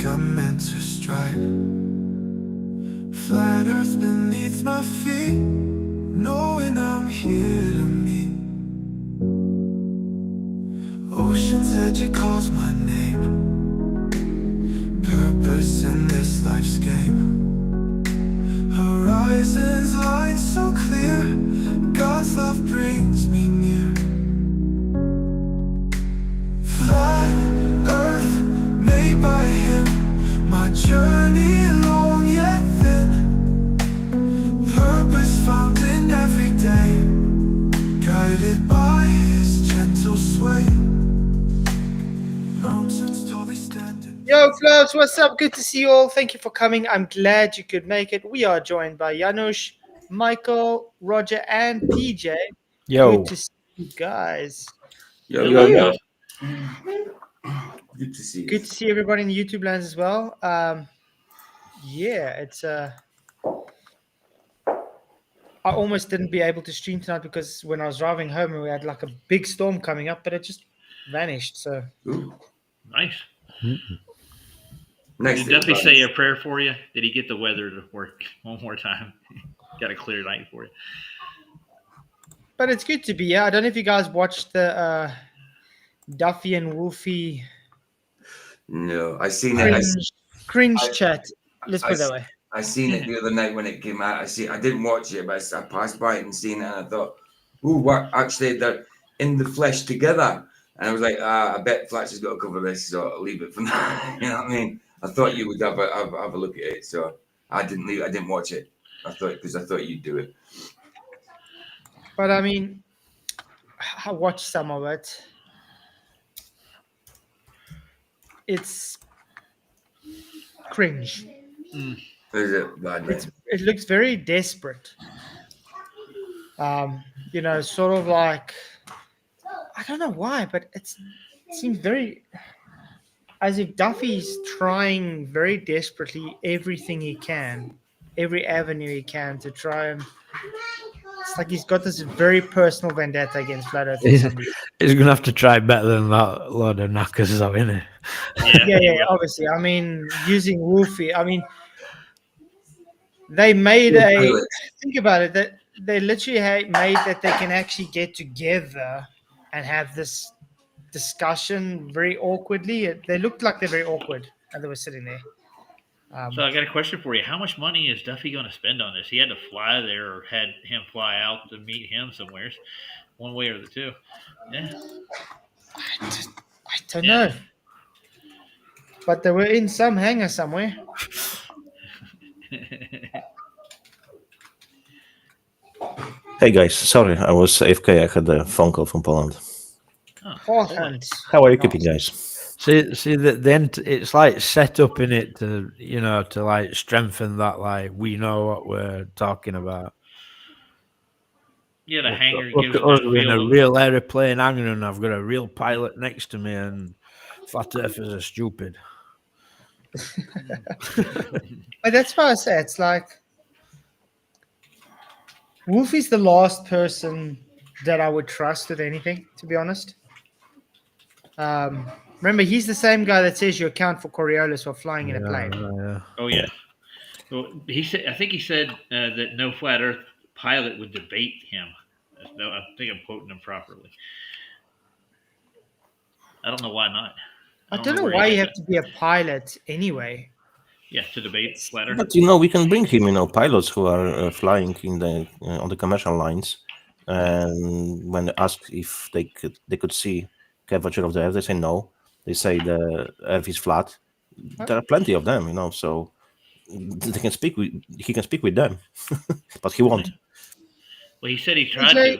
I'm meant to strive. Flat earth beneath my feet, knowing I'm here to meet. Ocean's edge, it calls my name. Purpose in this life's game. Horizons line so clear, God's love brings me near. Flat earth made by him, my journey long yet thin. Purpose found in every day, guided by his gentle sway. Mountains tall they stand in. Yo, Flavs, what's up? Good to see you all. Thank you for coming. I'm glad you could make it. We are joined by Janusz, Michael, Roger, and PJ. Yo. Good to see you guys. Yo. Good to see you. Good to see everybody in the YouTube lands as well. It's I almost didn't be able to stream tonight because when I was driving home, we had like a big storm coming up, but it just vanished. So Ooh, Nice. nice. Did Duffy say a prayer for you? Did he get the weather to work one more time? Got a clear night for you. but it's good to be here. I don't know if you guys watched the Duffy and Wolfie No, I seen it. cringe chat. Let's put it that way. I seen it the other night when it came out. I didn't watch it, but I passed by it and seen it, and I thought, "Ooh, what? Actually, they're in the flesh together." And I was like, I bet Flatch has got to cover this, so I'll leave it for now. You know what I mean? I thought you would have a look at it, so I didn't watch it. I thought you'd do it. But I mean, I watched some of it. It's cringe. Is it bad? It looks very desperate. Sort of like, I don't know why, but it seems very as if Duffy's trying very desperately everything he can, every avenue he can to try and. It's like he's got this very personal vendetta against Flat Earth. He's going to have to try better than that load of knackers, though, isn't he? Yeah, obviously. I mean, using Wolfie, they made think about it, that they literally made that they can actually get together and have this discussion very awkwardly. They looked like they're very awkward and they were sitting there. So I got a question for you. How much money is Duffy going to spend on this? He had to fly there or had him fly out to meet him somewhere, one way or the two. Yeah. I don't know. But they were in some hangar somewhere. Hey guys, sorry, I was AFK. I had a phone call from Poland. Poland. How are you keeping, guys? See that then it's like set up in it to to like strengthen that, like we know what we're talking about. Yeah, the hangar Look gives at them us that in a feel. real aeroplane hangar, and I've got a real pilot next to me, and flat earthers are stupid. But that's why I say it's like Wolfie's the last person that I would trust with anything, to be honest. Remember, he's the same guy that says you account for Coriolis while flying in a plane. Yeah. Oh yeah. Well, he said. I think he said that no flat Earth pilot would debate him. No, I think I'm quoting him properly. I don't know why not. I don't know where he why you got have to be a pilot anyway. Yeah, to debate flat Earth. But we can bring him, pilots who are flying in the on the commercial lines, and when asked if they could see curvature of the Earth, they say no. They say the Earth is flat. There are plenty of them, so they can speak. He can speak with them, but he won't. Well, he said he tried to.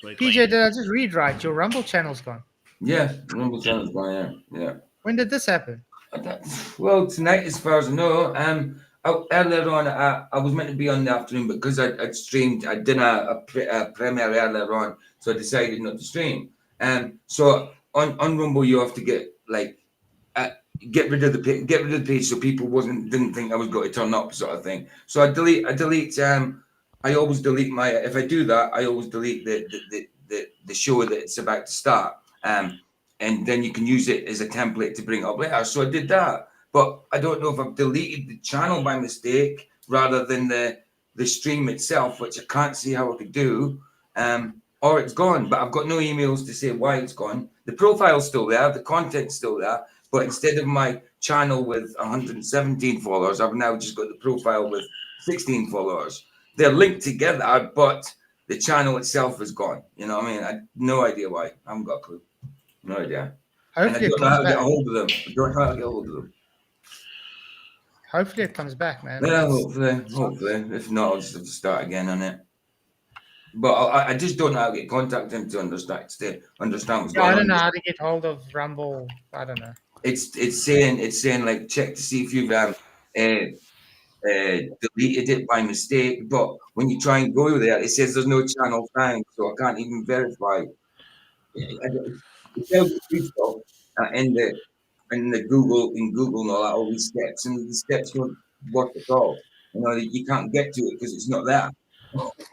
PJ, did I just read right? Your Rumble channel's gone. Yeah, Rumble channel's gone. Yeah. When did this happen? Well, tonight, as far as I know, earlier on, I was meant to be on the afternoon, but because I'd streamed, I did a premiere earlier on, so I decided not to stream. So on Rumble, you have to get rid of the page so people didn't think I was going to turn up, sort of thing. So I delete. I always delete if I do that, I always delete the show that it's about to start. And then you can use it as a template to bring it up later. So I did that. but I don't know if I've deleted the channel by mistake rather than the stream itself, which I can't see how I could do, or it's gone. But I've got no emails to say why it's gone. The profile's still there, the content's still there, but instead of my channel with 117 followers, I've now just got the profile with 16 followers. They're linked together, but the channel itself is gone. You know what I mean? I no idea why. I haven't got a clue. No idea. And I Hopefully it don't know how comes to get a back. hold of them. I don't know how to get a hold of them. Hopefully it comes back, man. Yeah, hopefully. If not, I'll just have to start again on it. But I just don't know how to get contact him to understand what's I going don't on. know how to get hold of Rumble. I don't know. It's saying like check to see if you've deleted it by mistake. But when you try and go there, it says there's no channel found, so I can't even verify. It tells you free stuff in Google and all that, all these steps, and the steps don't work at all. You know, you can't get to it because it's not there.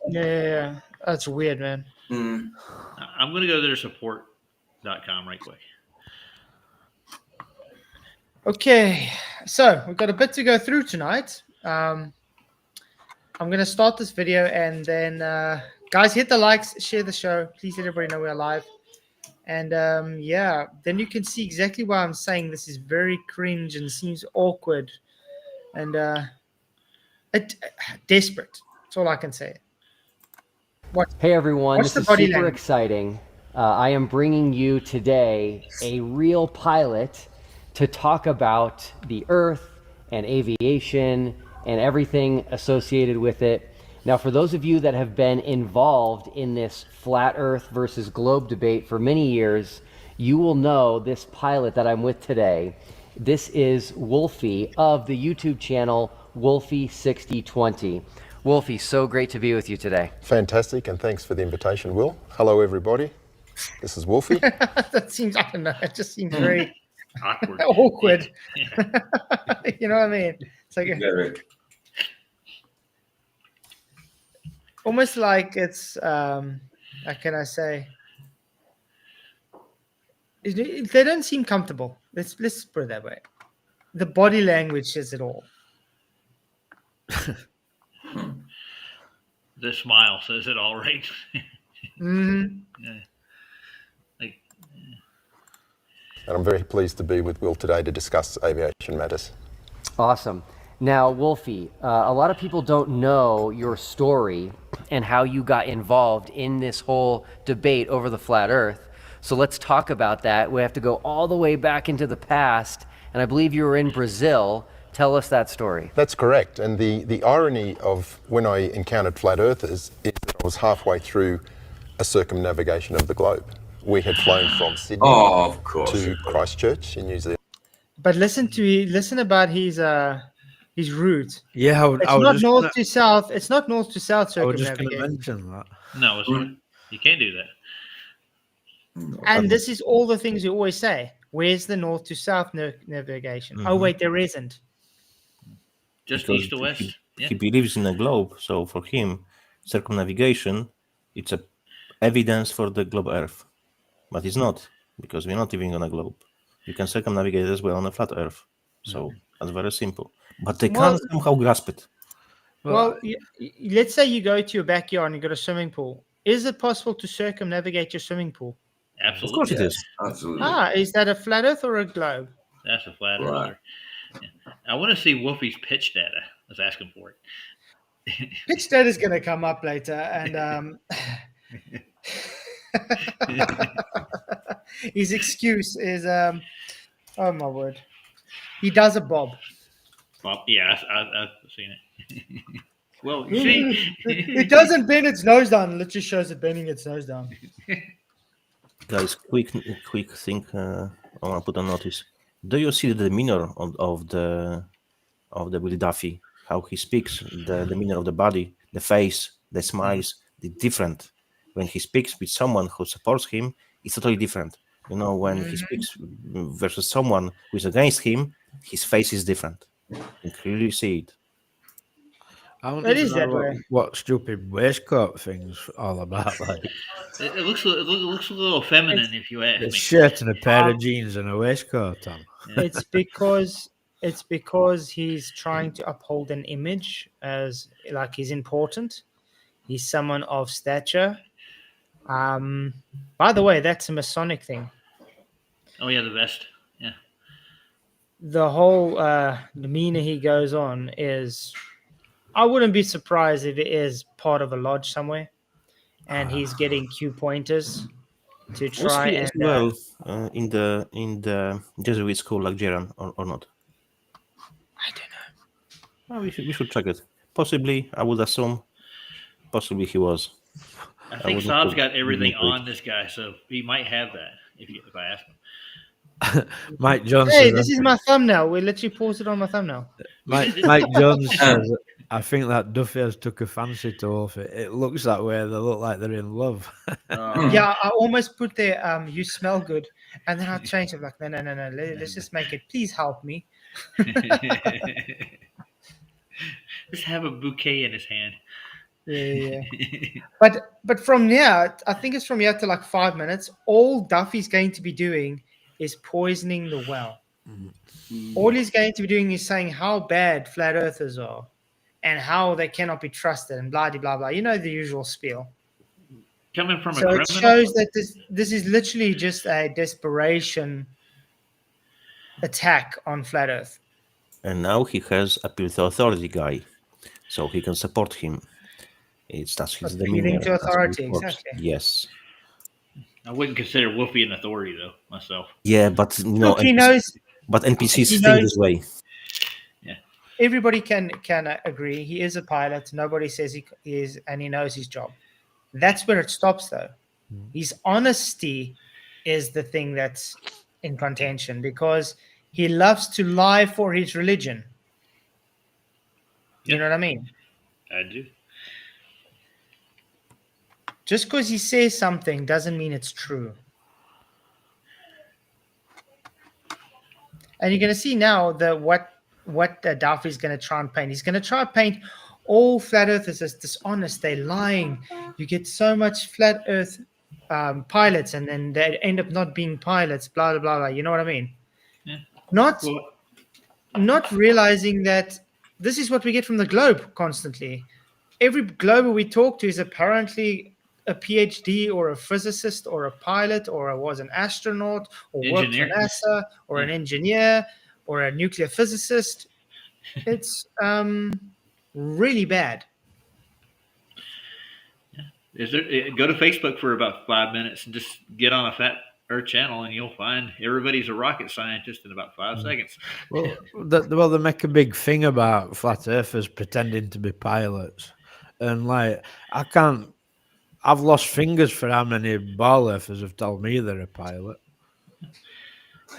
Yeah. That's weird, man. Mm. I'm going to go to their support.com right quick. Okay, so we've got a bit to go through tonight. I'm going to start this video, and then guys, hit the likes, share the show. Please let everybody know we're live. And yeah, then you can see exactly why I'm saying this is very cringe and seems awkward and desperate. That's all I can say. Hey everyone, What's this the is body super language? exciting. I am bringing you today a real pilot to talk about the Earth and aviation and everything associated with it. Now, for those of you that have been involved in this flat Earth versus globe debate for many years, you will know this pilot that I'm with today. This is Wolfie of the YouTube channel Wolfie 6020. Wolfie, so great to be with you today. Fantastic, and thanks for the invitation, Will. Hello, everybody. This is Wolfie. That seems, I don't know, it just seems very Awkward. awkward. Yeah. You know what I mean? It's like Yeah, right. almost like it's how can I say? They don't seem comfortable. Let's put it that way. The body language says it all. The smile says it all right. Mm-hmm. Yeah. Like, And I'm very pleased to be with Will today to discuss aviation matters. Awesome. Now, Wolfie, a lot of people don't know your story and how you got involved in this whole debate over the flat Earth. So let's talk about that. We have to go all the way back into the past, and I believe you were in Brazil. Tell us that story. That's correct. And the irony of when I encountered flat earthers is that I was halfway through a circumnavigation of the globe. We had flown from Sydney Of course. to Christchurch in New Zealand. But listen about his route. Yeah, It's not north to south. It's not north to south I was just going to circumnavigation. mention that. no, it's not. You can't do that. And this is all the things you always say. Where's the north to south navigation? Oh wait, there isn't. Just Because east to west. he believes in a globe, so for him, circumnavigation, it's a evidence for the globe Earth. But it's not, because we're not living on a globe. You can circumnavigate as well on a flat Earth. So that's very simple. But they can't somehow grasp it. Well, let's say you go to your backyard and you got a swimming pool. Is it possible to circumnavigate your swimming pool? Absolutely. Of course it is. Absolutely. Is that a flat Earth or a globe? That's a flat Right. earther. Yeah. I want to see Wolfie's pitch data. Let's ask him for it. Pitch data is going to come up later, and his excuse is, oh my word, he does a bob. Well, yeah, I've seen it. Well, you see, It doesn't bend its nose down. It literally shows it bending its nose down. Guys, quick thing I want to put on notice. Do you see the demeanor of the Willie Duffy? How he speaks, the demeanor of the body, the face, the smiles, the different. When he speaks with someone who supports him, it's totally different. You know, when he speaks versus someone who is against him, his face is different. You can clearly see it. I don't It even is that know way. what stupid waistcoat thing's all about. Like it looks a little feminine if you ask a me. shirt and a pair of jeans and a waistcoat on. Yeah. It's because it's because he's trying to uphold an image as like he's important. He's someone of stature. By the way, that's a Masonic thing. Oh yeah, the vest. Yeah. The whole demeanor he goes on is, I wouldn't be surprised if it is part of a lodge somewhere, and he's getting cue pointers to Was try he and. as well in the Jesuit school like Jeran or not? I don't know. Well, we should check it. Possibly, I would assume. Possibly he was. I think wouldn't Saab's put got everything into it. on this guy, so he might have that if I ask him. Mike Jones Hey, says, this is my thumbnail. We literally paused it on my thumbnail. Mike Jones says, I think that Duffy has took a fancy to Wolfie. It looks that way. They look like they're in love. Yeah, I almost put there, you smell good. And then I changed it like, no. Let's just make it, please help me. Just have a bouquet in his hand. Yeah. But from here, I think it's from here to like 5 minutes, all Duffy's going to be doing is poisoning the well. All he's going to be doing is saying how bad flat earthers are and how they cannot be trusted and blah, blah, blah. You know, the usual spiel. Coming from a So criminal. it shows that this is literally just a desperation attack on flat earth. And now he has appeal to authority guy, so he can support him. That's his Appealing demeanor. to that's how it authority, works. exactly. Yes. I wouldn't consider Wolfie an authority though myself. Yeah, but Look, he knows. But NPCs he think knows- this way. Everybody can agree he is a pilot. Nobody says he is, and he knows his job. That's where it stops, though. His honesty is the thing that's in contention because he loves to lie for his religion. You know what I mean? I do. Just because he says something doesn't mean it's true. And you're going to see now what Duffy's going to try and paint. He's going to try and paint all flat earthers as dishonest. They're lying. You get so much flat earth pilots, and then they end up not being pilots, blah, blah, blah, blah. You know what I mean? Yeah. Not realizing that this is what we get from the globe constantly. Every glober we talk to is apparently a PhD or a physicist or a pilot or was an astronaut or worked for NASA or an engineer or a nuclear physicist. It's really bad. Go to Facebook for about 5 minutes and just get on a Flat Earth channel, and you'll find everybody's a rocket scientist in about 5 seconds. Well, they make a big thing about flat earthers pretending to be pilots, and like I've lost fingers for how many ball earthers have told me they're a pilot.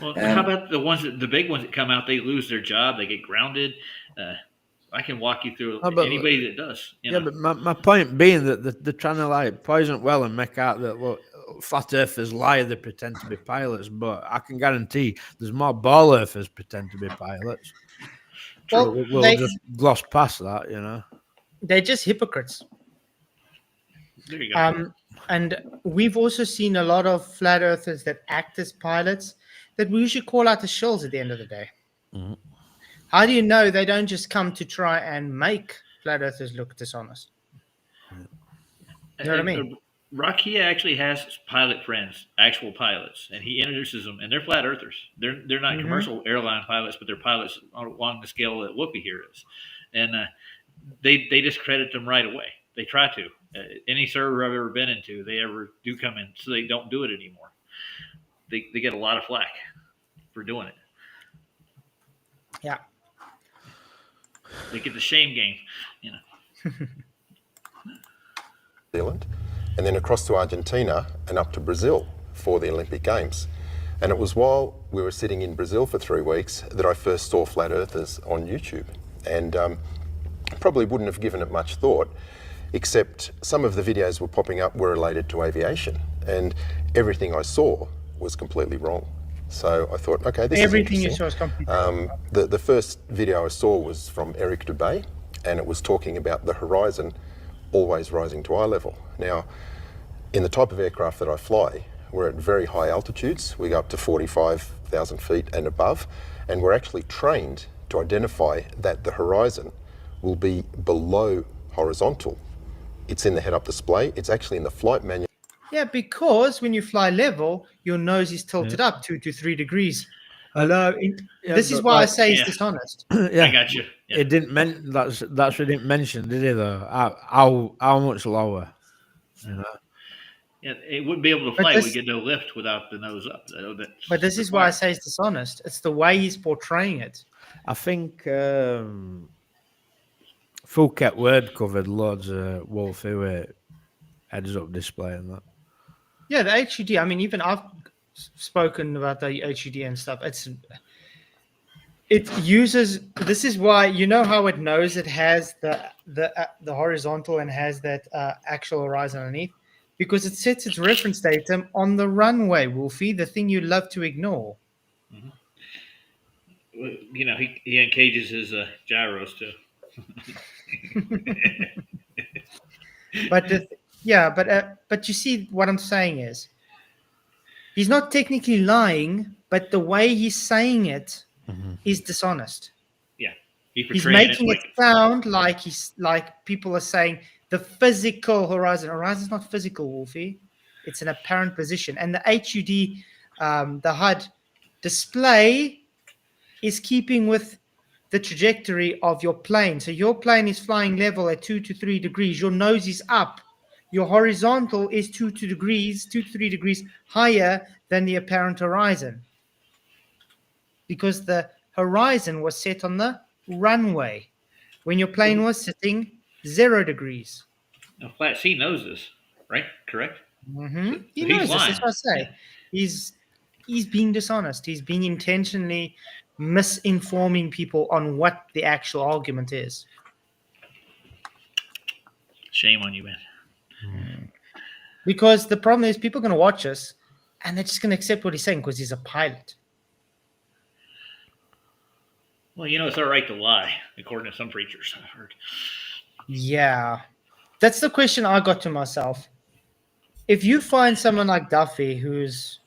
Well, how about the big ones that come out? They lose their job, they get grounded. I can walk you through anybody that does. But my point being that they're trying to like poison it well and make out that look, flat earthers lie, they pretend to be pilots, but I can guarantee there's more ball earthers pretend to be pilots. Well, we'll just gloss past that, you know. They're just hypocrites. There you go. And we've also seen a lot of flat earthers that act as pilots that we usually call out the shills at the end of the day. Mm-hmm. How do you know they don't just come to try and make flat earthers look dishonest? You know what I mean? Rakia actually has pilot friends, actual pilots, and he introduces them, and they're flat earthers. They're not commercial airline pilots, but they're pilots along the scale that Wolfie here is. And they discredit them right away. They try to. Any server I've ever been into, they ever do come in, so they don't do it anymore. They get a lot of flack for doing it. Yeah. They get the shame game, you know. Zealand, and then across to Argentina and up to Brazil for the Olympic Games. And it was while we were sitting in Brazil for 3 weeks that I first saw flat earthers on YouTube. And probably wouldn't have given it much thought, except some of the videos were popping up were related to aviation, and everything I saw was completely wrong. So I thought, okay, this everything is you saw is completely wrong. The first video I saw was from Eric Dubé, and it was talking about the horizon always rising to eye level. Now, in the type of aircraft that I fly, we're at very high altitudes. We go up to 45, 1,000 feet and above, and we're actually trained to identify that the horizon will be below horizontal. It's in the head-up display. It's actually in the flight manual. Yeah, because when you fly level, your nose is tilted up 2 to 3 degrees. Hello. This is but why I like- say it's Yeah. dishonest. yeah, I got you. Yeah. it didn't that's what he didn't mention, did he? Though how much lower? You know? Yeah, it wouldn't be able to But fly. this- We get no lift without the nose up. But this is why I say it's dishonest. It's the way he's portraying it. I think Phuket Word covered loads of Wolfie with heads-up display and that. Yeah, the HUD. I mean, even I've spoken about the HUD and stuff. It uses. This is why you know how it knows it has the horizontal and has that actual horizon underneath, because it sets its reference datum on the runway, Wolfie. The thing you love to ignore. You know, he encages his gyros too. But but you see what I'm saying is, he's not technically lying, but the way he's saying it is dishonest. Yeah, He's making it sound like people are saying the physical horizon. Horizon's not physical, Wolfie. It's an apparent position, and the HUD, the HUD display, is keeping with the trajectory of your plane. So your plane is flying level at 2 to 3 degrees. Your nose is up. Your horizontal is 2 to 3 degrees higher than the apparent horizon, because the horizon was set on the runway when your plane was sitting 0 degrees. Now, Flat C knows this, right? Correct? Mm-hmm. He So he's knows this. lying. That's what I say. He's being dishonest. He's being intentionally misinforming people on what the actual argument is. Shame on you, man. Because the problem is, people are going to watch us and they're just going to accept what he's saying because he's a pilot. Well, you know, it's all right to lie, according to some preachers, I've heard. Yeah. That's the question I got to myself. If you find someone like Duffy, who's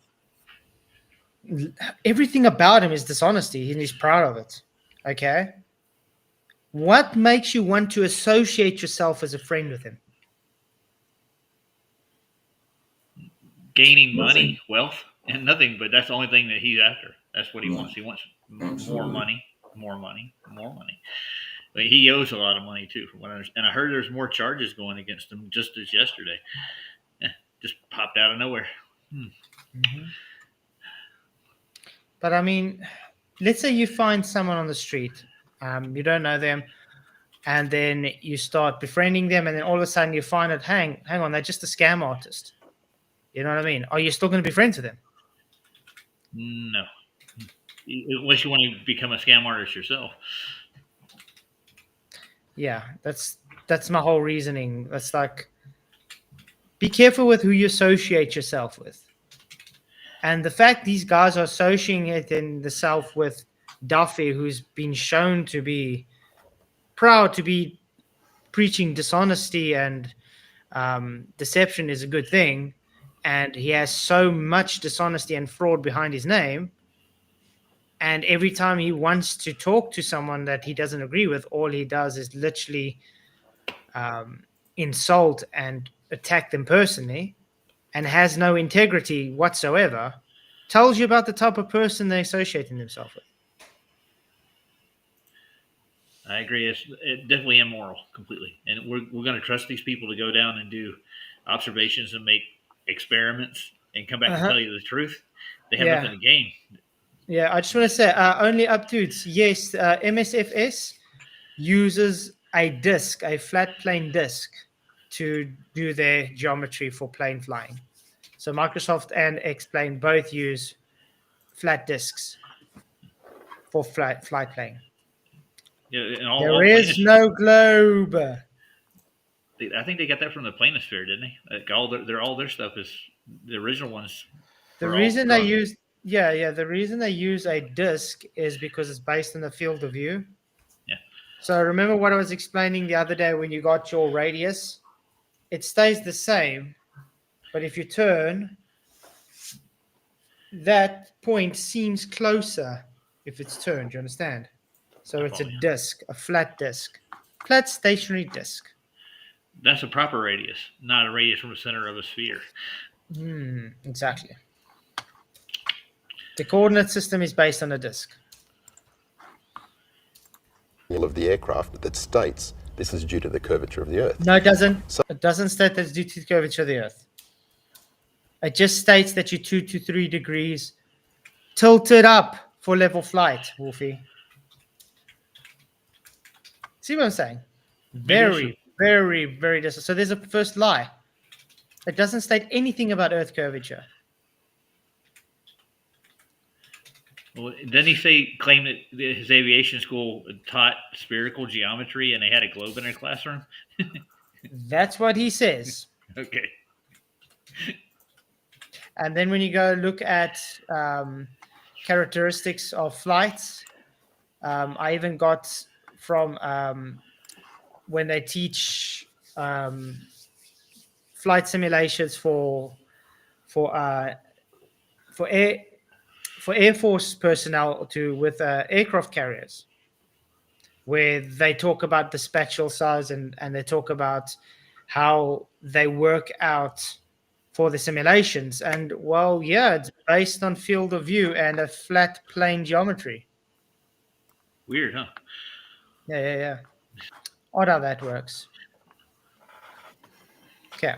everything about him is dishonesty and he's proud of it, okay? What makes you want to associate yourself as a friend with him? Gaining money, wealth, and nothing, but that's the only thing that he's after. That's what he wants. He wants more money, more money, more money. But he owes a lot of money too, from what I understand. And I heard there's more charges going against him just as yesterday. Just popped out of nowhere. Mm-hmm. But I mean, let's say you find someone on the street, you don't know them, and then you start befriending them, and then all of a sudden you find out, hang on, they're just a scam artist. You know what I mean? Are you still going to be friends with them? No. Unless you want to become a scam artist yourself. Yeah, that's my whole reasoning. That's like, be careful with who you associate yourself with. And the fact these guys are associating themselves with Duffy, who's been shown to be proud to be preaching dishonesty and deception is a good thing, and he has so much dishonesty and fraud behind his name, and every time he wants to talk to someone that he doesn't agree with, all he does is literally insult and attack them personally, and has no integrity whatsoever, tells you about the type of person they're associating themselves with. I agree. It's definitely immoral, completely. And we're going to trust these people to go down and do observations and make experiments and come back and tell you the truth. They have nothing to gain. Yeah, I just want to say, only up to it. Yes, MSFS uses a disc, a flat plane disc, to do their geometry for plane flying. So Microsoft and X-Plane both use flat discs for flight plane. Yeah, and there is no globe. I think they got that from the planisphere, didn't they? Like all their stuff is the original ones. The reason they use the reason they use a disc is because it's based on the field of view. Yeah. So remember what I was explaining the other day when you got your radius? It stays the same, but if you turn, that point seems closer if it's turned. You understand? So it's a disc, a flat disc, flat stationary disc. That's a proper radius, not a radius from the center of a sphere. Exactly. The coordinate system is based on a disc. Of the aircraft that states this is due to the curvature of the Earth. No, it doesn't. It doesn't state that it's due to the curvature of the Earth. It just states that you're 2 to 3 degrees tilted up for level flight, Wolfie. See what I'm saying? Very, very, very distant. So there's a first lie. It doesn't state anything about Earth curvature. Well, didn't he claim that his aviation school taught spherical geometry and they had a globe in their classroom? That's what he says. Okay. And then when you go look at characteristics of flights, I even got from when they teach flight simulations for Air Force personnel with aircraft carriers, where they talk about the spatial size and they talk about how they work out for the simulations. And well, yeah, it's based on field of view and a flat plane geometry. Weird, huh? Yeah. Odd how that works. Okay.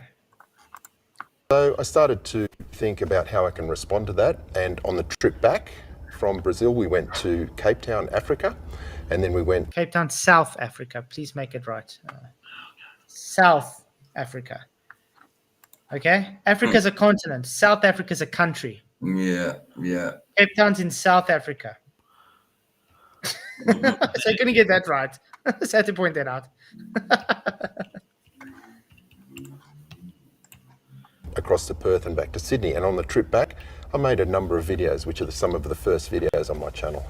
So I started to think about how I can respond to that, and on the trip back from Brazil we went to Cape Town, Africa, and then we went Cape Town, South Africa. Please make it right. South Africa. Okay? Africa's a continent. South Africa's a country. Yeah. Cape Town's in South Africa. So I couldn't get that right. Just had to point that out. across to Perth and back to Sydney, and on the trip back I made a number of videos, which are some of the first videos on my channel.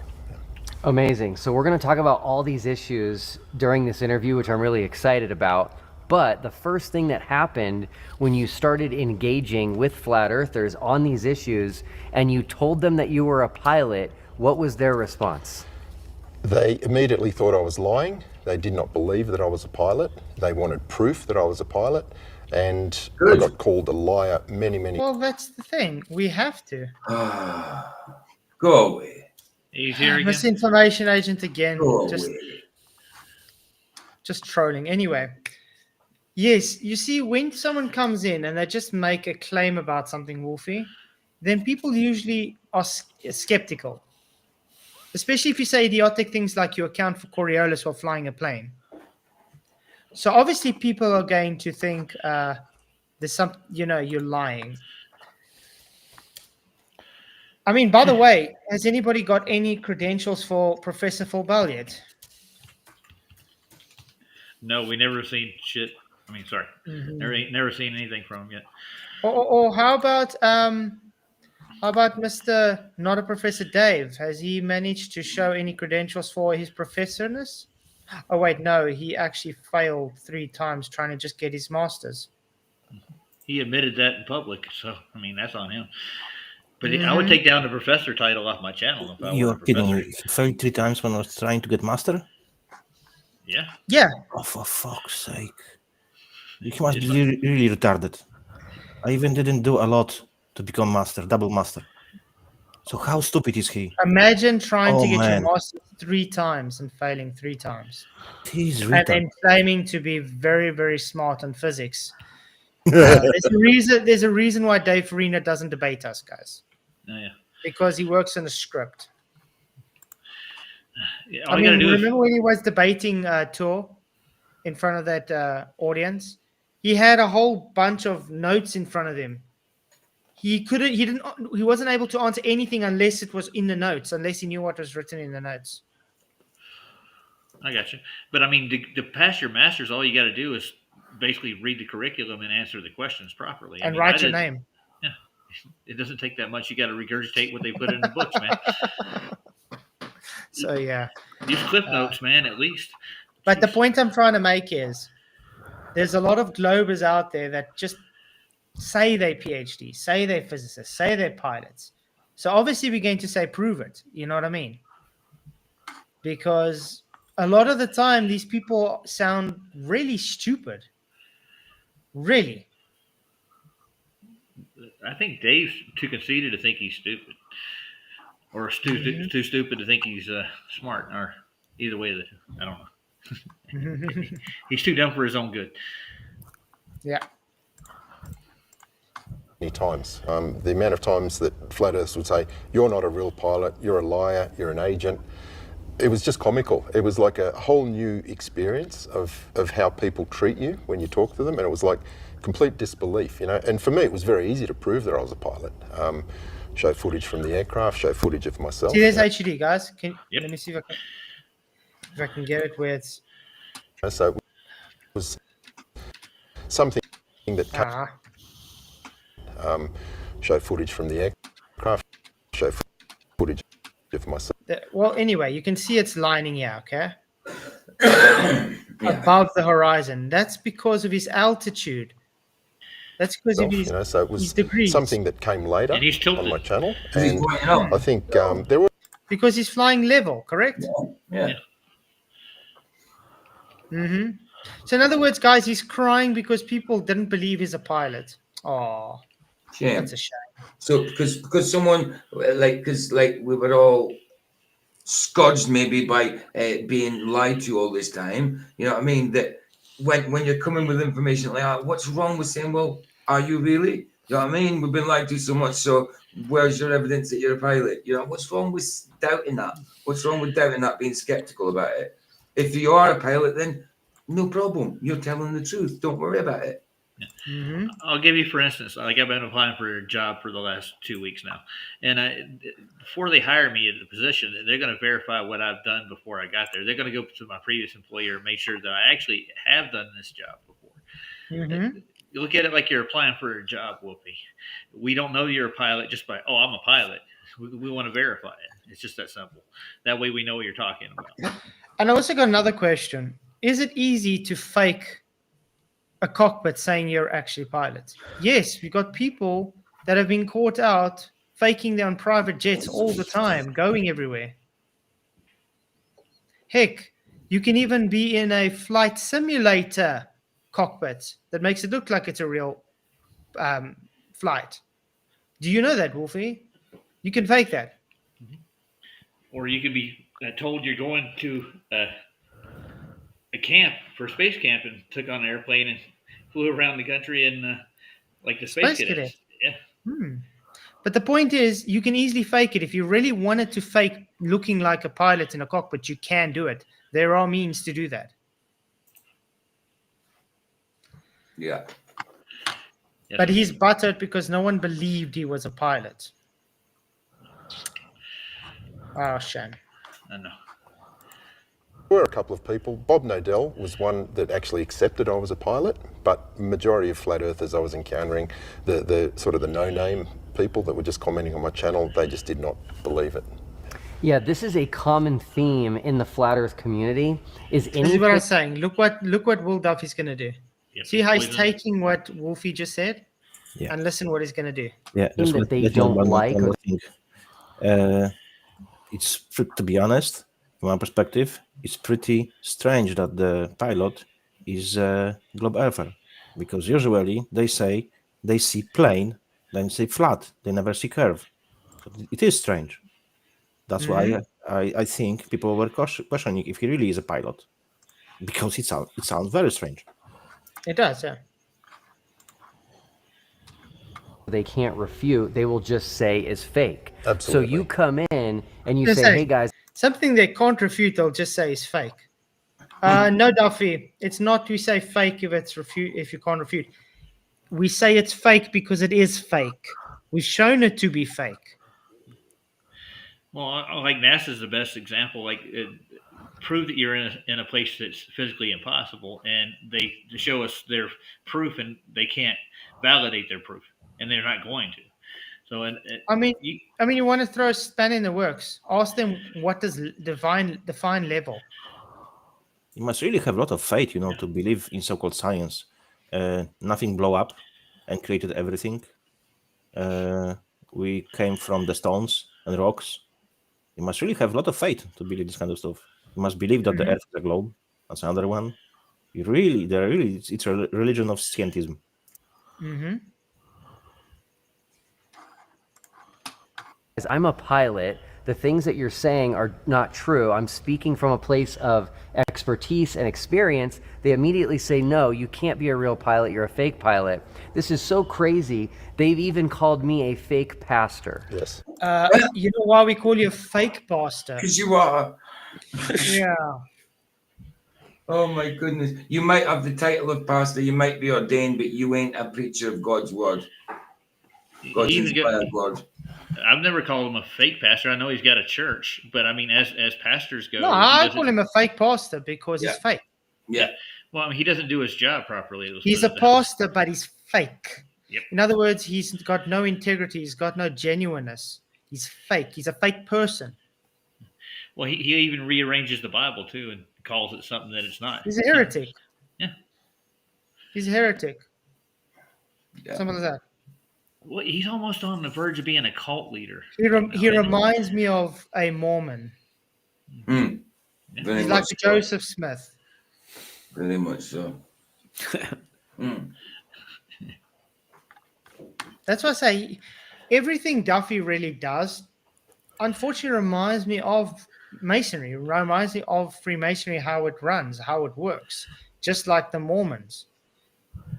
Amazing. So we're going to talk about all these issues during this interview, which I'm really excited about. But the first thing that happened when you started engaging with flat earthers on these issues and you told them that you were a pilot, what was their response? They immediately thought I was lying. They did not believe that I was a pilot. They wanted proof that I was a pilot, and I got called a liar many. Well, that's the thing. We have to. Go away. Easier again. Misinformation agent again. Go Just away. just trolling. Anyway, yes, you see, when someone comes in and they just make a claim about something, Wolfie, then people usually are skeptical. Especially if you say idiotic things like you account for Coriolis while flying a plane. So obviously people are going to think there's some, you're lying. I mean, by the way, has anybody got any credentials for Professor Fulbell yet? No, we never seen shit. I mean, sorry, never seen anything from him yet. Or how about Mr. Not a Professor Dave? Has he managed to show any credentials for his professorness? Oh wait, no, he actually failed 3 times trying to just get his master's. He admitted that in public, so I mean that's on him. But I would take down the professor title off my channel if I You're were a kidding professor. me. He failed 3 times when I was trying to get master? Yeah. Yeah. Oh, for fuck's sake. You must be really retarded. I even didn't do a lot to become master, double master. So how stupid is he? Imagine trying to get man. your master's 3 times and failing 3 times. He's And retarded. then claiming to be very, very smart on physics. There's a reason why Dave Farina doesn't debate us, guys. Oh, yeah. Because he works on a script. Yeah, I mean, remember when he was debating Tour in front of that audience? He had a whole bunch of notes in front of him. He wasn't able to answer anything unless it was in the notes, unless he knew what was written in the notes. I got you. But I mean, to pass your master's, all you got to do is basically read the curriculum and answer the questions properly. And write your name. Yeah. It doesn't take that much. You got to regurgitate what they put in the books, man. So, yeah. Use cliff notes, man, at least. But the point I'm trying to make is there's a lot of Globers out there that just say they're PhD, say they're physicists, say they're pilots. So obviously we're going to say prove it. You know what I mean? Because a lot of the time these people sound really stupid. Really. I think Dave's too conceited to think he's stupid, or too stupid to think he's smart, or either way. I don't know. He's too dumb for his own good. Yeah. Many times. The amount of times that flat earthers would say, "You're not a real pilot, you're a liar, you're an agent." It was just comical. It was like a whole new experience of how people treat you when you talk to them, and it was like complete disbelief, you know. And for me, it was very easy to prove that I was a pilot. Show footage from the aircraft, show footage of myself. See, there's HUD, guys. Yep. Let me see if I can get it where it's. So it was something that show footage from the aircraft, show footage of myself. Well, anyway, you can see it's lining here, okay? Above the horizon. That's because of his altitude. That's because of his, you know, so it was his degrees. something that came later And he's tilted on my channel. He's And pointing out. I think there were Because he's flying level, correct? Yeah. So in other words, guys, he's crying because people didn't believe he's a pilot. Oh, Shame. that's a shame. So because someone because we were all scudged maybe by being lied to all this time. You know what I mean? That when you're coming with information like that, what's wrong with saying, well, are you really? You know what I mean? We've been lied to so much, so where's your evidence that you're a pilot? You know, what's wrong with doubting that? What's wrong with doubting that, being skeptical about it? If you are a pilot, then no problem. You're telling the truth. Don't worry about it. I'll give you, for instance, like I've been applying for a job for the last 2 weeks now, and before they hire me at the position, they're going to verify what I've done before I got there. They're going to go to my previous employer and make sure that I actually have done this job before. You look at it like you're applying for a job, Wolfie. We don't know you're a pilot just by, oh, I'm a pilot. We want to verify it. It's just that simple. That way we know what you're talking about. And I also got another question. Is it easy to fake a cockpit saying you're actually a pilot? Yes, we've got people that have been caught out faking their own private jets all the time, going everywhere. Heck, you can even be in a flight simulator cockpit that makes it look like it's a real flight. Do you know that, Wolfie? You can fake that. Or you could be told you're going to a camp for space camp and took on an airplane and flew around the country in like the space cadets. Yeah. But the point is, you can easily fake it. If you really wanted to fake looking like a pilot in a cockpit, you can do it. There are means to do that. Yeah. Yes, But he's buttered because no one believed he was a pilot. Oh, shame. I know. There were a couple of people. Bob Nodell was one that actually accepted I was a pilot, but majority of flat earthers I was encountering, the sort of the no-name people that were just commenting on my channel, they just did not believe it. Yeah, this is a common theme in the flat Earth community. This is what I'm saying. Look what Will Duffy's going to do. Yes, See how he's poison. taking what Wolfie just said? Yeah. And listen what he's going to do. Yeah, that they don't like or- thing. It's to be honest, from my perspective, it's pretty strange that the pilot is a globe earther, because usually they say they see plane, then say flat, they never see curve. It is strange. That's why I think people were questioning if he really is a pilot, because it sounds very strange. It does, yeah. they can't refute, they will just say is fake. Absolutely. So you come in and you Just say, saying. hey guys, Something they can't refute, they'll just say is fake. No, Duffy, it's not we say fake if you can't refute. We say it's fake because it is fake. We've shown it to be fake. Well, like NASA's the best example. Like, prove that you're in a place that's physically impossible, and they show us their proof, and they can't validate their proof, and they're not going to. So, you want to throw a span in the works? Ask them, what does define level? You must really have a lot of faith, to believe in so-called science. Nothing blow up and created everything. we came from the stones and rocks. You must really have a lot of faith to believe this kind of stuff. You must believe that the Earth is a globe. That's another one. It's a religion of scientism. Mm-hmm. I'm a pilot. The things that you're saying are not true. I'm speaking from a place of expertise and experience. They immediately say, no, you can't be a real pilot. You're a fake pilot. This is so crazy. They've even called me a fake pastor. Yes. You know why we call you a fake pastor? Because you are. Yeah. Oh my goodness. You might have the title of pastor, you might be ordained, but you ain't a preacher of God's word. God's He even inspired word. I've never called him a fake pastor. I know he's got a church, but I mean, as pastors go, No, he I doesn't- call him a fake pastor because he's Yeah. fake. Yeah. Well, I mean, he doesn't do his job properly. Let's He's put a it that way. pastor, but he's fake. Yep. In other words, he's got no integrity. He's got no genuineness. He's fake. He's a fake person. Well, he even rearranges the Bible too and calls it something that it's not. He's a heretic. Yeah. He's a heretic. Yeah. Something like that. Well, he's almost on the verge of being a cult leader. He reminds me of a Mormon. Mm. Very He's much like so. Joseph Smith. Very much so. Mm. That's why I say everything Duffy really does, unfortunately, reminds me of Masonry. Reminds me of Freemasonry, how it runs, how it works. Just like the Mormons.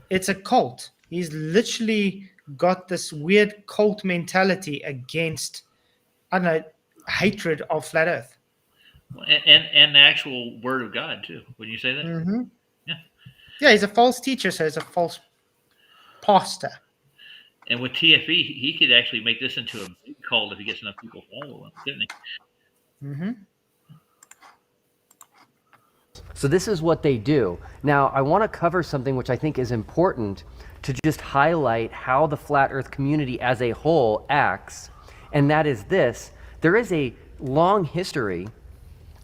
It's a cult. He's literally got this weird cult mentality against, I don't know, hatred of flat Earth. And the actual Word of God too. Wouldn't you say that? Mm-hmm. Yeah. Yeah, he's a false teacher, so he's a false pastor. And with TFE, he could actually make this into a big cult if he gets enough people following him, couldn't he? Mm-hmm. So this is what they do. Now, I want to cover something which I think is important to just highlight how the flat Earth community as a whole acts, and that is this. There is a long history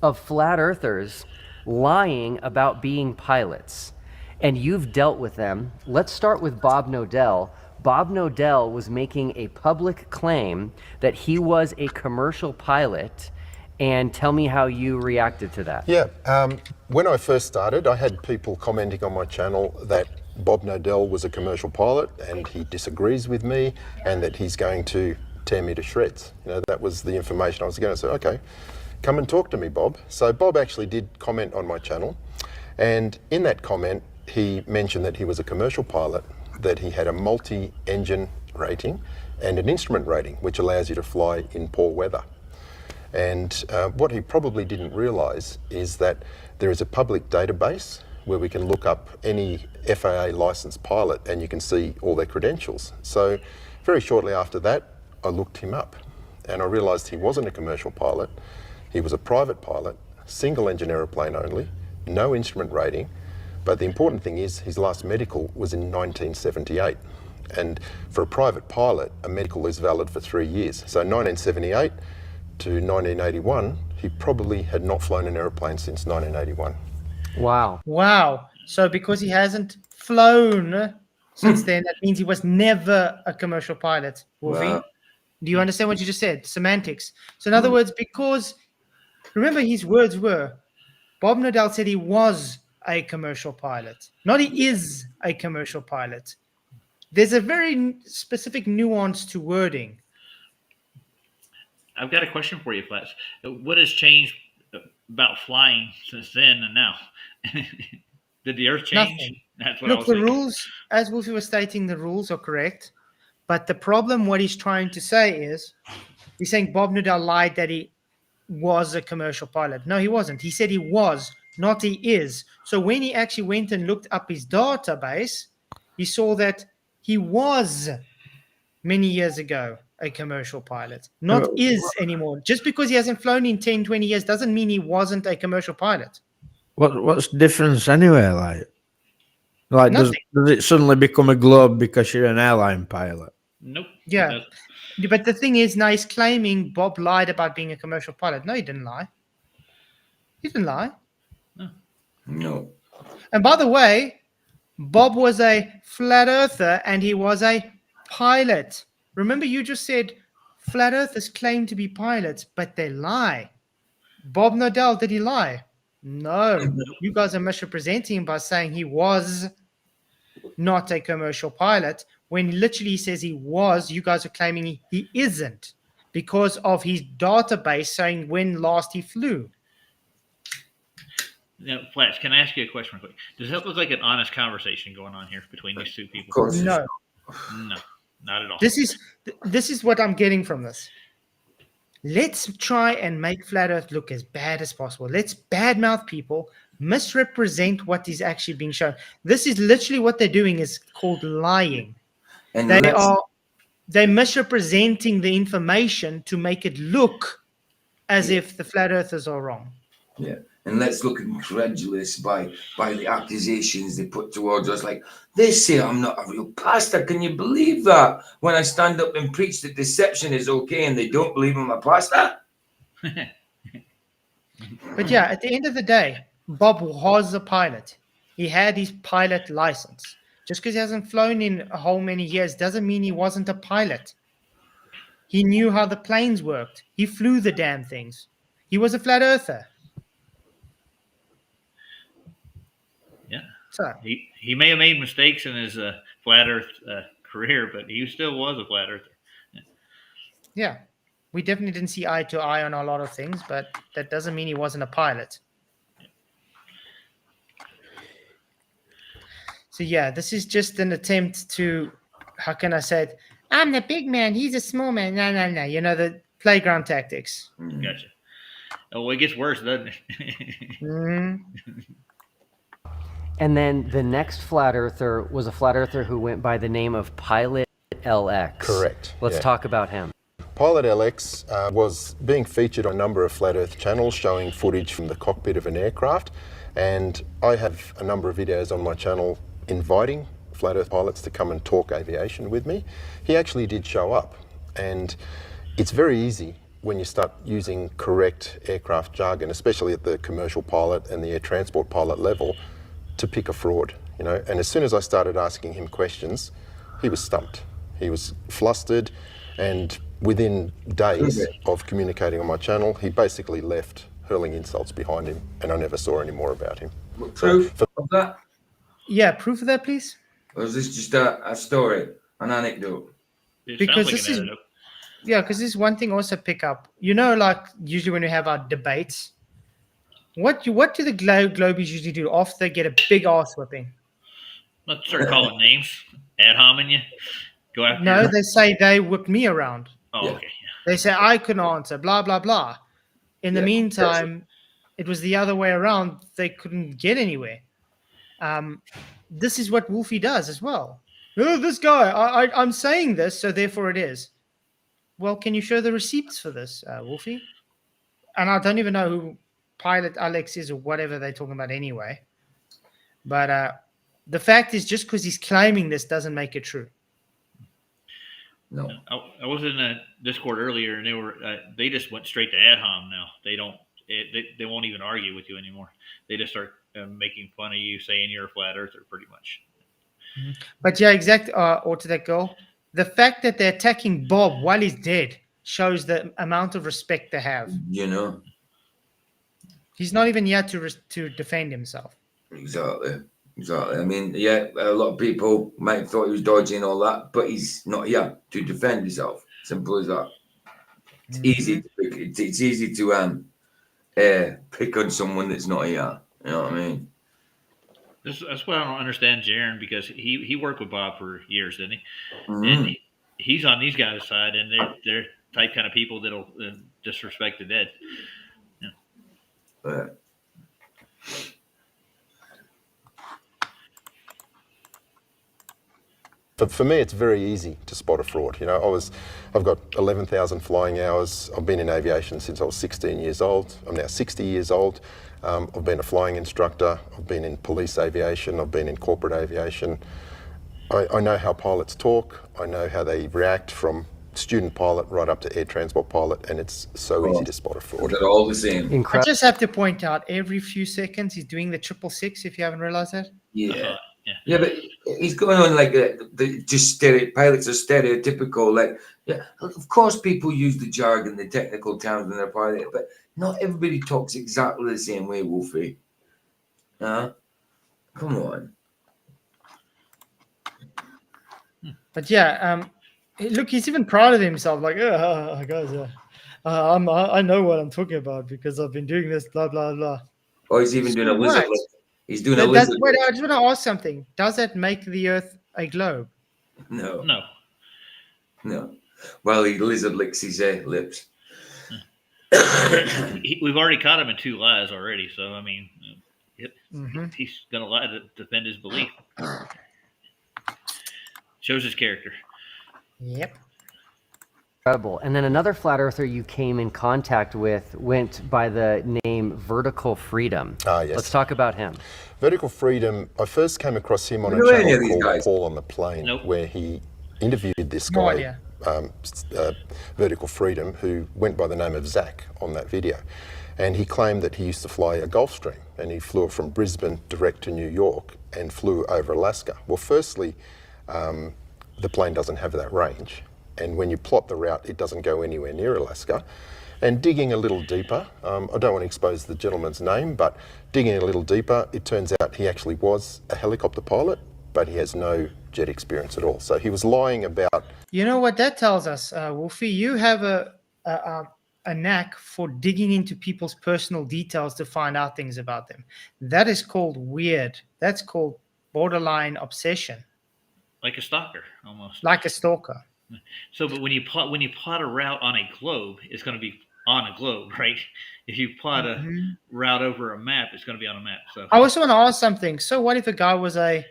of flat earthers lying about being pilots, and you've dealt with them. Let's start with Bob Nodell. Bob Nodell was making a public claim that he was a commercial pilot, and tell me how you reacted to that. Yeah, when I first started, I had people commenting on my channel that Bob Nodell was a commercial pilot and he disagrees with me and that he's going to tear me to shreds. You know, that was the information I was going to say, okay, come and talk to me, Bob. So Bob actually did comment on my channel, and in that comment, he mentioned that he was a commercial pilot, that he had a multi-engine rating and an instrument rating, which allows you to fly in poor weather. And what he probably didn't realise is that there is a public database where we can look up any FAA licensed pilot and you can see all their credentials. So very shortly after that, I looked him up and I realised he wasn't a commercial pilot. He was a private pilot, single engine aeroplane only, no instrument rating. But the important thing is his last medical was in 1978. And for a private pilot, a medical is valid for 3 years. So 1978 to 1981, he probably had not flown an aeroplane since 1981. Wow. Wow. So because he hasn't flown since then, that means he was never a commercial pilot, Wolfie. Wow. Do you understand what you just said? Semantics. So in other words, because, remember his words were, Bob Nodell said he was a commercial pilot, not he is a commercial pilot. There's a very specific nuance to wording. I've got a question for you, Flats. What has changed about flying since then and now? Did the Earth change? Nothing. That's what I Look, was the thinking. rules, as Wolfie was stating, the rules are correct. But the problem, what he's trying to say is, he's saying Bob Nodell lied that he was a commercial pilot. No, he wasn't. He said he was, not he is. So when he actually went and looked up his database, he saw that he was many years ago a commercial pilot, not is anymore. Just because he hasn't flown in 10, 20 years doesn't mean he wasn't a commercial pilot. What's the difference anyway? Like does it suddenly become a globe because you're an airline pilot? Nope. Yeah. it doesn't. But the thing is, now he's claiming Bob lied about being a commercial pilot. No, he didn't lie. He didn't lie. No. And by the way, Bob was a flat earther and he was a pilot. Remember, you just said flat earthers claim to be pilots, but they lie. Bob Nodell, did he lie? No. You guys are misrepresenting him by saying he was not a commercial pilot. When literally he says he was, you guys are claiming he isn't because of his database saying when last he flew. Now, Flats, can I ask you a question real quick? Does that look like an honest conversation going on here between these two people? Of course. No. No, not at all. This is what I'm getting from this. Let's try and make Flat Earth look as bad as possible. Let's badmouth people, misrepresent what is actually being shown. This is literally what they're doing is called lying. And They're misrepresenting the information to make it look as if the Flat Earthers are wrong. Yeah. And let's look incredulous by the accusations they put towards us. Like, they say I'm not a real pastor. Can you believe that? When I stand up and preach that deception is okay and they don't believe I'm a pastor? But yeah, at the end of the day, Bob was a pilot. He had his pilot license. Just because he hasn't flown in a whole many years doesn't mean he wasn't a pilot. He knew how the planes worked. He flew the damn things. He was a flat earther. Yeah. So He may have made mistakes in his flat Earth career, but he still was a flat earther. yeah, we definitely didn't see eye to eye on a lot of things, but that doesn't mean he wasn't a pilot. So yeah, this is just an attempt to, how can I say it? I'm the big man, he's a small man. No. You know, the playground tactics. Gotcha. Oh, well, it gets worse, doesn't it? Mm-hmm. And then the next flat earther was a flat earther who went by the name of Pilot LX. Correct, Let's yeah. talk about him. Pilot LX was being featured on a number of Flat Earth channels showing footage from the cockpit of an aircraft, and I have a number of videos on my channel inviting Flat Earth pilots to come and talk aviation with me. He actually did show up, and it's very easy when you start using correct aircraft jargon, especially at the commercial pilot and the air transport pilot level, to pick a fraud, you know. And as soon as I started asking him questions, he was stumped. He was flustered, and within days of communicating on my channel, he basically left hurling insults behind him, and I never saw any more about him. Proof of that? Yeah, proof of that, please. Or is this just a story, an anecdote? It Because sounds like this an is- anecdote. Yeah, because this is one thing also pick up. You know, like usually when we have our debates, what do the Globies usually do after they get a big ass whipping? Let's start calling names. Ad homing you. Go after No, your- they say they whipped me around. Oh, Yeah. okay. They say I couldn't answer, blah, blah, blah. In the Yeah, meantime, it was the other way around. They couldn't get anywhere. This is what Wolfie does as well. Oh, this guy, I'm saying this, so therefore it is. Well, can you show the receipts for this, Wolfie? And I don't even know who Pilot Alex is or whatever they're talking about anyway. But the fact is, just because he's claiming this doesn't make it true. No. I was in a Discord earlier, and they just went straight to ad hom now. They don't. They won't even argue with you anymore. They just start making fun of you, saying you're a flat earther, pretty much. But yeah, exactly. Or to that girl, the fact that they're attacking Bob while he's dead shows the amount of respect they have. You know, He's not even here to defend himself. exactly. I mean, yeah, a lot of people might have thought he was dodgy and all that, but he's not here to defend himself. Simple as that. It's easy. It's easy to pick on someone that's not here. You know what I mean? That's what I don't understand, Jaron, because he worked with Bob for years, didn't he? Mhm. And he's on these guys' side, and they're type kind of people that'll disrespect the dead. But For me, it's very easy to spot a fraud. You know, I've got 11,000 flying hours. I've been in aviation since I was 16 years old. I'm now 60 years old. I've been a flying instructor. I've been in police aviation. I've been in corporate aviation. I know how pilots talk. I know how they react from student pilot right up to air transport pilot, and it's so easy to spot a fraud. they're all the same. I Incredible. just have to point out every few seconds he's doing the 666, if you haven't realized that. Yeah. Yeah. Yeah, but he's going on like pilots are stereotypical. Like Yeah, of course, people use the jargon, the technical terms when they're part of it, but not everybody talks exactly the same way, Wolfie. Huh? Come on. But yeah, look, he's even proud of himself. Like, guys, I know what I'm talking about because I've been doing this, blah blah blah. Oh, he's even doing a So lizard what? lick. He's doing a lizard Wait, lick. I just want to ask something. Does that make the Earth a globe? No, No. no. Well, he lizard licks his lips. We've already caught him in 2 lies already, so I mean, Mm-hmm. he's going to lie to defend his belief. Shows his character. Yep. Incredible. And then another flat earther you came in contact with went by the name Vertical Freedom. Ah, yes. Let's talk about him. Vertical Freedom, I first came across him on a You know any channel of these called guys? Paul on the Plane, Nope. where he interviewed this No guy, idea. Vertical Freedom, who went by the name of Zach on that video. And he claimed that he used to fly a Gulfstream, and he flew it from Brisbane direct to New York and flew over Alaska. Well, firstly, the plane doesn't have that range. And when you plot the route, it doesn't go anywhere near Alaska. And digging a little deeper, I don't want to expose the gentleman's name, but digging a little deeper, it turns out he actually was a helicopter pilot, but he has no jet experience at all. So he was lying about... You know what that tells us, Wolfie? You have a knack for digging into people's personal details to find out things about them. That is called weird. That's called borderline obsession, Like a stalker, almost. like a stalker. So, but when you plot a route on a globe, it's going to be on a globe, right? If you plot a route over a map, it's going to be on a map. So I also want to ask something. So what if a guy was a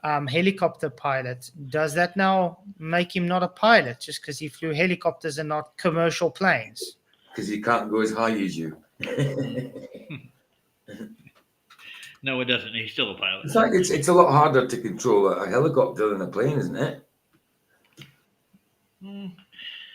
helicopter pilot? Does that now make him not a pilot just because he flew helicopters and not commercial planes? Because he can't go as high as you. no, it doesn't. He's still a pilot. In fact, it's a lot harder to control a helicopter than a plane, isn't it?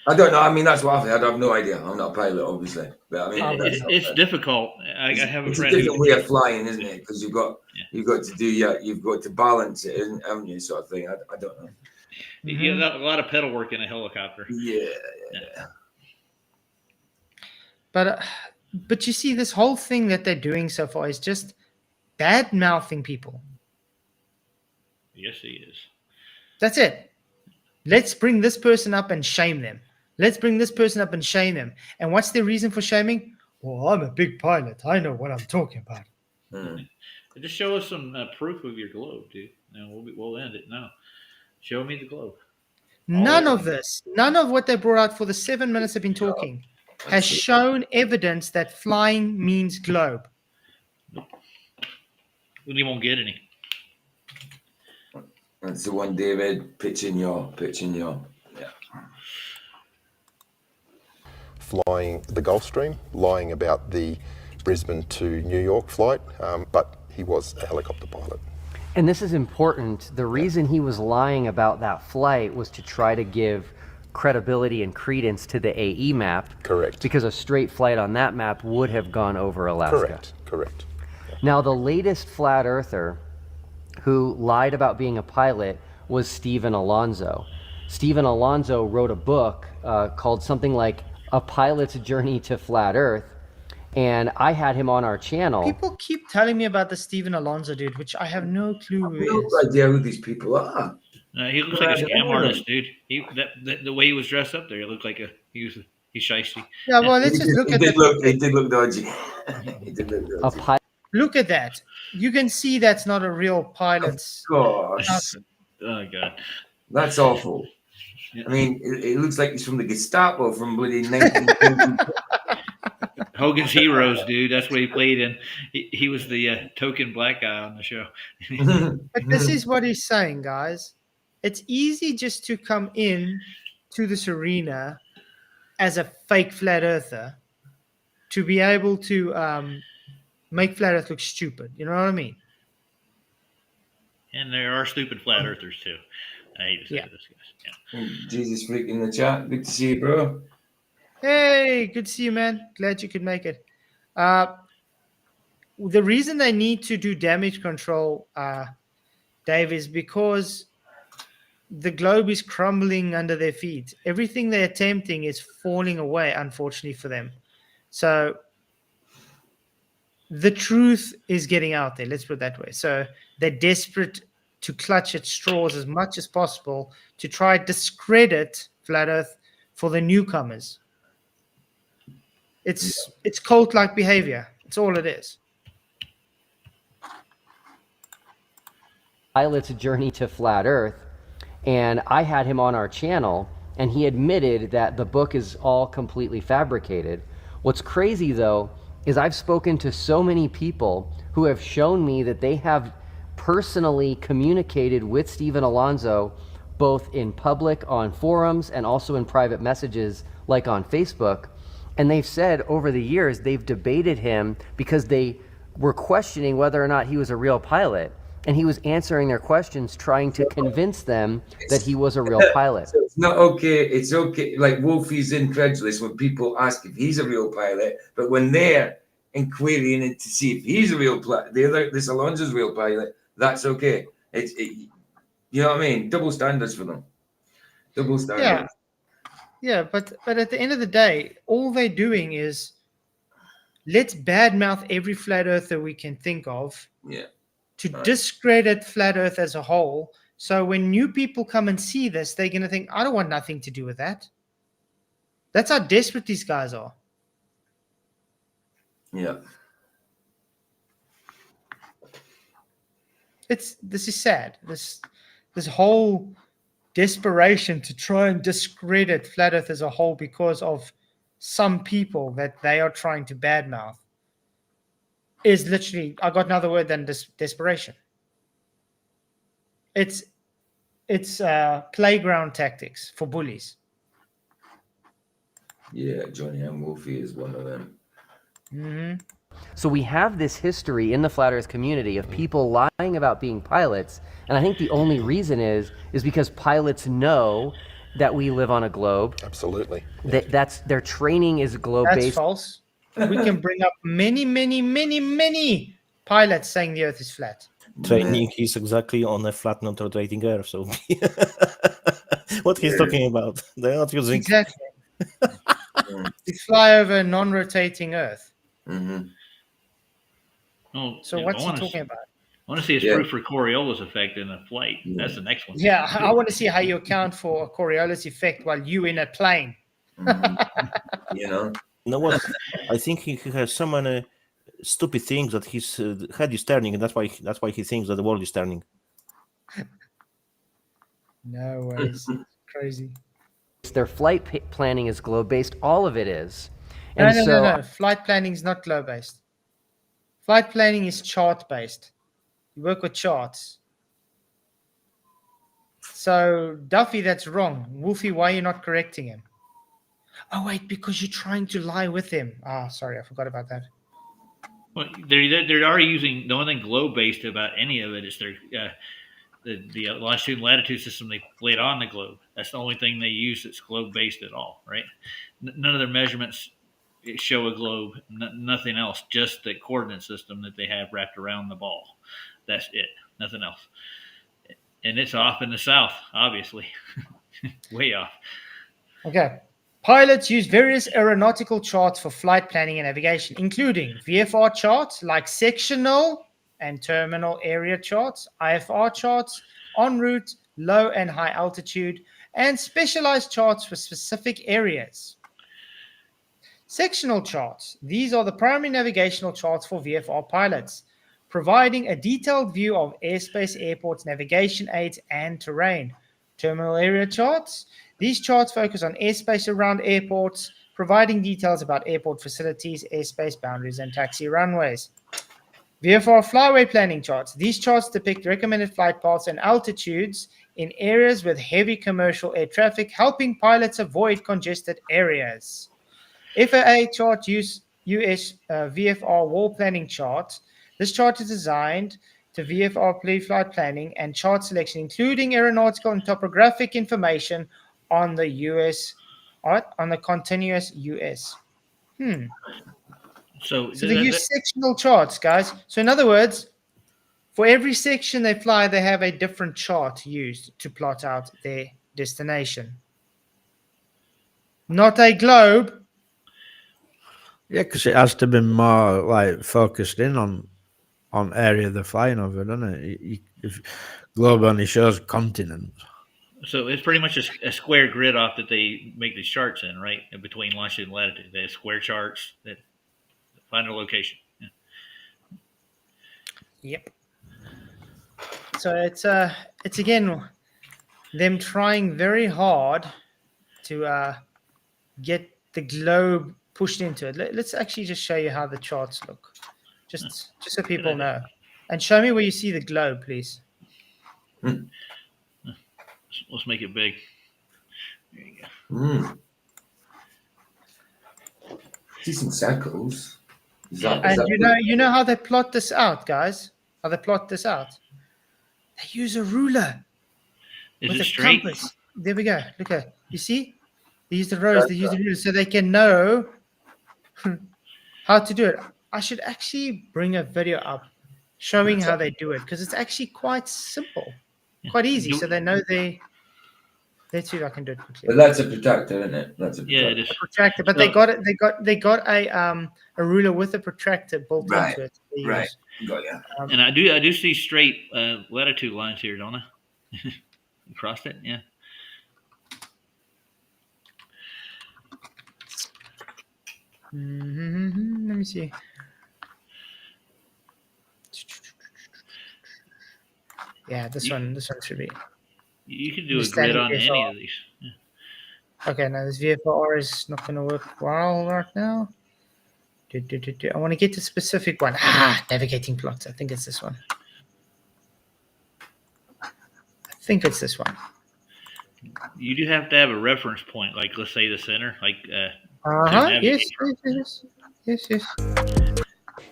I don't know. I mean, that's what I've heard. I have no idea. I'm not a pilot, obviously. But I mean, It's difficult. I have a it's friend a different who, way of flying, isn't it? Because you've got to balance it, haven't you? Sort of thing. I don't know. you got a lot of pedal work in a helicopter. Yeah. But you see, this whole thing that they're doing so far is just bad mouthing people. Yes, he is. That's it. Let's bring this person up and shame them. Let's bring this person up and shame them. And what's the reason for shaming? Well, I'm a big pilot. I know what I'm talking about. Just show us some proof of your globe, dude. And we'll end it now. Show me the globe. None of this, none of what they brought out for the 7 minutes they've been talking has shown evidence that flying means globe. We won't get any. That's the one, David. Pitching your. Yeah. flying the Gulfstream, lying about the Brisbane to New York flight, but he was a helicopter pilot. And this is important. The reason he was lying about that flight was to try to give credibility and credence to the AE map. Correct. Because a straight flight on that map would have gone over Alaska. Correct. Now, the latest flat earther who lied about being a pilot was Stephen Alonso. Stephen Alonso wrote a book called something like A Pilot's Journey to Flat Earth, and I had him on our channel. People keep telling me about the Stephen Alonso dude, which I have no clue who No is. idea who these people are. He looks like a scam artist, dude. The way he was dressed up there, it looked like he's shiesty. Yeah, well, let's just look at that. He did look dodgy. He did look A dodgy. Look at that. You can see that's not a real pilot's. Gosh, Oh god, that's awful. I mean, it looks like he's from the Gestapo from bloody 19. Hogan's Heroes, dude. That's what he played in. He was the token black guy on the show. But this is what he's saying, guys. It's easy just to come in to this arena as a fake flat earther to be able to make flat earth look stupid. You know what I mean? And there are stupid flat earthers too. I hate to say this, guys. Yeah. Jesus freak in the chat. Good to see you, bro. Hey, good to see you, man. Glad you could make it. The reason they need to do damage control, Dave, is because the globe is crumbling under their feet. Everything they're attempting is falling away, unfortunately for them. So the truth is getting out there, let's put it that way. So they're desperate to clutch at straws as much as possible to try discredit flat Earth for the newcomers. It's cult-like behavior. It's all it is. Pilot's journey to flat Earth, and I had him on our channel, and he admitted that the book is all completely fabricated. What's crazy, though, is I've spoken to so many people who have shown me that they have personally communicated with Stephen Alonso, both in public on forums and also in private messages like on Facebook. And they've said over the years they've debated him because they were questioning whether or not he was a real pilot. And he was answering their questions, trying to convince them that he was a real pilot. So it's not okay. It's okay. Like Wolfie's incredulous when people ask if he's a real pilot, but when they're inquiring into to see if he's a real pilot, this Alonso's real pilot, that's okay. You know what I mean? Double standards for them. Double standards. Yeah, but at the end of the day, all they're doing is let's badmouth every flat earther we can think of. Yeah. To discredit flat Earth as a whole. So when new people come and see this, they're going to think, I don't want nothing to do with that. That's how desperate these guys are. Yeah. This is sad. This whole desperation to try and discredit flat Earth as a whole because of some people that they are trying to badmouth is literally, I got another word than desperation. It's playground tactics for bullies. Yeah, Johnny and Wolfie is one of them. Mm-hmm. So we have this history in the flat Earth community of people lying about being pilots, and I think the only reason is because pilots know that we live on a globe. Absolutely. That's their training is globe-based. That's false. We can bring up many pilots saying the Earth is flat. Training is exactly on a flat, not rotating Earth. So, what he's talking about? They're not using Exactly. You fly over a non-rotating Earth. Mm-hmm. Oh, So what's he talking about? I want to see his proof for Coriolis effect in a flight. That's the next one. Yeah, I want to see how you account for a Coriolis effect while you in a plane. Mm-hmm. You know. You know what? I think he has so many stupid things that his head is turning, and that's why he thinks that the world is turning. No ways. Crazy. Their flight planning is globe-based. All of it is. No, And no. Flight planning is not globe-based. Flight planning is chart-based. You work with charts. So, Duffy, that's wrong. Wolfie, why are you not correcting him? Oh, wait, because you're trying to lie with him. Sorry, I forgot about that. Well, they're already using the only thing globe-based about any of it is their the longitude and latitude system they laid on the globe. That's the only thing they use that's globe-based at all, right? None of their measurements show a globe, nothing else, just the coordinate system that they have wrapped around the ball. That's it, nothing else. And it's off in the south, obviously, way off. Okay. Pilots use various aeronautical charts for flight planning and navigation, including VFR charts like sectional and terminal area charts, IFR charts, en route, low and high altitude, and specialized charts for specific areas. Sectional charts. These are the primary navigational charts for VFR pilots, providing a detailed view of airspace, airports, navigation aids, and terrain. Terminal area charts. These charts focus on airspace around airports, providing details about airport facilities, airspace boundaries, and taxi runways. VFR flyway planning charts. These charts depict recommended flight paths and altitudes in areas with heavy commercial air traffic, helping pilots avoid congested areas. FAA chart US VFR wall planning chart. This chart is designed to VFR pre-flight planning and chart selection, including aeronautical and topographic information on the on the continuous US. So they use sectional charts, guys. So in other words, For every section they fly, they have a different chart used to plot out their destination. Not a globe. Yeah, because it has to be more like focused in on area they're flying over, doesn't it? If globe only shows continents. So it's pretty much a square grid off that they make these charts in, right? In between longitude and latitude. They have square charts that find a location. Yeah. Yep. So it's again them trying very hard to get the globe pushed into it. Let's actually just show you how the charts look, just so people know. And show me where you see the globe, please. Let's make it big. There you go. See some circles. And you know how they plot this out, guys? How they plot this out? They use a ruler Is with it a straight? compass. There we go. Look at, you see? They use the rows. They use the ruler so they can know how to do it. I should actually bring a video up showing how they do it because it's actually quite simple, quite easy. So they know they. Let's see if I can do it quickly. But that's a protractor, isn't it? That's a protractor. Yeah, it is. Protractor, but they got it. They got a ruler with a protractor built into it. They Right. use. Got ya. And I do see straight latitude lines here, don't I? Across it, yeah. Let me see. Yeah, this one should be. You can do a Just grid standing on any VFR. of these. Yeah. Okay, now this VFR is not going to work well right now. I want to get a specific one. Navigating plots. I think it's this one. You do have to have a reference point, like let's say the center, like Yes.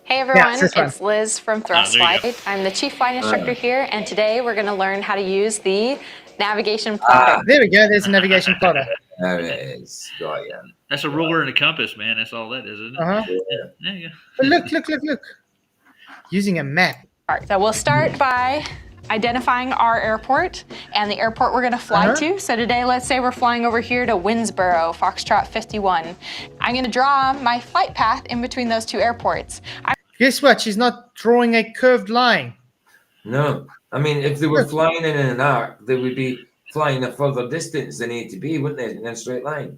Hey everyone, it's this one. it's Liz from there you go. Flatzoid. I'm the chief flight instructor here, and today we're going to learn how to use the navigation plotter. There we go. There's a navigation plotter. There it is. Got ya. that's a ruler and a compass, man. That's all that is, isn't it? Yeah. There you go. But look. Using a map. So we'll start by identifying our airport and the airport we're going to fly to. So today, let's say we're flying over here to Winnsboro, Foxtrot 51. I'm going to draw my flight path in between those two airports. Guess what? She's not drawing a curved line. No. I mean, if they were flying in an arc, they would be flying a further distance than A to B, wouldn't they? In a straight line.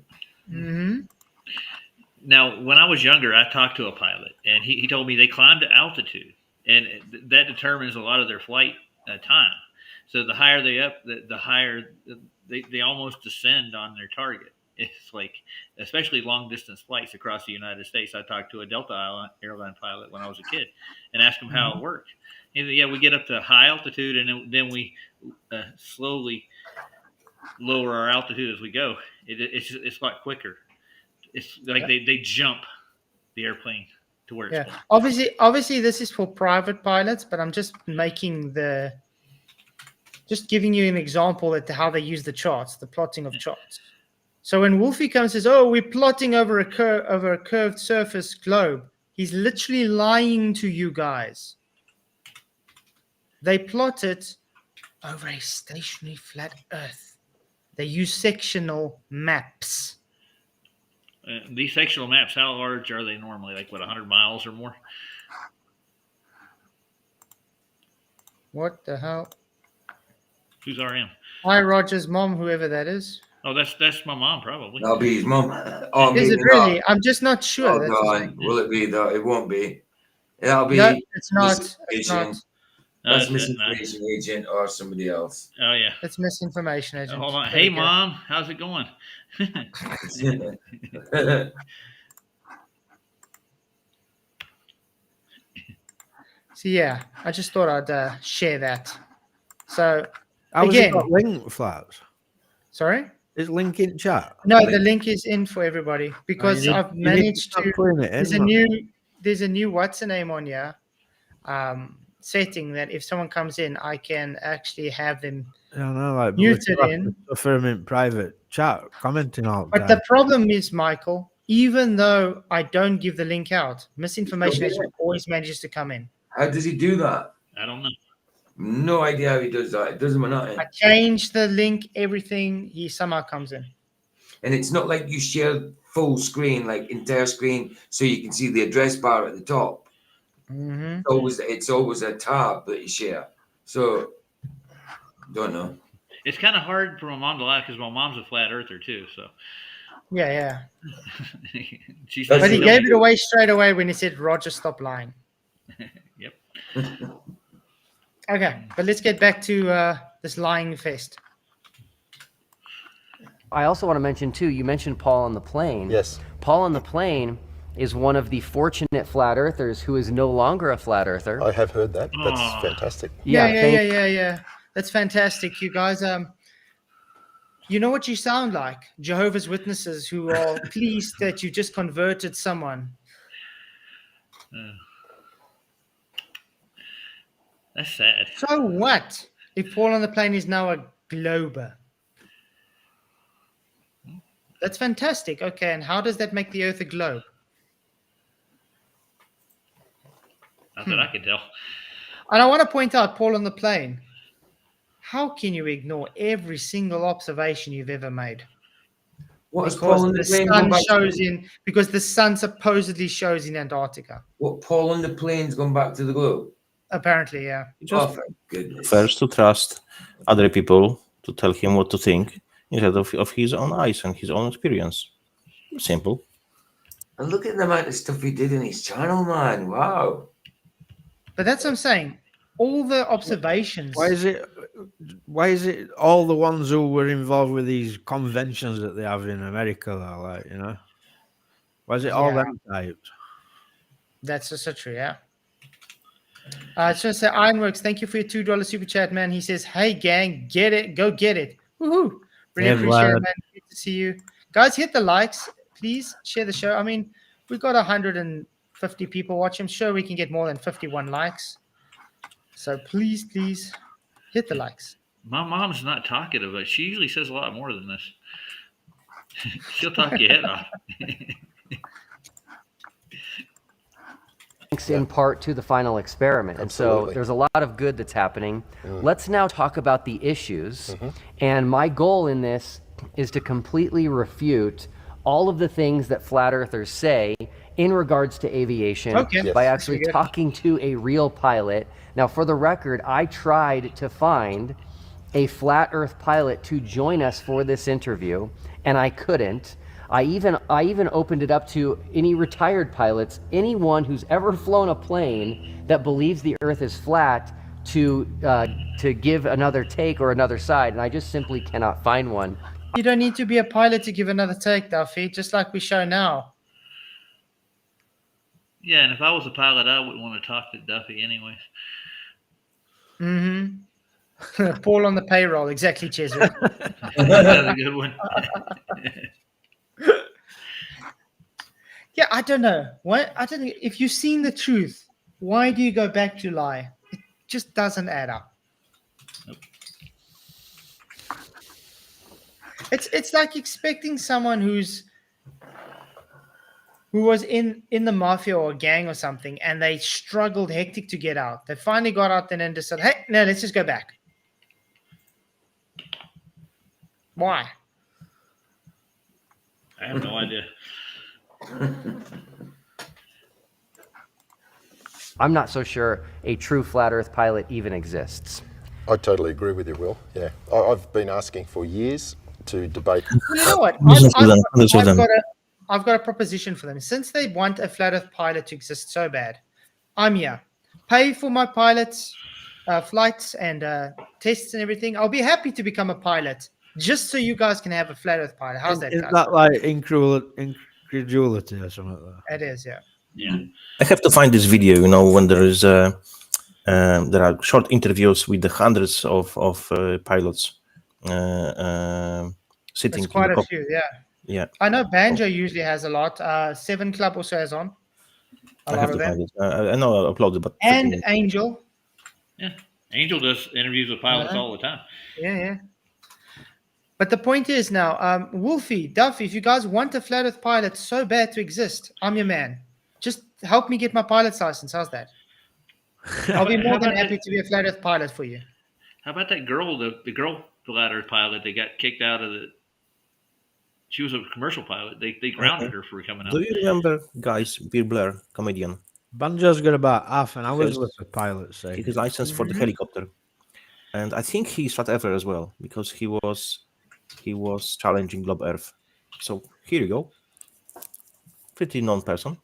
Mm-hmm. Now, when I was younger, I talked to a pilot, and he told me they climb to altitude, and that determines a lot of their flight time. So the higher they up, the higher they almost descend on their target. It's like, especially long distance flights across the United States. I talked to a Delta airline pilot when I was a kid and asked him how it worked. He said, yeah, we get up to high altitude and then we slowly lower our altitude as we go. It's a lot quicker. It's like they jump the airplane to where it's going. Obviously, this is for private pilots, but I'm just giving you an example at how they use the charts, the plotting of charts. So when Wolfie comes and says, "Oh, we're plotting over a curved surface globe," he's literally lying to you guys. They plot it over a stationary flat Earth. They use sectional maps. These sectional maps, how large are they normally? Like, 100 miles or more? What the hell? Who's RM? Hi, Roger's mom, whoever that is. Oh, that's my mom, probably. That'll be his mum. Oh, Is it maybe really? not. I'm just not sure. Oh, God. Will it be, though? It won't be. That'll be. No, it's not. It's not. That's misinformation agent or somebody else. Oh, yeah. It's misinformation agent. Hold on. Hey, Mom, how's it going? So yeah, I just thought I'd share that. So How has again, it got link Flats? sorry. Is link in chat? No, the link is in for everybody because I've managed to. There's a new what's the name on here setting that if someone comes in, I can actually have them muted in. For him in private chat, commenting all the But time. the problem is, Michael, even though I don't give the link out, misinformation agent always manages to come in. How does he do that? I don't know. No idea how he does that. It doesn't matter. I changed the link, everything. He somehow comes in. And it's not like you share full screen, like entire screen, so you can see the address bar at the top. Mm-hmm. It's always a tab that you share. So, don't know. It's kind of hard for my mom to laugh because my mom's a flat earther too. So Yeah. she's But But he you gave it away straight away when he said, Roger, stop lying. Yep. Okay, but let's get back to this lying fest. I also want to mention too, you mentioned Paul on the plane. Yes. Paul on the plane is one of the fortunate flat earthers who is no longer a flat earther. I have heard that. That's Aw. fantastic. Yeah. That's fantastic, you guys. You know what you sound like? Jehovah's Witnesses who are pleased that you just converted someone. That's sad. So what if Paul on the plane is now a glober? That's fantastic. Okay, and how does that make the Earth a globe? Not that I can tell. And I want to point out, Paul on the plane, how can you ignore every single observation you've ever made? What is Because Paul on the the plane sun gone back shows to? in, because the sun supposedly shows in Antarctica. What, Paul on the plane's gone back to the globe? Apparently, yeah. Oh, thank goodness. First, to trust other people to tell him what to think instead of his own eyes and his own experience. Simple. And look at the amount of stuff he did in his channel, man. Wow. But that's what I'm saying. All the observations. Why is it all the ones who were involved with these conventions that they have in America though, like, you know? Why is it all Yeah. them types? That's also true, yeah. I just want to say, Ironworks, thank you for your $2 super chat, man. He says, hey, gang, get it. Go get it. Woohoo. Really Yeah, appreciate it, Vlad. man. Good to see you. Guys, hit the likes. Please share the show. I mean, we've got 150 people watching. I'm sure we can get more than 51 likes. So please hit the likes. My mom's not talkative, but she usually says a lot more than this. She'll talk your head off. Thanks in part to the final experiment. And so Absolutely. there's a lot of good that's happening. Let's now talk about the issues. And my goal in this is to completely refute all of the things that flat earthers say in regards to aviation Okay. Yes. by actually Very good. talking to a real pilot. Now, for the record, I tried to find a flat earth pilot to join us for this interview, and I couldn't. I even opened it up to any retired pilots, anyone who's ever flown a plane that believes the earth is flat, to give another take or another side, and I just simply cannot find one. You don't need to be a pilot to give another take, Duffy, just like we show now. Yeah, and if I was a pilot, I wouldn't want to talk to Duffy anyways. Mm-hmm. Paul on the payroll, exactly, Cheswick. That's a good one. Yeah, I don't know. What I don't know. If you've seen the truth, why do you go back to lie? It just doesn't add up. It's like expecting someone who was in the mafia or a gang or something, and they struggled hectic to get out. They finally got out then and decided, hey, no, let's just go back. Why? I have no idea. I'm not so sure a true flat earth pilot even exists. I totally agree with you, Will. Yeah. I've been asking for years to debate. Well, you know what? I've got a proposition for them. Since they want a flat earth pilot to exist so bad, I'm here. Pay for my pilots, flights and tests and everything. I'll be happy to become a pilot just so you guys can have a flat earth pilot. How's that, Is guys? that like incredulity or something like that? It is, yeah. Yeah. I have to find this video, when there is there are short interviews with the hundreds of pilots sitting It's in quite the a cockpit. few, yeah. Yeah, I know Banjo usually has a lot. Seven Club also has on a I lot have of to them. find it. I know I uploaded, but And Angel. Yeah. Angel does interviews with pilots all the time. Yeah. But the point is now, Wolfie, Duffy, if you guys want a flat earth pilot so bad to exist, I'm your man. Just help me get my pilot's license. How's that? I'll be How more than about happy that- to be a flat Earth pilot for you. How about that girl, the girl flat Earth pilot that got kicked out of the? She was a commercial pilot. They grounded her for coming out. Do you remember, guys, Bill Blair, comedian? Banjo's got about half an hour's Yes. worth of pilots. He Say. has license for the helicopter, and I think he's flat earther as well because he was challenging Globe Earth. So here you go. Pretty known person.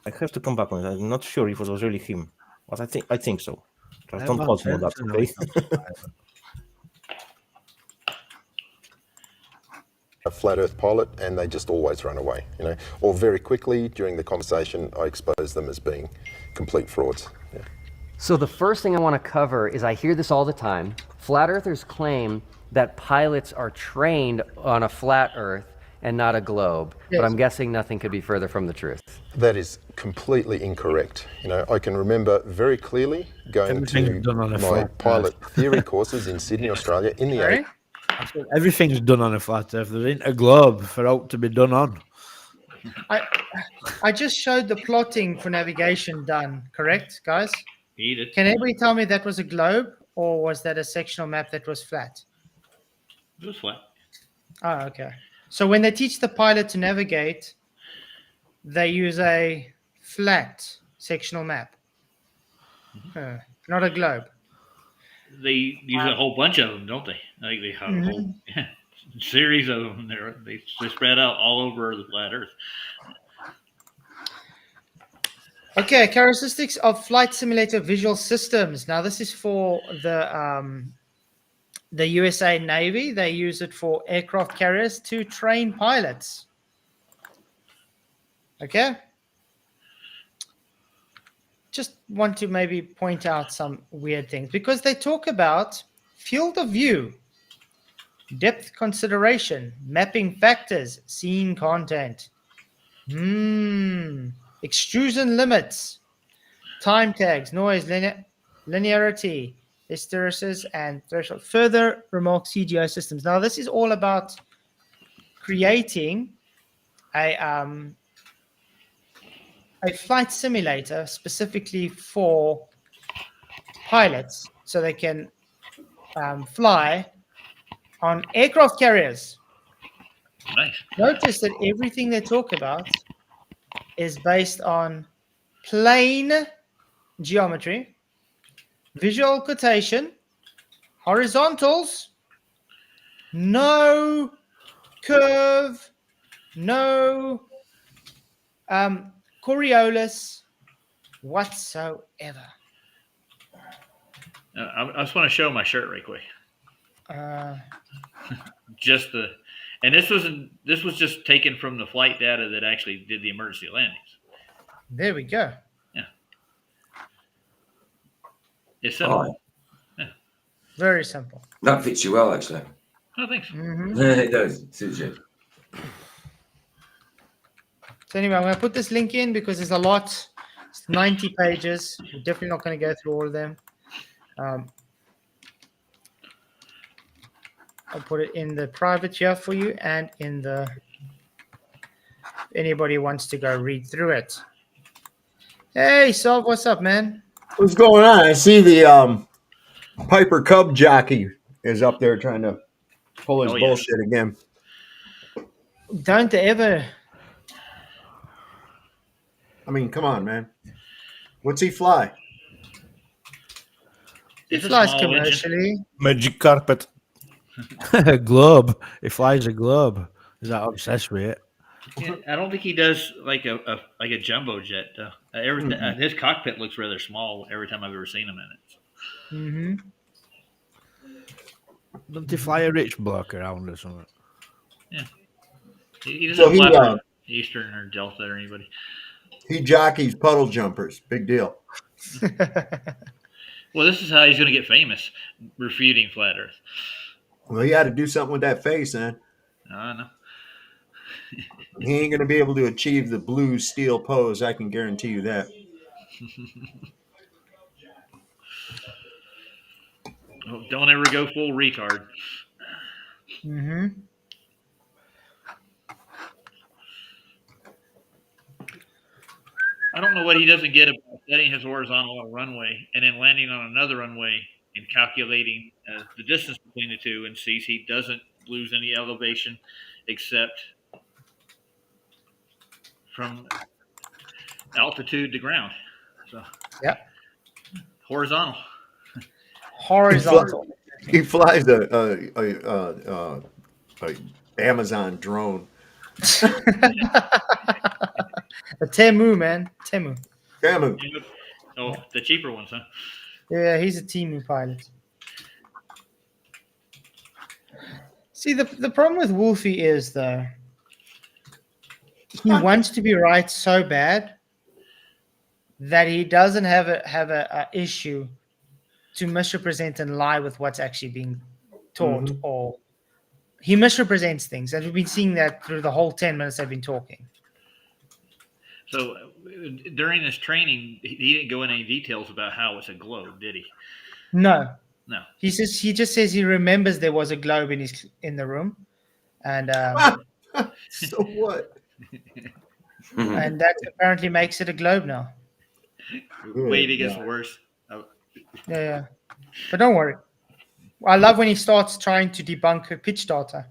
I have to come back on it. I'm not sure if it was really him, but I think so. Just don't quote me on that, okay? A flat Earth pilot, and they just always run away, or very quickly during the conversation, I expose them as being complete frauds. Yeah. So the first thing I want to cover is I hear this all the time. Flat earthers claim that pilots are trained on a flat Earth and not a globe, Yes. but I'm guessing nothing could be further from the truth. That is completely incorrect. I can remember very clearly going Everything's done on to a my flat pilot theory courses in Sydney, Australia in the Sorry? 80s. Everything's done on a flat Earth. There ain't a globe for out to be done on. I just showed the plotting for navigation done, correct, guys? Eat it. Can anybody tell me that was a globe or was that a sectional map that was flat? It was flat. Oh, okay. So when they teach the pilot to navigate, they use a flat sectional map, not a globe. They use a whole bunch of them, don't they? I think they have a whole series of them. They spread out all over the flat Earth. Okay, characteristics of flight simulator visual systems. Now, this is for the USA Navy. They use it for aircraft carriers to train pilots. Okay. Just want to maybe point out some weird things because they talk about field of view, depth consideration, mapping factors, scene content, extrusion limits, time tags, noise, linearity, hysteresis, and threshold. Further remark CGI systems. Now, this is all about creating a flight simulator specifically for pilots so they can fly on aircraft carriers. Nice. Notice that everything they talk about is based on plane geometry, visual quotation, horizontals, no curve, no Coriolis whatsoever. I just want to show my shirt right quick. Uh, Just the, and this was just taken from the flight data that actually did the emergency landings. there we go. Yeah. It's simple. Oh, Very simple. that fits you well, actually. Oh, thanks. It does. It suits you. So anyway, I'm going to put this link in because there's a lot. It's 90 pages. We're definitely not going to go through all of them. I'll put it in the private here for you and in the if anybody wants to go read through it. Hey, Sov, what's up, man? What's going on? I see the Piper Cub jockey is up there trying to pull his bullshit again. Don't ever. I mean, come on, man. What's he fly? He It's a flies small commercially. Magic carpet. Globe. He flies a globe. Is that obsessed with it? Yeah, I don't think he does like a jumbo jet. His cockpit looks rather small every time I've ever seen him in it. Don't he fly a rich bloke around or something? Yeah, he doesn't So he, fly Eastern or Delta or anybody. He jockeys puddle jumpers. Big deal. Well, this is how he's going to get famous, refuting flat Earth. Well, he had to do something with that face, man. I know. He ain't going to be able to achieve the blue steel pose. I can guarantee you that. Oh, don't ever go full retard. I don't know what he doesn't get about setting his horizontal on a runway and then landing on another runway and calculating the distance between the two, and sees he doesn't lose any elevation except from altitude to ground. So Yep. horizontal. Horizontal. He flies a Amazon drone. A Temu, man. Temu. Damn. Oh, the cheaper ones, huh? Yeah, he's a Temu pilot. See, the problem with Wolfie is, though, he wants to be right so bad that he doesn't have a issue to misrepresent and lie with what's actually being taught, or he misrepresents things, and we've been seeing that through the whole 10 minutes they've been talking. So during this training, he didn't go into any details about how it's a globe, did he? No. He just says he remembers there was a globe in the room, and So what? and that apparently makes it a globe now. Wait, it gets worse. Yeah. But don't worry. I love when he starts trying to debunk a pitch data.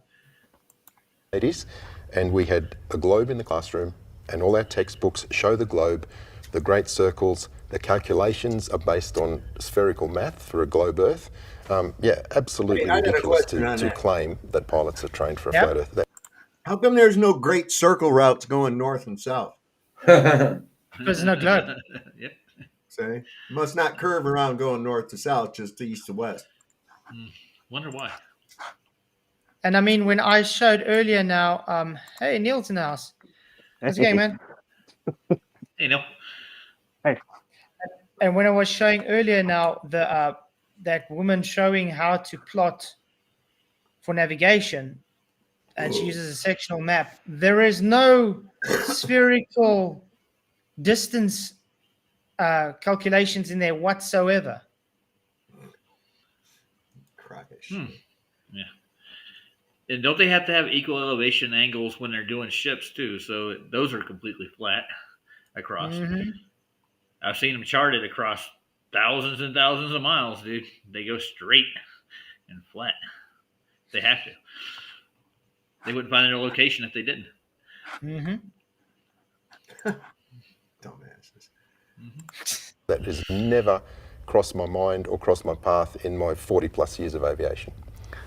Ladies, and we had a globe in the classroom, and all our textbooks show the globe, the great circles, the calculations are based on spherical math for a globe Earth. Absolutely Hey, I got a ridiculous question on to that. claim that pilots are trained for a Yep. flat Earth. How come there's no great circle routes going north and south? Because there's no globe. Yep. Say, must not curve around going north to south, just to east to west. Wonder why. And I mean, when I showed earlier now, hey, Neil's in the house. How's it going, man? Hey, no. And when I was showing earlier now, that woman showing how to plot for navigation, and she uses a sectional map, there is no spherical distance calculations in there whatsoever. Yeah. And don't they have to have equal elevation angles when they're doing ships too? So those are completely flat across. I've seen them charted across thousands and thousands of miles, dude. They go straight and flat. They have to. They wouldn't find their location if they didn't. Dumbasses. That has never crossed my mind or crossed my path in my 40 plus years of aviation.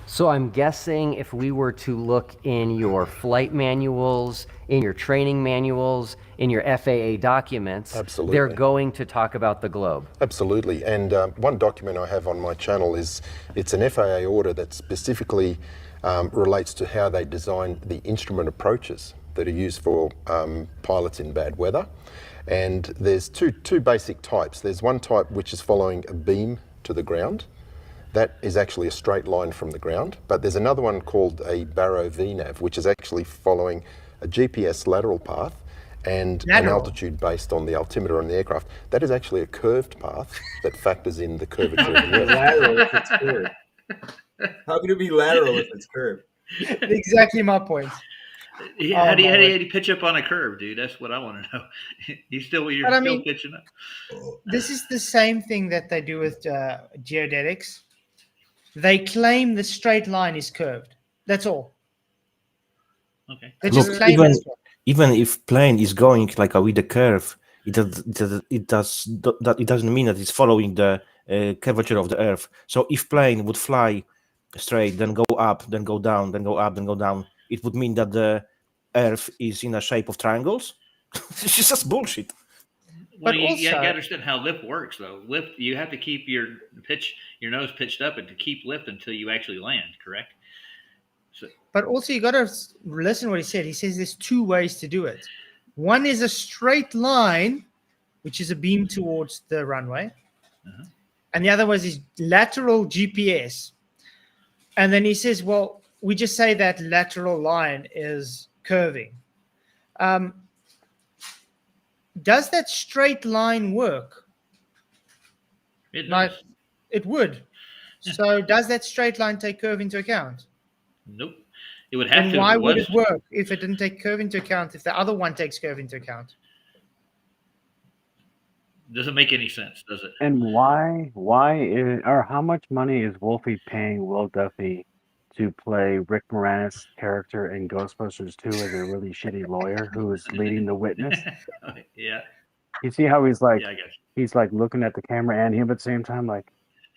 So I'm guessing if we were to look in your flight manuals, in your training manuals, in your FAA documents, Absolutely. they're going to talk about the globe. Absolutely. And one document I have on my channel it's an FAA order that specifically relates to how they design the instrument approaches that are used for pilots in bad weather. And there's two basic types. There's one type which is following a beam to the ground. That is actually a straight line from the ground. But there's another one called a Barrow VNAV, which is actually following a GPS lateral path and an altitude based on the altimeter on the aircraft. That is actually a curved path that factors in the curvature of the Earth. Lateral if it's curved. How can it be lateral if it's curved? Exactly my point. How do you pitch up on a curve, dude? That's what I want to know. You're still pitching up. This is the same thing that they do with geodetics. They claim the straight line is curved. That's all. Okay. They just claim it. Even if plane is going like with the curve, it doesn't mean that it's following the curvature of the Earth. So if plane would fly straight, then go up, then go down, then go up, then go down, it would mean that the Earth is in a shape of triangles. It's just bullshit. Well, you got to understand how lift works, though. Lift, you have to keep your nose pitched up, and to keep lift until you actually land. Correct. But also, you got to listen to what he said. He says there's two ways to do it. One is a straight line, which is a beam towards the runway, and the other was his lateral GPS. And then he says, well, we just say that lateral line is curving. Does that straight line work? It does. It would. So does that straight line take curve into account? Nope. It would have And to. why would it work if it didn't take curve into account, if the other one takes curve into account? Doesn't make any sense, does it? And how much money is Wolfie paying Will Duffy to play Rick Moranis' character in Ghostbusters 2 as a really shitty lawyer who is leading the witness? Yeah, You see how he's like, yeah, I guess. he's like looking at the camera and him at the same time, like,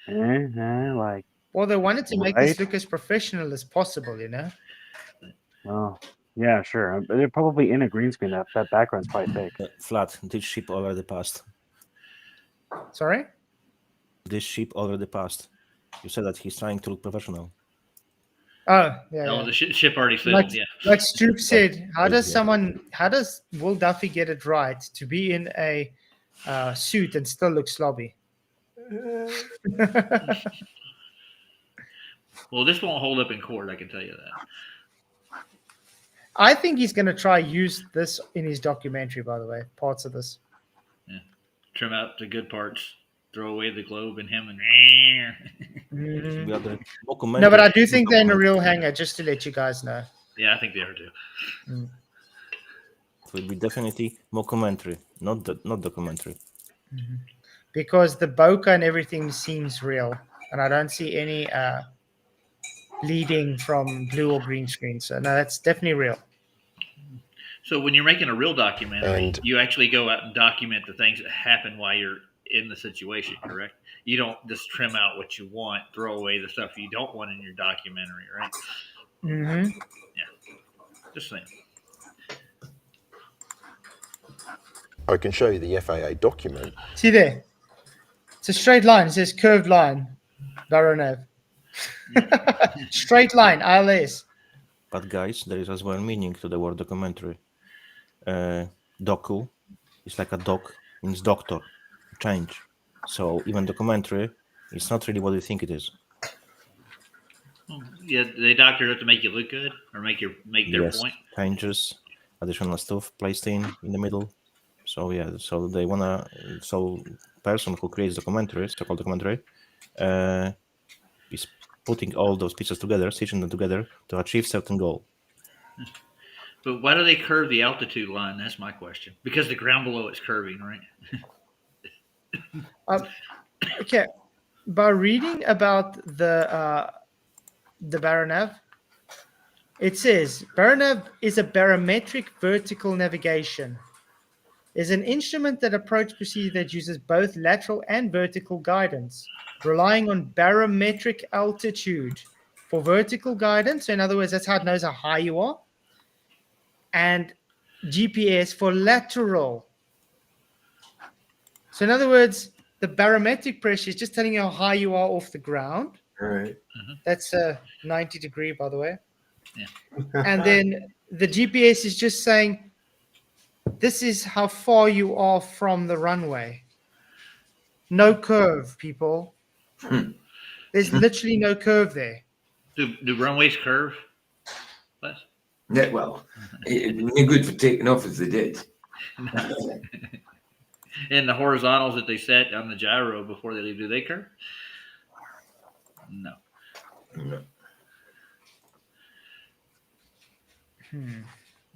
like, Well, they wanted to make Right? this look as professional as possible, you know? oh, yeah, sure. They're probably in a green screen. That background's probably fake. Flat, this ship already passed. Sorry? This ship already passed. You said that he's trying to look professional. Oh, yeah. Oh, yeah. the ship already sailed. Yeah. Like Stroop said, how does Will Duffy get it right to be in a suit and still look slobby? Well, this won't hold up in court. I can tell you that. I think he's going to try use this in his documentary, by the way, parts of this. Yeah. Trim out the good parts. Throw away the globe and him and. Mhm. We are the No, but I do think they're in a real hangar, just to let you guys know. Yeah, I think they are too. It will be definitely mockumentary, not documentary. Because the bokeh and everything seems real, and I don't see any bleeding from blue or green screen. So no, that's definitely real. So when you're making a real documentary, And- you actually go out and document the things that happen while you're in the situation, correct? You don't just trim out what you want, throw away the stuff you don't want in your documentary, right? Mm-hmm. Just saying. I can show you the FAA document. See there? It's a straight line. It says curved line, Baronev. Straight line, ILS. But guys, there is as well meaning to the word documentary. Doku is like a doc, means doctor, change. So even documentary, it's not really what you think it is. Yeah, they doctored it to make you look good or make their point. Changes, additional stuff placed in the middle. So yeah, so they wanna, so person who creates documentaries, so-called documentary, is putting all those pieces together, stitching them together to achieve certain goal. But why do they curve the altitude line? That's my question. Because the ground below it's curving, right? Okay. By reading about the Baronev, it says Baronev is a barometric vertical navigation. Is an instrument that approach procedure that uses both lateral and vertical guidance, relying on barometric altitude for vertical guidance. So in other words, that's how it knows how high you are. And GPS for lateral. So in other words, the barometric pressure is just telling you how high you are off the ground. All right. That's 90 degree, by the way. Yeah. And then the GPS is just saying, this is how far you are from the runway. No curve, people. There's literally no curve there. Do runways curve? What? Yeah, well, they're good for taking off as they did. And the horizontals that they set on the gyro before they leave, do they curve? No.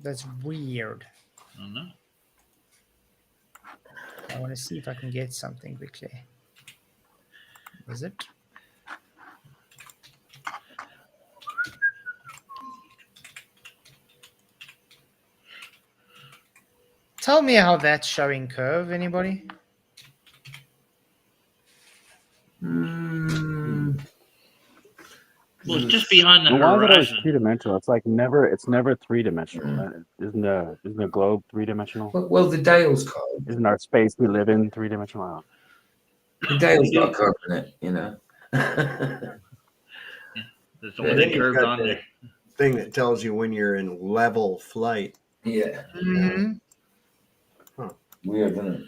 That's weird. I don't know. I want to see if I can get something quickly. Is it? Tell me how that's showing curve, anybody? Well, it's just beyond the Well, why is it always horizon. two-dimensional? It's like it's never three-dimensional. Isn't the globe three-dimensional? Well, the dial's called. Isn't our space we live in three-dimensional? The dial's got a curve in it, you know. There's And only then the you've curves got on the there. thing that tells you when you're in level flight. Yeah. Mm-hmm. Weird, isn't it?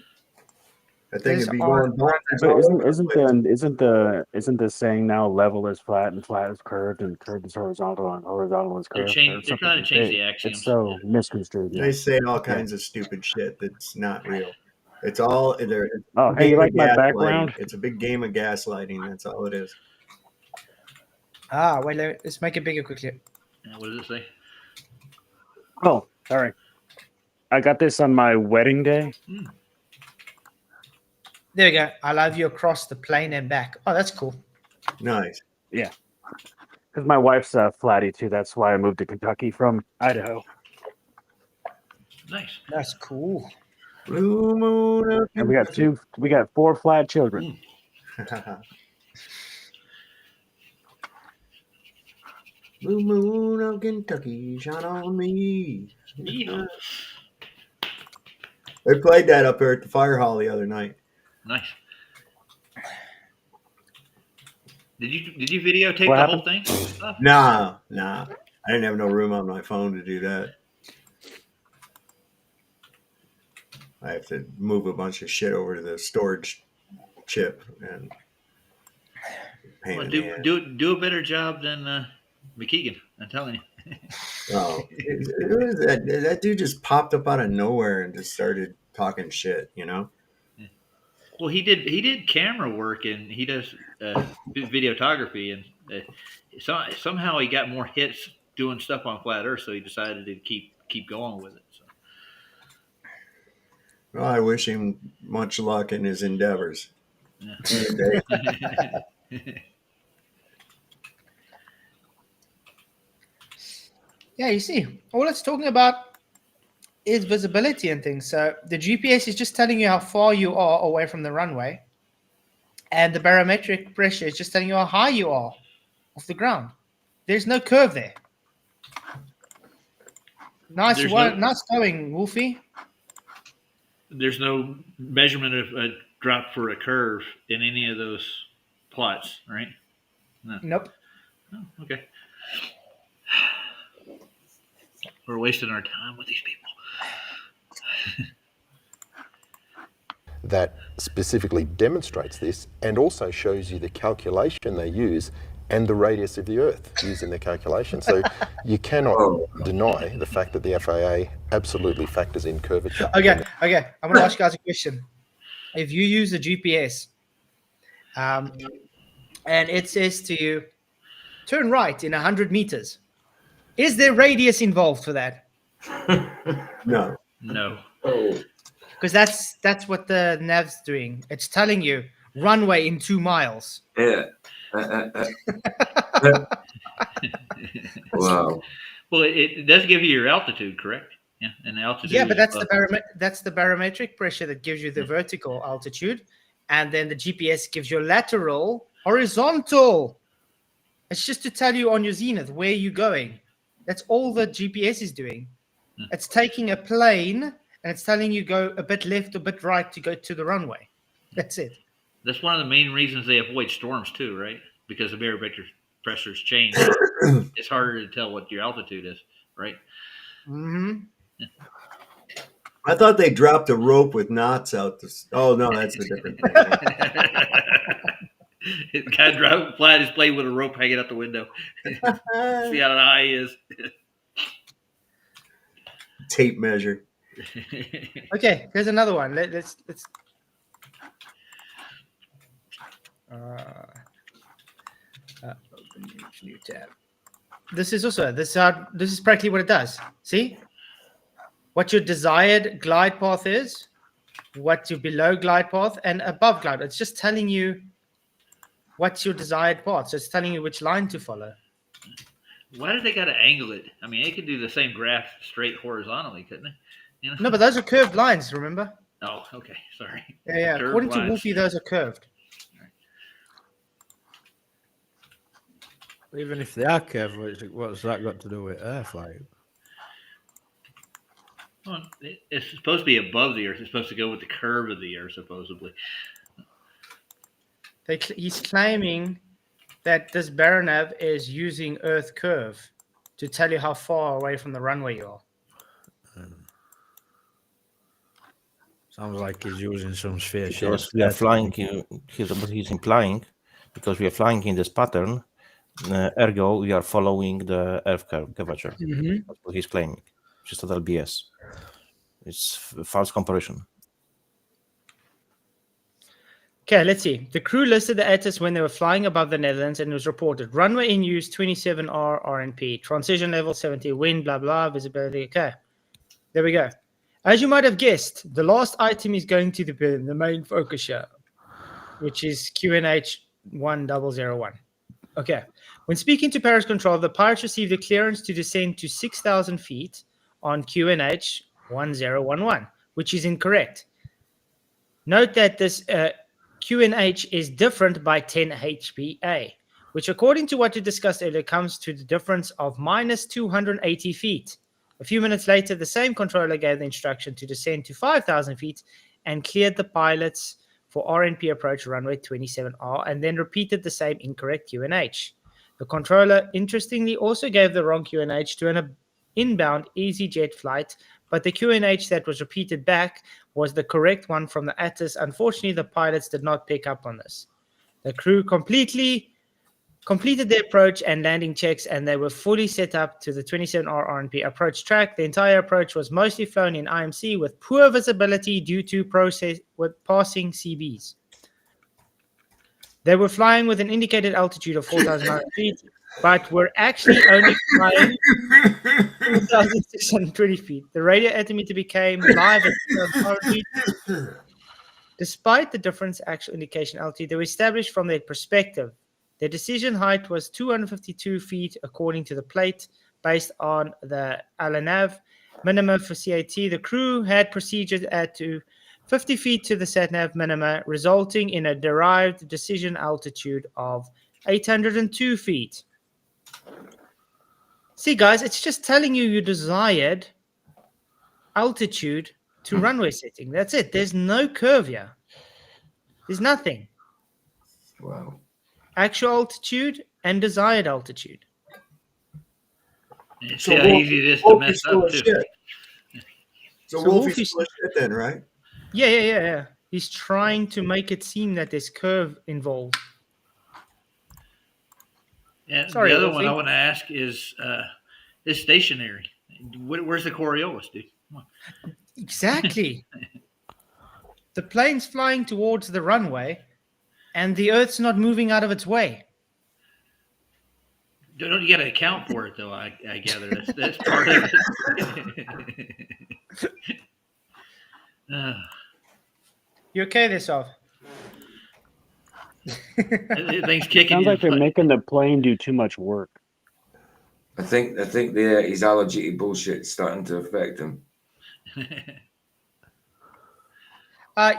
That thing There's would be art- going bonkers But all isn't over the isn't place. the isn't the saying now level is flat and flat is curved and curved is horizontal and horizontal is They're curved? trying to Something change the big. axioms. It's so misconstrued. They say all kinds of stupid shit that's not real. It's all there. Oh, hey, you like my background? It's a big game of gaslighting. That's all it is. Wait, let's make it bigger quickly. Yeah, what does it say? Oh, sorry. I got this on my wedding day. There we go. I love you across the plane and back. Oh, that's cool. Nice. Yeah. Because my wife's flatty too. That's why I moved to Kentucky from Idaho. Nice. That's cool. Blue moon of And we got 4 flat children. Blue moon of Kentucky, shine on me. Yeehaw. They played that up there at the fire hall the other night. Nice. Did you videotape What the happened? whole thing? Oh, Nah. I didn't have no room on my phone to do that. I have to move a bunch of shit over to the storage chip and pain well, in the ass. do a better job than McKeegan. I'm telling you. Oh, that dude just popped up out of nowhere and just started talking shit, you know? Well, he did camera work and he does videography, and somehow he got more hits doing stuff on Flat Earth, so he decided to keep going with it. So. Well, I wish him much luck in his endeavors. Yeah. Yeah, you see, all it's talking about is visibility and things. So the GPS is just telling you how far you are away from the runway, and the barometric pressure is just telling you how high you are off the ground. There's no curve there. Nice going, Wolfie. There's no measurement of a drop for a curve in any of those plots, right? No. Nope. Oh, okay. We're wasting our time with these people. That specifically demonstrates this and also shows you the calculation they use and the radius of the Earth used in the calculation. So you cannot deny the fact that the FAA absolutely factors in curvature. Okay. I'm going to ask you guys a question. If you use the GPS and it says to you, turn right in 100 meters, is there radius involved for that? No. No. Because that's what the nav's doing. It's telling you runway in 2 miles. Yeah. Wow. Well, it does give you your altitude, correct? Yeah, and the altitude. Yeah, but is that's the barometric pressure that gives you the vertical altitude, and then the GPS gives you lateral, horizontal. It's just to tell you on your zenith where you're going. That's all the GPS is doing. It's taking a plane and it's telling you go a bit left, a bit right to go to the runway. That's it. That's one of the main reasons they avoid storms too, right? Because the barometric pressures change. It's harder to tell what your altitude is, right? Mm-hmm. Yeah. I thought they dropped a rope with knots out. Oh, no, that's a different thing. The guy driving flat is playing with a rope hanging out the window. See how high he is. Tape measure. Okay, here's another one. Let's open new tab. This is practically what it does. See what your desired glide path is, what your below glide path, and above glide. It's just telling you what's your desired path. So it's telling you which line to follow. Why did they got to angle it? I mean, they could do the same graph straight horizontally, couldn't they? You know? No, but those are curved lines, remember? Oh, okay. Sorry. Yeah. Curved According lines. to Wolfie, those are curved. Even if they are curved, what's that got to do with Earth? Like, Well, it's supposed to be above the Earth. It's supposed to go with the curve of the Earth, supposedly. He's claiming that this baronav is using Earth curve to tell you how far away from the runway you are. sounds like he's using some sphere shape. Because we are flying, he's implying, because we are flying in this pattern, ergo we are following the Earth curvature. Mm-hmm. That's what he's claiming, which is total BS. It's false comparison. Okay, let's see. The crew listed the ATIS when they were flying above the Netherlands, and it was reported runway in use 27R RNP, transition level 70, wind, blah, blah, visibility. Okay, there we go. As you might have guessed, the last item is going to be the main focus here. which is QNH 1001. Okay. When speaking to Paris Control, the pirates received a clearance to descend to 6,000 feet on QNH 1011, which is incorrect. Note that this QNH is different by 10 HPA, which according to what we discussed earlier comes to the difference of minus 280 feet. A few minutes later, the same controller gave the instruction to descend to 5,000 feet and cleared the pilots for RNP approach runway 27R and then repeated the same incorrect QNH. The controller, interestingly, also gave the wrong QNH to an inbound EasyJet flight, but the QNH that was repeated back was the correct one from the Atlas. Unfortunately, the pilots did not pick up on this. The crew completed their approach and landing checks, and they were fully set up to the 27R RNP approach track. The entire approach was mostly flown in IMC with poor visibility due to passing CBs. They were flying with an indicated altitude of 4,900 feet, but were actually only flying 2,620 feet. The radio altimeter became live at 2,500 feet. Despite the difference actual indication altitude, they were established from their perspective. Their decision height was 252 feet according to the plate, based on the ALANAV minima for CAT. The crew had proceeded at to 50 feet to the SATNAV minima, resulting in a derived decision altitude of 802 feet. See, guys, it's just telling you your desired altitude to runway setting. That's it. There's no curve here. There's nothing. Wow. Actual altitude and desired altitude. You see how easy it is to mess up, too. So Wolfie's full of shit then, right? Yeah. He's trying to make it seem that there's curve involved. Yeah, Sorry, the other Wolfie. one I want to ask is stationary. Where's the Coriolis, dude? Come on. Exactly. The plane's flying towards the runway, and the Earth's not moving out of its way. Don't you got to account for it, though, I gather. That's part of it. You okay there, Sov? Things kicking. Sounds like they're making the plane do too much work. I think his allergy to bullshit is starting to affect him.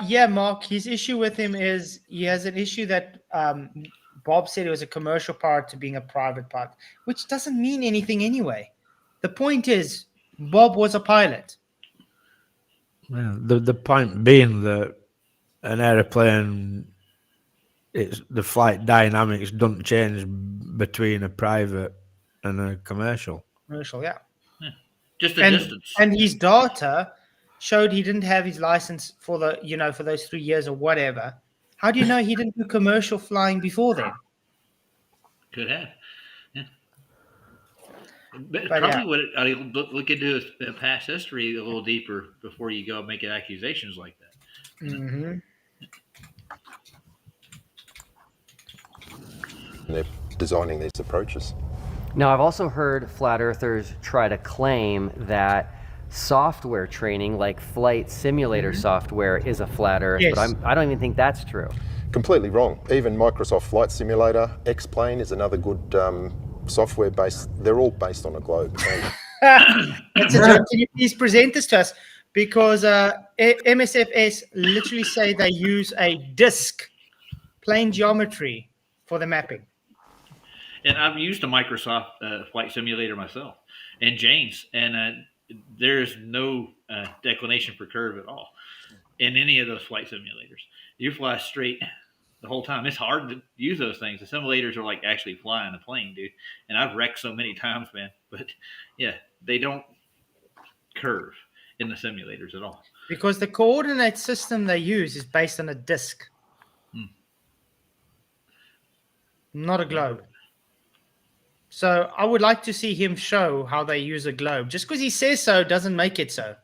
Yeah, Mark, his issue with him is he has an issue that Bob said it was a commercial part to being a private part, which doesn't mean anything anyway. The point is, Bob was a pilot. Well, the point being that an aeroplane, the flight dynamics don't change between a private and a commercial. Commercial, yeah. Just the distance. And his data showed he didn't have his license for for those 3 years or whatever. How do you know he didn't do commercial flying before then? Could have. Yeah. But probably would look into his past history a little deeper before you go making accusations like that. Mm-hmm. They're designing these approaches. Now, I've also heard flat earthers try to claim that software training, like flight simulator software, is a flat earth, Yes. but I don't even think that's true. Completely wrong. Even Microsoft Flight Simulator, X-Plane is another good software based. They're all based on a globe. That's a joke. Can you please present this to us? Because MSFS literally say they use a disk, plane geometry, for the mapping. And I've used a Microsoft flight simulator myself, and Jane's, and there's no declination for curve at all in any of those flight simulators. You fly straight the whole time. It's hard to use those things. The simulators are like actually flying a plane, dude. And I've wrecked so many times, man. But yeah, they don't curve in the simulators at all. Because the coordinate system they use is based on a disk, not a globe. So I would like to see him show how they use a globe. Just because he says so doesn't make it so.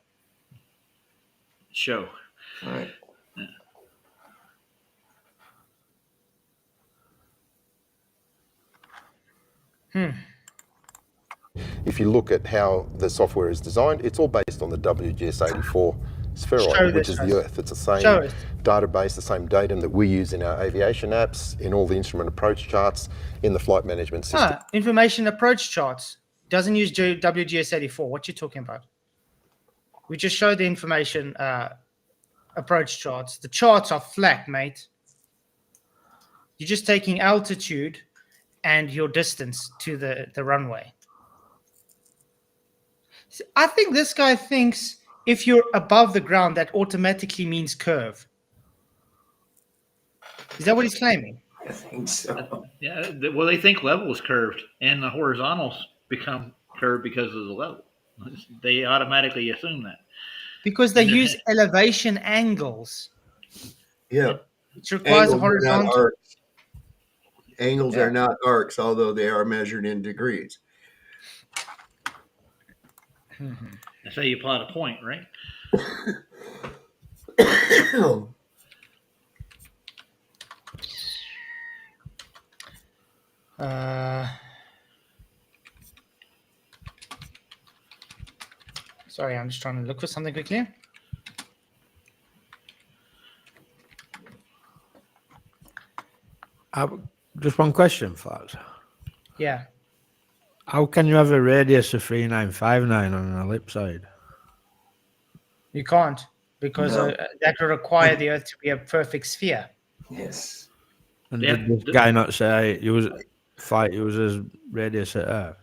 Show. All right. If you look at how the software is designed, it's all based on the WGS84 spheroid, which is the Earth. It's the same database, the same datum that we use in our aviation apps, in all the instrument approach charts, in the flight management system. Information approach charts. Doesn't use WGS84. What you talking about? We just show the information approach charts. The charts are flat, mate. You're just taking altitude and your distance to the runway. I think this guy thinks if you're above the ground, that automatically means curve. Is that what he's claiming? I think so. Yeah, well, they think level is curved, and the horizontals become curved because of the level. They automatically assume that. Because they use elevation angles. Yeah. Which requires a Angles are not horizontal. arcs. Angles are not arcs, although they are measured in degrees. That's how you plot a point, right? Sorry, I'm just trying to look for something quickly. Just one question, Flats. Yeah. How can you have a radius of 3959 on an ellipsoid? You can't, because that would require the Earth to be a perfect sphere. Yes. And did this guy not say use his radius at Earth?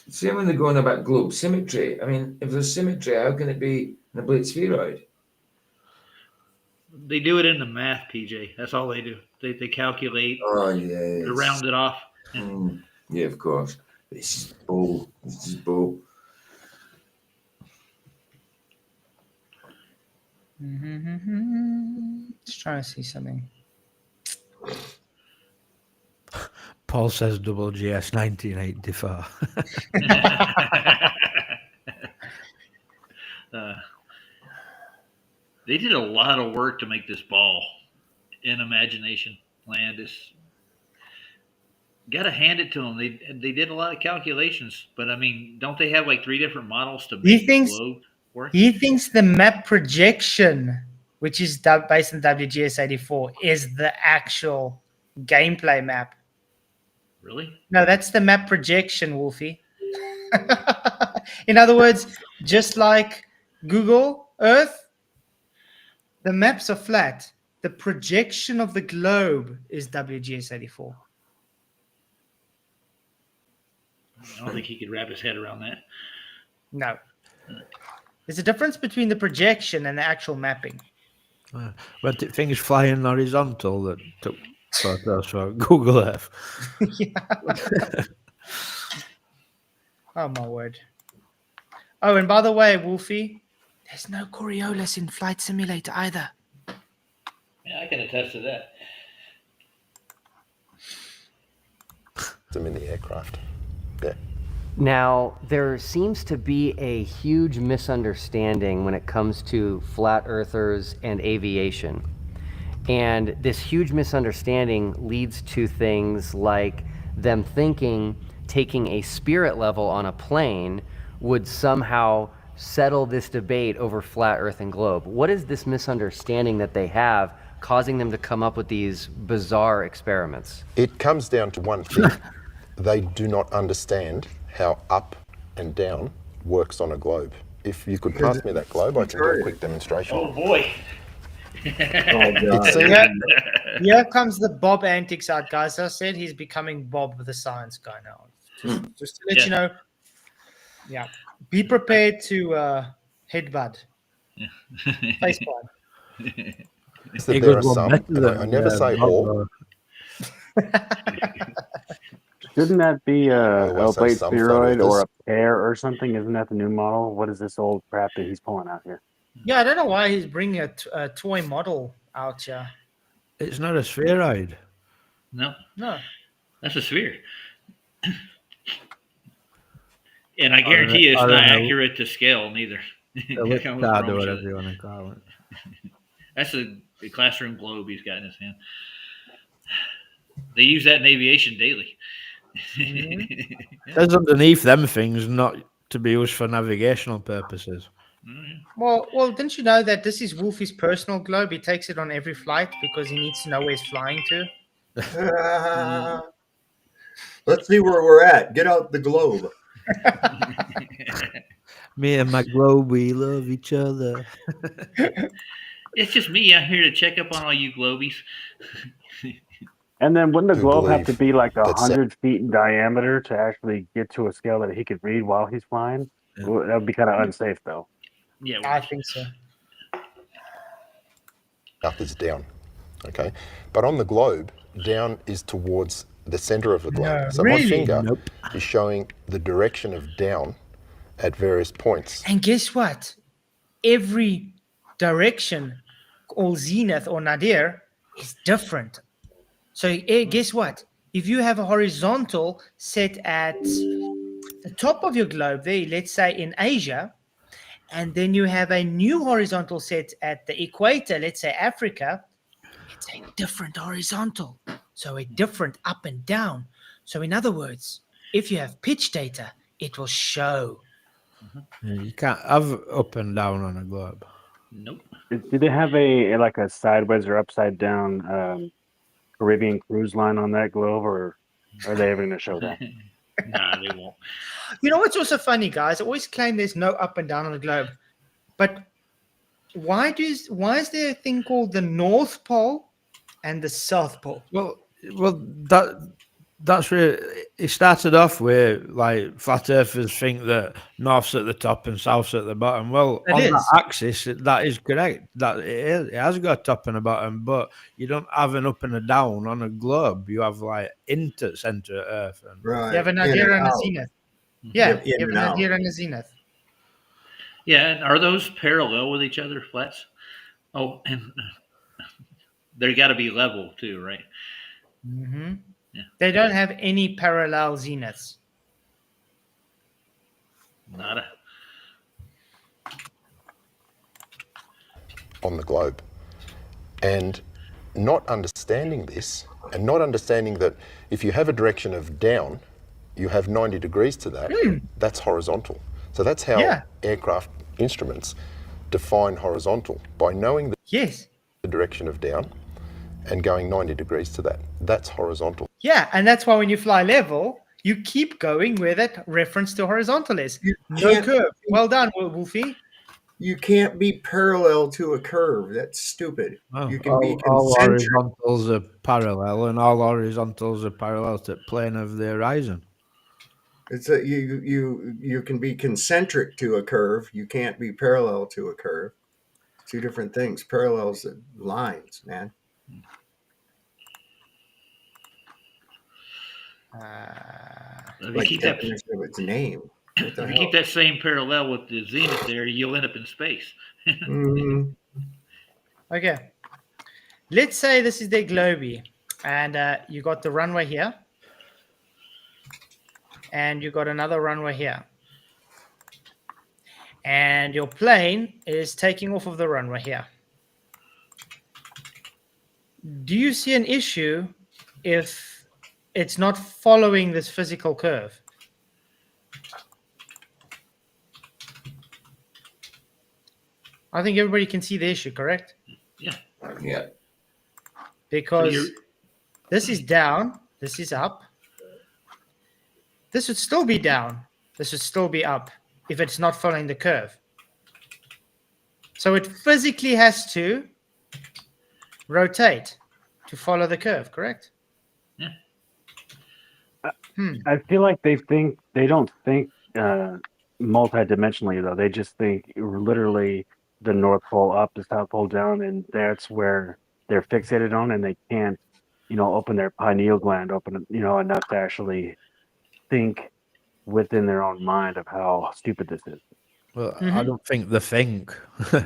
Same when they're going about globe symmetry. I mean, if there's symmetry, how can it be an oblate spheroid? They do it in the math, PJ. That's all they do. They calculate. Oh, yes. They round it off. Yeah, of course. This is bull. This is bull. Just trying to see something. Paul says double GS 1984. They did a lot of work to make this ball in Imagination Land. Got to hand it to them. They did a lot of calculations, but I mean, don't they have like 3 different models to make the globe work? He thinks the map projection, which is based on WGS84, is the actual gameplay map. Really? No, that's the map projection, Wolfie. In other words, just like Google Earth, the maps are flat. The projection of the globe is WGS84. I don't think he could wrap his head around that. No. There's a difference between the projection and the actual mapping. But things flying horizontal that took photos for Google Earth. Yeah. Oh, my word. Oh, and by the way, Wolfie, there's no Coriolis in Flight Simulator either. Yeah, I can attest to that. Them in the aircraft. Yeah. Now, there seems to be a huge misunderstanding when it comes to flat earthers and aviation. And this huge misunderstanding leads to things like them thinking taking a spirit level on a plane would somehow settle this debate over flat earth and globe. What is this misunderstanding that they have causing them to come up with these bizarre experiments? It comes down to one thing. They do not understand how up and down works on a globe. If you could pass me that globe, I can do a quick demonstration. Oh boy. Here comes the Bob antics out, guys. I said he's becoming Bob the science guy now. Just to let you know. Yeah. Be prepared to headbutt. Face palm. So there are some, and I never say all. Shouldn't that be a always say oblate some spheroid photos. or a pair or something? Isn't that the new model? What is this old crap that he's pulling out here? Yeah, I don't know why he's bringing a toy model out here. It's not a spheroid. No. No. That's a sphere. And I guarantee you it's not accurate to scale neither. Ellipsoid or whatever you want to call it. That's a classroom globe he's got in his hand. They use that in aviation daily. There's underneath them things, not to be used for navigational purposes. Well, didn't you know that this is Wolfie's personal globe? He takes it on every flight because he needs to know where he's flying to. Let's see where we're at. Get out the globe. Me and my globe, we love each other. It's just me out here to check up on all you globies. And then wouldn't the Who globe have to believe be like that 100 feet in diameter to actually get to a scale that he could read while he's flying? Yeah. Well, that would be kind of unsafe, though. Yeah, I think so. South is down, okay? But on the globe, down is towards the center of the globe. No, so really? my finger Nope. is showing the direction of down at various points. And guess what? Every direction, or zenith or nadir, is different. So guess what? If you have a horizontal set at the top of your globe there, let's say in Asia, and then you have a new horizontal set at the equator, let's say Africa, it's a different horizontal. So a different up and down. So in other words, if you have pitch data, it will show. Yeah, you can't have up and down on a globe. Nope. Do they have like a sideways or upside down Caribbean cruise line on that globe, or are they ever going to show that? Nah, they won't. You know what's also funny, guys? I always claim there's no up and down on the globe. But why is there a thing called the North Pole and the South Pole? Well, that's where it started off with, like, flat earthers think that north's at the top and south's at the bottom. Well, It on is. that axis, that is correct. That it has got a top and a bottom, but you don't have an up and a down on a globe. You have like into center of Earth. And Right. You have a In nadir and a out. zenith. Yeah, In you have a and out. nadir and a zenith. Yeah, and are those parallel with each other, flats? Oh, and they got to be level too, right? Mm-hmm. Yeah. They don't have any parallel zeniths. Nada. On the globe. And not understanding this, and not understanding that if you have a direction of down, you have 90 degrees to that, that's horizontal. So that's how Yeah. aircraft instruments define horizontal, by knowing the Yes. direction of down and going 90 degrees to that. That's horizontal. Yeah, and that's why when you fly level, you keep going where that reference to horizontal is. No can't- curve. Well done, Wolfie. You can't be parallel to a curve. That's stupid. Oh, You can be all concentric. horizontals are parallel, and all horizontals are parallel to the plane of the horizon. It's a, you can be concentric to a curve. You can't be parallel to a curve. Two different things. Parallels are lines, man. If you Like keep the that, definition of its name. What the if you hell? keep that same parallel with the zenith there, you'll end up in space. Mhm. Okay. Let's say this is their globey, and you got the runway here, and you got another runway here. And your plane is taking off of the runway here. Do you see an issue if it's not following this physical curve? I think everybody can see the issue, correct? Yeah. Yeah. Because you're- this is down, this is up. This would still be down, this would still be up if it's not following the curve. So it physically has to rotate to follow the curve, correct? Yeah. I feel like they don't think multidimensionally though. They just think literally the North Pole up, the South Pole down, and that's where they're fixated on, and they can't, open their pineal gland open, enough to actually think within their own mind of how stupid this is. Well, I don't think they think. Yeah,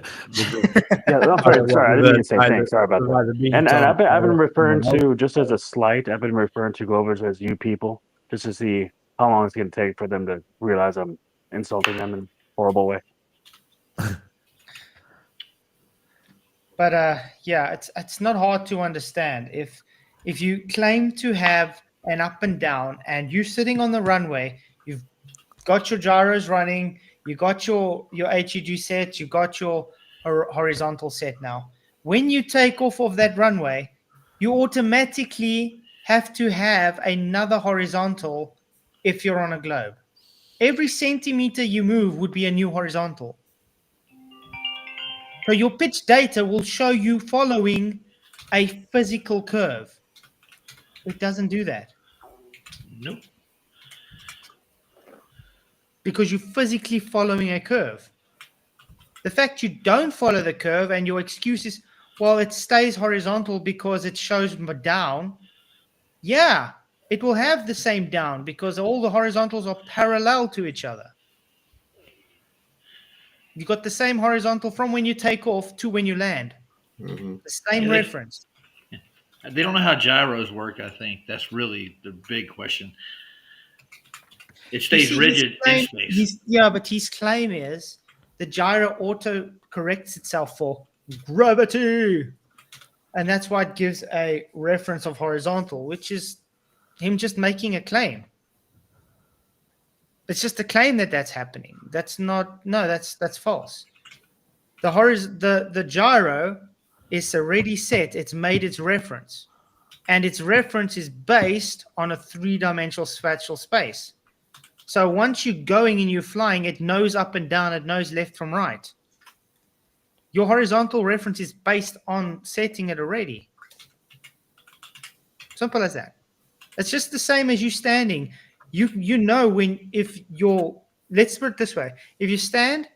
I'm sorry, I didn't mean to say think. Sorry about that. And I've been referring to, just as a slight, I've been referring to Govers as you people, just to see how long it's going to take for them to realize I'm insulting them in a horrible way. But yeah, it's not hard to understand. If you claim to have an up and down, and you're sitting on the runway, you've got your gyros running, you got your HUD set, you got your horizontal set now. When you take off of that runway, you automatically have to have another horizontal if you're on a globe. Every centimeter you move would be a new horizontal. So your pitch data will show you following a physical curve. It doesn't do that. Nope. Because you're physically following a curve. The fact you don't follow the curve and your excuse is, well, it stays horizontal because it shows down. Yeah, it will have the same down because all the horizontals are parallel to each other. You got the same horizontal from when you take off to when you land. Mm-hmm. The same reference. They don't know how gyros work, I think. That's really the big question. It stays rigid in space. But his claim is the gyro auto corrects itself for gravity. And that's why it gives a reference of horizontal, which is him just making a claim. It's just a claim that that's happening. That's false. The gyro is already set. It's made its reference. And its reference is based on a three-dimensional spatial space. So once you're going and you're flying, it knows up and down, it knows left from right. Your horizontal reference is based on setting it already. Simple as that. It's just the same as you standing. You know let's put it this way. If you stand,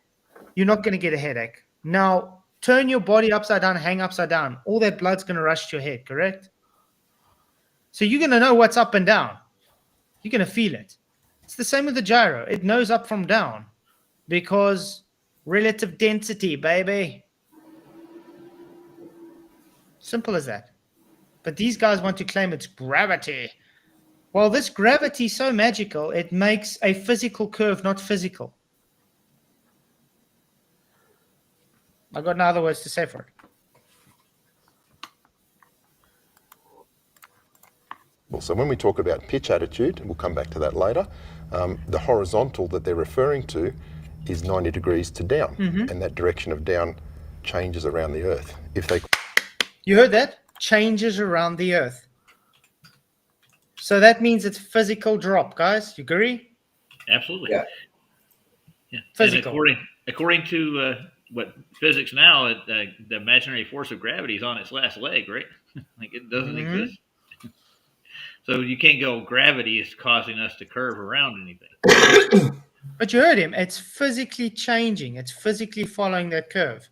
you're not going to get a headache. Now, turn your body upside down, hang upside down. All that blood's going to rush to your head, correct? So you're going to know what's up and down. You're going to feel it. It's the same with the gyro. It knows up from down because relative density, baby. Simple as that. But these guys want to claim it's gravity. Well, this gravity is so magical, it makes a physical curve not physical. I've got no other words to say for it. Well, so when we talk about pitch attitude, and we'll come back to that later, the horizontal that they're referring to is 90 degrees to down, and that direction of down changes around the Earth. You heard that? Changes around the Earth. So that means it's physical drop, guys. You agree? Absolutely. Yeah. Physical. And according to what physics now, the imaginary force of gravity is on its last leg, right? Like it doesn't exist. So you can't go, gravity is causing us to curve around anything. But you heard him. It's physically changing. It's physically following that curve.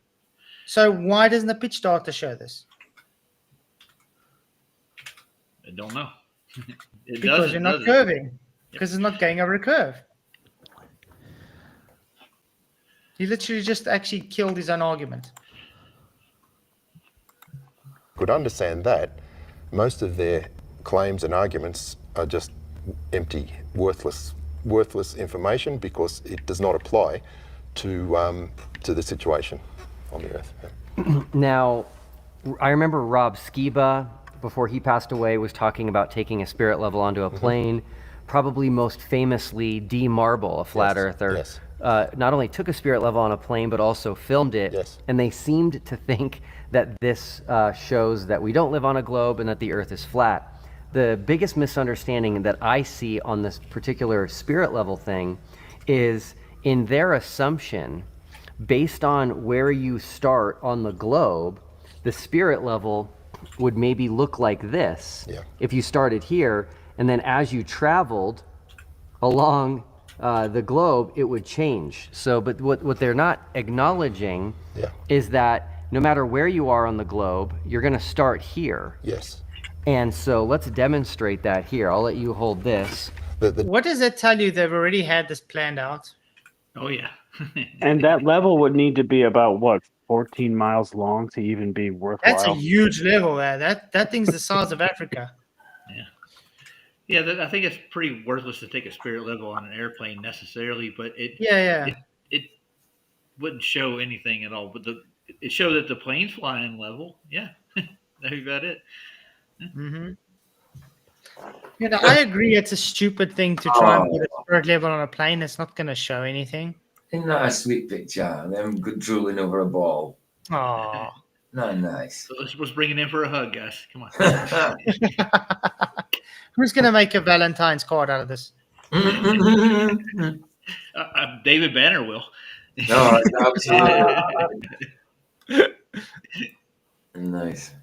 So why doesn't the pitch data show this? I don't know. Because you're not curving. Because it's not going over a curve. He literally just actually killed his own argument. Could understand that. Most of their claims and arguments are just empty, worthless information because it does not apply to the situation on the Earth. Now, I remember Rob Skiba, before he passed away, was talking about taking a spirit level onto a plane. Probably most famously, D. Marble, a flat earther, not only took a spirit level on a plane, but also filmed it. And they seemed to think that this shows that we don't live on a globe and that the Earth is flat. The biggest misunderstanding that I see on this particular spirit level thing is in their assumption, based on where you start on the globe, the spirit level would maybe look like this if you started here, and then as you traveled along the globe, it would change. So, but what they're not acknowledging is that no matter where you are on the globe, you're going to start here. Yes. And so let's demonstrate that here. I'll let you hold this. What does that tell you? They've already had this planned out. Oh, yeah. And that level would need to be about, what, 14 miles long to even be worthwhile? That's a huge level there. That thing's the size of Africa. Yeah, I think it's pretty worthless to take a spirit level on an airplane necessarily, but it wouldn't show anything at all. But it showed that the plane's flying level. Yeah, that's about it. You know, I agree. It's a stupid thing to try and put a Oh. spirit level on a plane. It's not going to show anything. Isn't that a sweet picture? Them good drooling over a ball. Oh. Not nice. So let's bring it in for a hug, guys. Come on. Who's going to make a Valentine's card out of this? David Banner will. No, absolutely. Nice.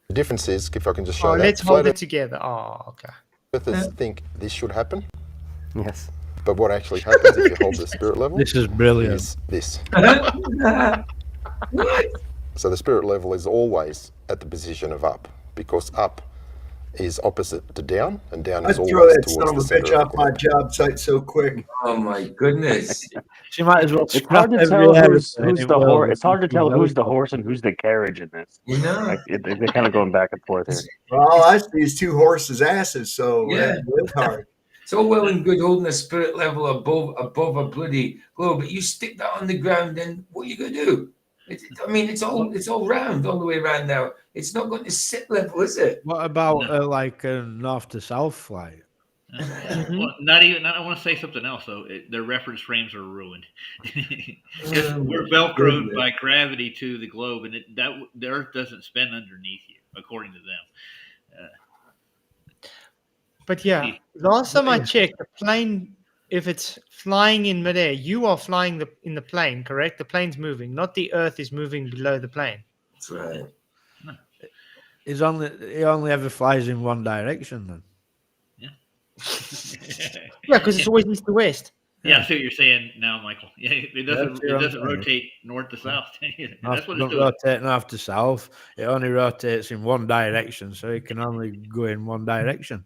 The difference is, if I can just show Oh, that, let's hold flat it together. Oh, okay. earthers think this should happen, Yes. but what actually happens if you hold the spirit level This is brilliant. is this. So the spirit level is always at the position of up, because up is opposite to down, and down I'd is throw always that son towards of the a center bitch of off the my globe. job site so quick. Oh my goodness. She might as well It's hard to scrap tell every who's aeroplane the in the world horse. and It's hard to use tell who's the helicopter. horse and who's the carriage in this. You know? Like they're kind of going back and forth here. Well, I see these two horses' asses, so Yeah. it's hard. It's all well and good holding a spirit level above a bloody globe, but you stick that on the ground, then what are you going to do? It's all round, all the way around now. It's not going to sit level, is it? What about like a north to south flight? Well, not even. I want to say something else though. Their reference frames are ruined. 'Cause we're velcroed by gravity to the globe, and the Earth doesn't spin underneath you, according to them. But yeah, last time I checked, the plane, if it's flying in midair, you are flying in the plane, correct? The plane's moving, not the Earth is moving below the plane. That's right. He only ever flies in one direction then. Yeah, because it's always east to west. Yeah, I see what you're saying now, Michael. Yeah, it doesn't That's rotate north to south. That's what it's Don't doing. rotate north to south. It only rotates in one direction, so it can only go in one direction.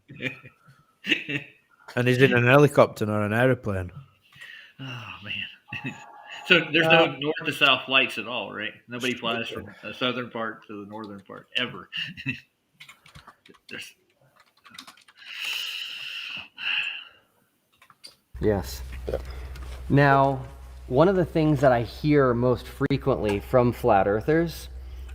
And he's in an helicopter or an aeroplane. Oh man. So there's no north to south flights at all, right? Nobody flies from the southern part to the northern part ever. There's Yes. Yep. Now, one of the things that I hear most frequently from flat earthers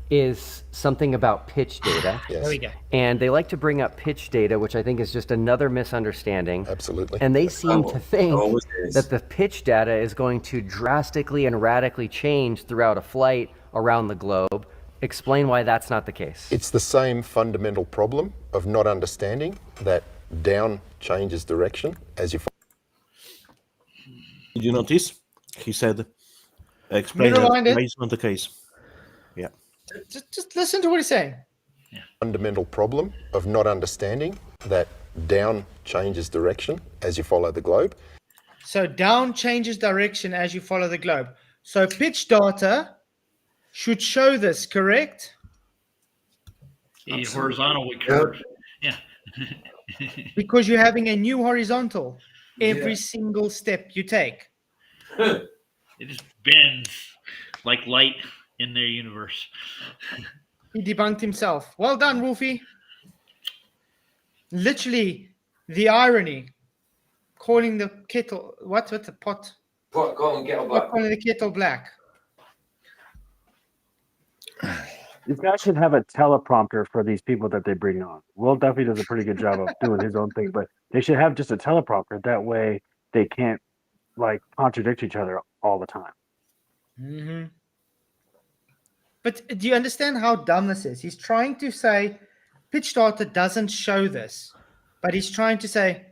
is something about pitch data. Yes. There we go. And they like to bring up pitch data, which I think is just another misunderstanding. Absolutely. And they seem to think always is. that the pitch data is going to drastically and radically change throughout a flight around the globe. Explain why that's not the case. It's the same fundamental problem of not understanding that down changes direction as you Did you notice? He said, explain Rewind it. why it's not the case. Yeah. Just listen to what he's saying. fundamental problem of not understanding that down changes direction as you follow the globe. So down changes direction as you follow the globe. So pitch data should show this, correct? horizontal with curve. Yeah. Because you're having a new horizontal every single step you take. It just bends like light in their universe. He debunked himself. Well done, Wolfie. Literally, the irony. Calling the kettle, what's the pot? Pot calling kettle black. Calling the kettle black. These guys should have a teleprompter for these people that they bring on. Will Duffy does a pretty good job of doing his own thing, but they should have just a teleprompter. That way they can't like contradict each other all the time. Mm-hmm. But do you understand how dumb this is? He's trying to say pitch data doesn't show this, but he's trying to say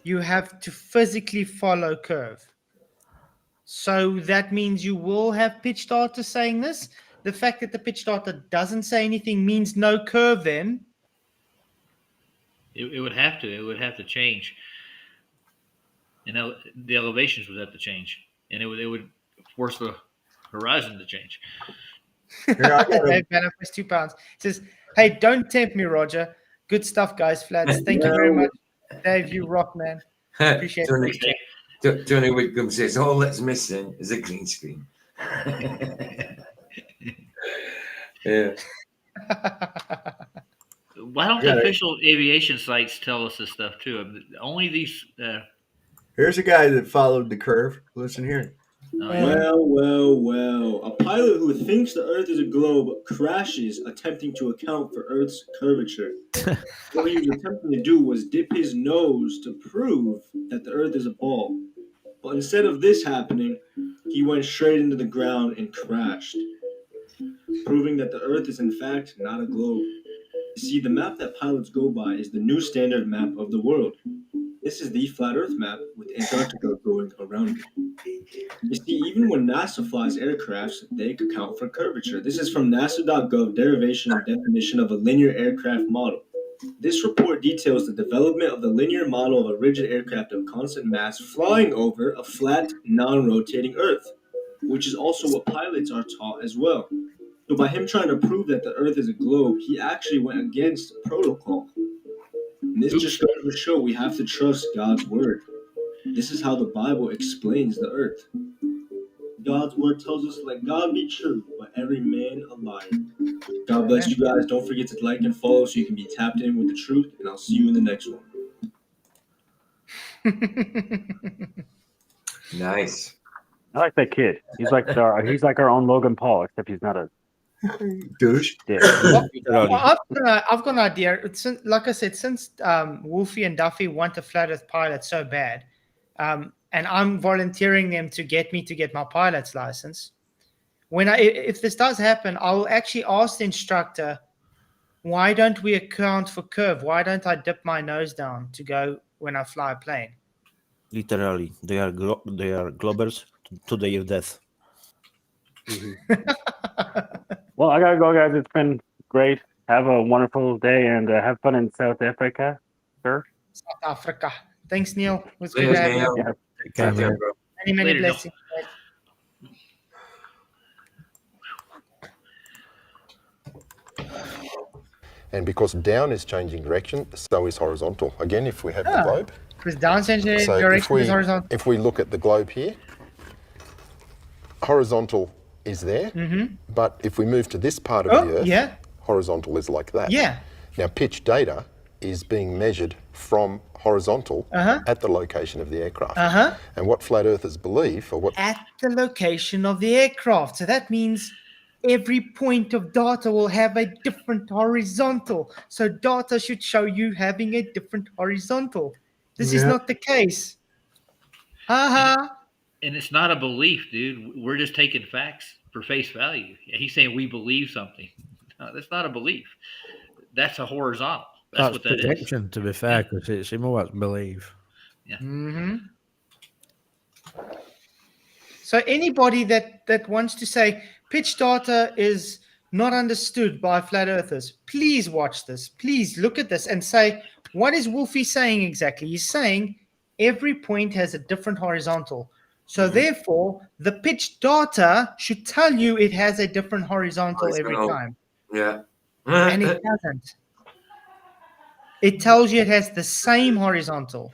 you have to physically follow curve. So that means you will have pitch data saying this. The fact that the pitch data doesn't say anything means no curve then. It would have to. It would have to change. And the elevations would have to change. And it would force the horizon to change. Dave Banner for £2. He says, hey, don't tempt me, Roger. Good stuff, guys. Flats. Thank you very much. Dave, you rock, man. Appreciate it. Tony Whitcomb says, all that's missing is a green screen. Yeah. Why don't the official aviation sites tell us this stuff too? Only these. Here's a guy that followed the curve. Listen here. Oh, yeah. Well. A pilot who thinks the Earth is a globe crashes attempting to account for Earth's curvature. What he was attempting to do was dip his nose to prove that the Earth is a ball. But instead of this happening, he went straight into the ground and crashed, proving that the Earth is in fact not a globe. You see, the map that pilots go by is the new standard map of the world. This is the flat Earth map with Antarctica going around it. You see, even when NASA flies aircrafts, they account for curvature. This is from NASA.gov derivation and definition of a linear aircraft model. This report details the development of the linear model of a rigid aircraft of constant mass flying over a flat, non-rotating Earth, which is also what pilots are taught as well. So by him trying to prove that the Earth is a globe, he actually went against protocol. And this just goes to show we have to trust God's word. This is how the Bible explains the Earth. God's word tells us, let God be true, but every man a liar. God bless you guys. Don't forget to like and follow so you can be tapped in with the truth, and I'll see you in the next one. Nice. I like that kid. He's like our own Logan Paul, except he's not a douche. dick. Well, I've got an idea. Like I said, since Wolfie and Duffy want a flat Earth pilot so bad, and I'm volunteering them to get my pilot's license. If this does happen, I'll actually ask the instructor, why don't we account for curve? Why don't I dip my nose down to go when I fly a plane? Literally, they are globbers to their death. Well, I gotta go, guys. It's been great. Have a wonderful day and have fun in South Africa, sir. South Africa. Thanks, Neil. It was Later, good to have Neil. you. Take care, man. bro. Many Later, Neil. blessings. And because down is changing direction, so is horizontal. Again, if we have the globe. Because down changing So direction is horizontal. if we look at the globe here, horizontal is there, but if we move to this part of the Earth, horizontal is like that. Yeah. Now, pitch data is being measured from horizontal at the location of the aircraft. And what flat earthers believe, or what At the location of the aircraft. So that means every point of data will have a different horizontal. So data should show you having a different horizontal. This is not the case. And it's not a belief, dude. We're just taking facts for face value. He's saying we believe something. No, that's not a belief. That's a horizontal. That's what that is. projection, to be fair, because it's more what believe. Yeah. So anybody that wants to say pitch data is not understood by flat earthers, please watch this. Please look at this and say, what is Wolfie saying exactly? He's saying every point has a different horizontal. So therefore, the pitch data should tell you it has a different horizontal every time. Yeah. And it doesn't. It tells you it has the same horizontal.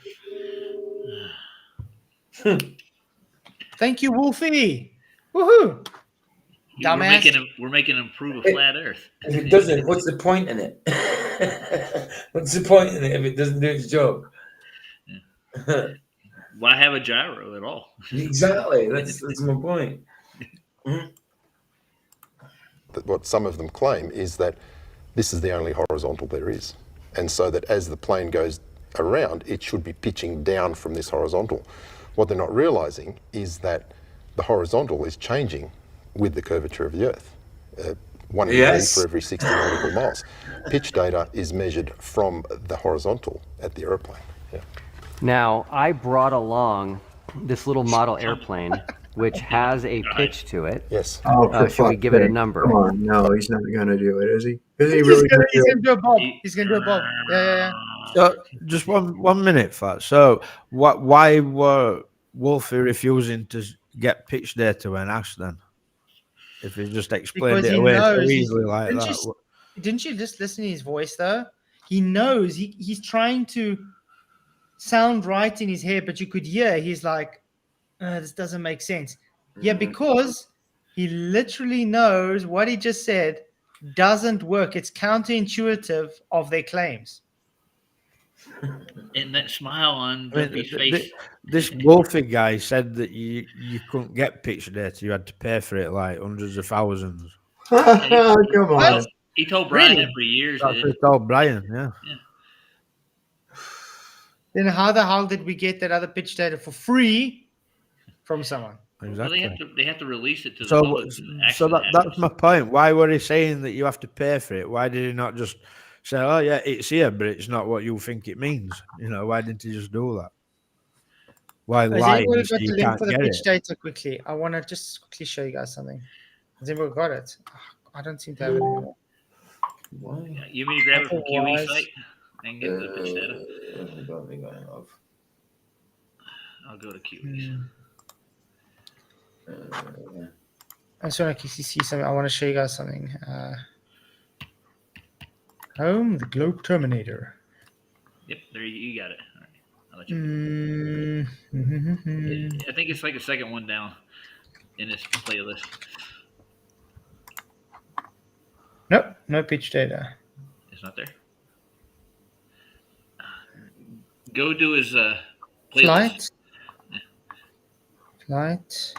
Thank you, Wolfie. Woohoo! Dumbass. We're making him prove a flat Earth. If it doesn't, what's the point in it? What's the point in it if it doesn't do its job? Why have a gyro at all? Exactly. That's my point. what some of them claim is that this is the only horizontal there is. And so that as the plane goes around, it should be pitching down from this horizontal. What they're not realizing is that the horizontal is changing with the curvature of the Earth. 1 degree for every 60 nautical miles. Pitch data is measured from the horizontal at the aeroplane. Yeah. Now, I brought along this little model airplane, which has a pitch to it. Yes. Oh, should we give it a number? Come on, no, he's not going to do it, is he? Is he He's really gonna, going to do it? do a bob. He's gonna do a bob. Yeah. So, just one minute, Fat. So, why were Wolfie refusing to get pitch data when asked then? If he just explained Because it he away so knows easily like that. Didn't you just listen to his voice though? He knows he's trying to sound right in his head, but you could hear he's like, this doesn't make sense. Yeah, because he literally knows what he just said doesn't work. It's counterintuitive of their claims. And that smile on I mean, Duffy's face. this Wolfie guy said that you couldn't get pitch data. You had to pay for it like hundreds of thousands. Come on. He told Brian Really? that for years. That's what he told Brian, yeah. Then how the hell did we get that other pitch data for free from someone? Exactly. Well, they have to release it to the So, public. that's my point. Why were he saying that you have to pay for it? Why did he not just say, "Oh yeah, it's here, but it's not what you think it means"? You know, why didn't he just do that? Why Has lie? anybody So got the you link can't for the get pitch it. data quickly? I want to just quickly show you guys something. Has anybody got it? I don't seem to have it anymore. Why? You mean to grab it from QE Otherwise- site and get the pitch data? I don't think I have. I'll go to QE's. I just want to see something. I want to show you guys something. Home, the Globe Terminator. Yep, there you got it. All right, I'll let you. I think it's like the second one down in this playlist. Nope, no pitch data. It's not there. Go do his playlist. Flight.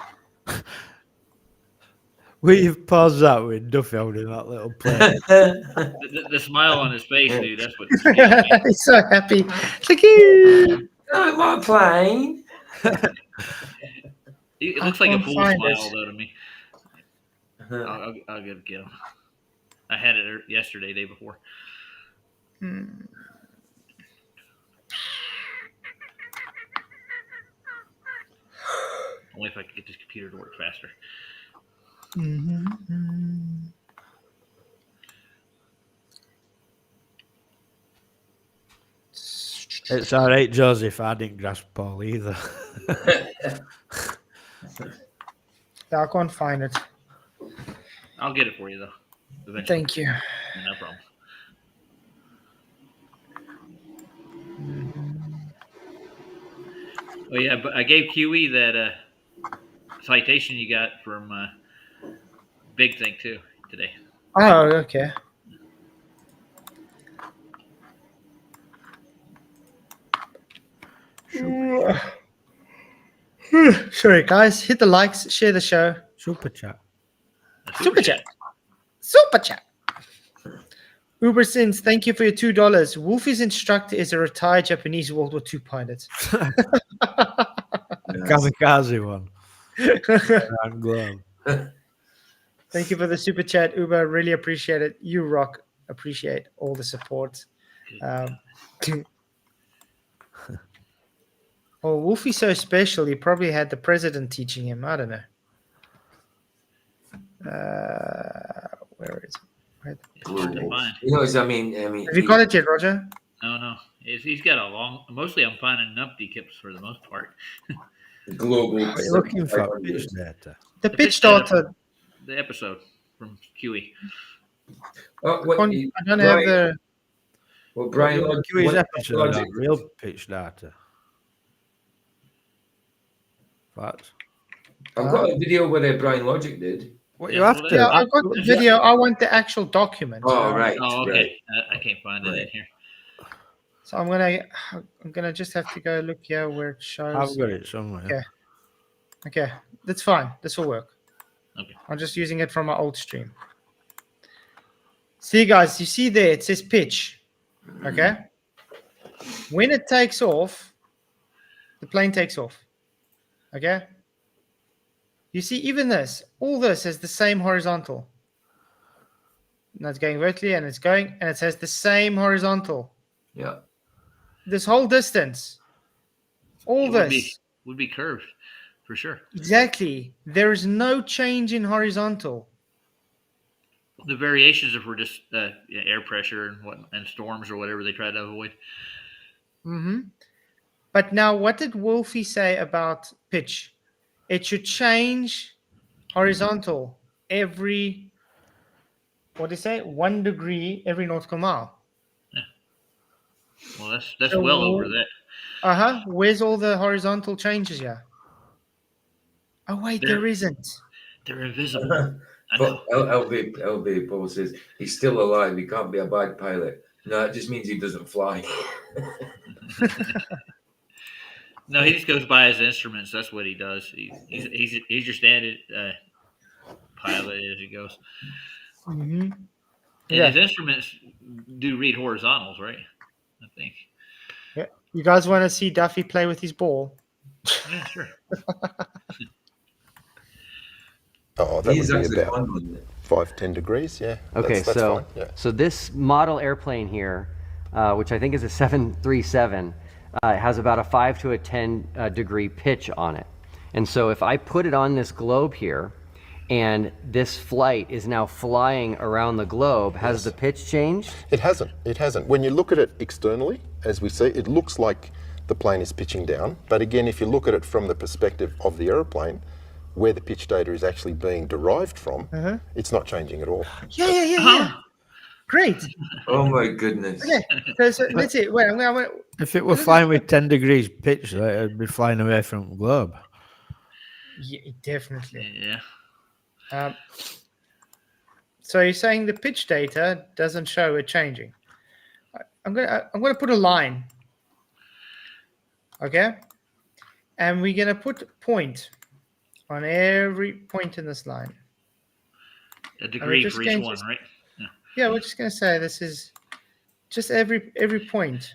We've paused that with Duffy holding that little plate. The smile on his face, dude. That's what. He's so happy. Look at I'm not playing. It looks like a can't fool find smile, it. though, to me. I'll get him. I had it yesterday, day before. Only if I could get this computer to work faster. It's all right, Joseph. I didn't grasp Paul either. I can't find it. I'll get it for you, though. Eventually. Thank you. No problem. Oh yeah, but I gave QE that citation you got from Big Thing too today. Oh, okay. Sorry, guys. Hit the likes, share the show. Super chat. Super chat. Super chat. Uber Sins, thank you for your $2. Wolfie's instructor is a retired Japanese World War II pilot. Kamikaze one. I'm glad. Thank you for the super chat, Uber. Really appreciate it. You rock. Appreciate all the support. Well, Wolfie's so special. He probably had the president teaching him. I don't know. Where is it? Hard to find. You know, I mean, Have you got it yet, Roger? No. He's got a long. Mostly, I'm finding numpty kips for the most part. global. What are you looking for? Pitch data. The pitch data. The episode from QE. Oh, what, I don't have the. Well, Brian, QE's episode on real pitch data. Flats. I've got a video where Brian Logic did. What you have to? Yeah, I got the video. I want the actual document. Oh, right. Oh, okay. Right. I can't find it in here. So I'm gonna just have to go look here where it shows. I've got it somewhere. Okay, that's fine. This will work. Okay. I'm just using it from my old stream. See, guys, you see there it says pitch. Okay. When it takes off, the plane takes off. Okay. You see, even this, all this has the same horizontal. Now it's going vertically and it's going, and it has the same horizontal. Yeah. This whole distance, all this would be curved for sure. Exactly. There is no change in horizontal. The variations are for just air pressure and storms or whatever they try to avoid. But now, what did Wolfie say about pitch? It should change horizontal every, what did he say? 1 degree every nautical mile. Yeah. Well, that's so, well over that. Where's all the horizontal changes here? Oh wait, there isn't. They're invisible. But LB Paul says he's still alive. He can't be a bad pilot. No, it just means he doesn't fly. No, he just goes by his instruments. That's what he does. He's your standard pilot as he goes. Mm-hmm. And Yeah. his instruments do read horizontals, right? I think. Yeah. You guys want to see Duffy play with his ball? Yeah, sure. Oh, that He's would be actually about fun with it. 5-10 degrees. Yeah. Okay, that's so fine. Yeah. so this model airplane here, which I think is a 737, has about a 5 to a 10 degree pitch on it. And so if I put it on this globe here, and this flight is now flying around the globe, has the pitch changed? It hasn't. It hasn't. When you look at it externally, as we see, it looks like the plane is pitching down. But again, if you look at it from the perspective of the aeroplane, where the pitch data is actually being derived from, it's not changing at all. Yeah. Great. Oh my goodness. Okay. So let's see. Wait, I'm gonna If it were flying with 10 degrees pitch, it'd be flying away from the globe. Yeah, definitely. Yeah. So you're saying the pitch data doesn't show it changing. I'm gonna put a line. Okay. And we're gonna put point on every point in this line. A degree for each one, right? Yeah, we're just gonna say this is just every point.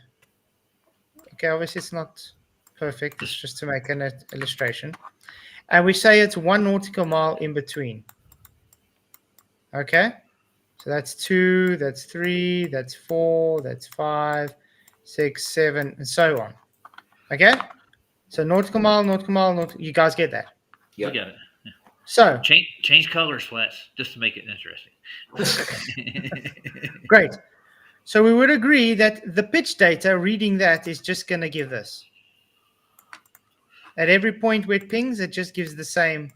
Okay, obviously it's not perfect. It's just to make an illustration. And we say it's 1 nautical mile in between. Okay? So that's 2, that's 3, that's 4, that's 5, 6, 7, and so on. Okay? So nautical mile, you guys get that? Yeah. We got it. Yeah. So change colors, Flats, just to make it interesting. Great. So we would agree that the pitch data reading that is just going to give this. At every point where it pings, it just gives the same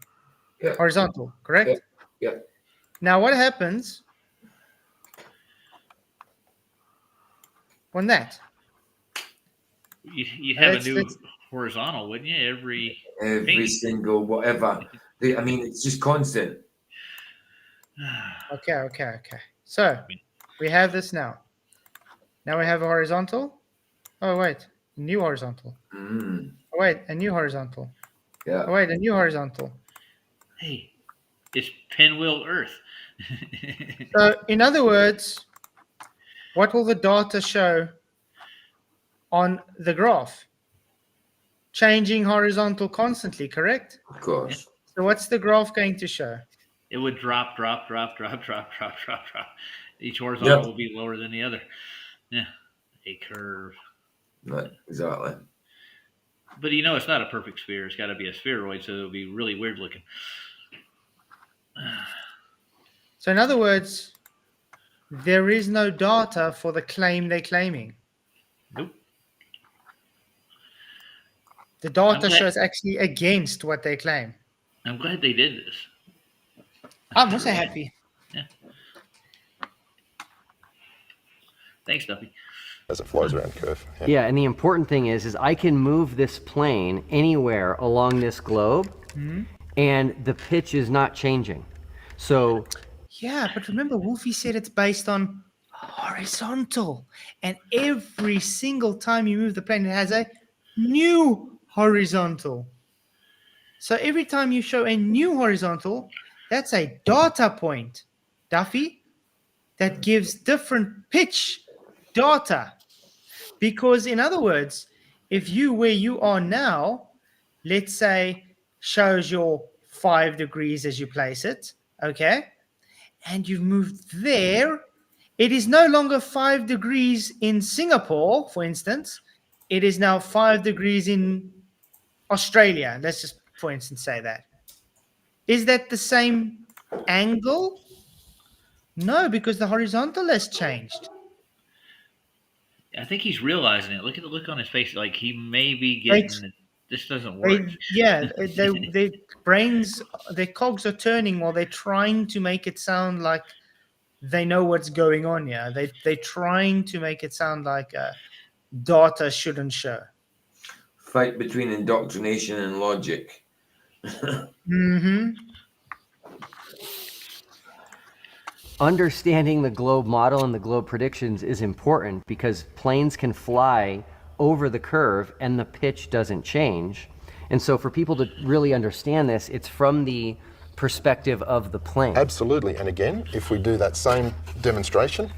horizontal, correct? Yeah. Now what happens when that? You have a new horizontal, wouldn't you? Every single whatever. I mean, it's just constant. Okay. So we have this now. Now we have a horizontal. Oh, wait. New horizontal. Oh, wait. A new horizontal. Yeah. Oh, wait. A new horizontal. Hey, it's pinwheel Earth. So, in other words, what will the data show on the graph? Changing horizontal constantly, correct? Of course. So what's the graph going to show? It would drop. Each horizontal will be lower than the other. Yeah, a curve. Right, exactly. But it's not a perfect sphere. It's got to be a spheroid, so it'll be really weird looking. So in other words, there is no data for the claim they're claiming. Nope. The data shows actually against what they claim. I'm glad they did this. I'm also happy. Yeah. Thanks, Duffy. As it flies around curve. Yeah, and the important thing is I can move this plane anywhere along this globe, and the pitch is not changing. So yeah, but remember, Wolfie said it's based on horizontal, and every single time you move the plane, it has a new horizontal. So every time you show a new horizontal, that's a data point, Duffy, that gives different pitch data. Because in other words, if where you are now, let's say, shows your 5 degrees as you place it, okay, and you've moved there, it is no longer 5 degrees in Singapore, for instance. It is now 5 degrees in Australia. Let's just, for instance, say that. Is that the same angle? No, because the horizontal has changed. I think he's realizing it. Look at the look on his face. Like he may be getting this doesn't work. Their brains, their cogs are turning while they're trying to make it sound like they know what's going on here. They're trying to make it sound like data shouldn't show. Fight between indoctrination and logic. understanding the globe model and the globe predictions is important because planes can fly over the curve and the pitch doesn't change. And so for people to really understand this, it's from the perspective of the plane. Absolutely. And again, if we do that same demonstration,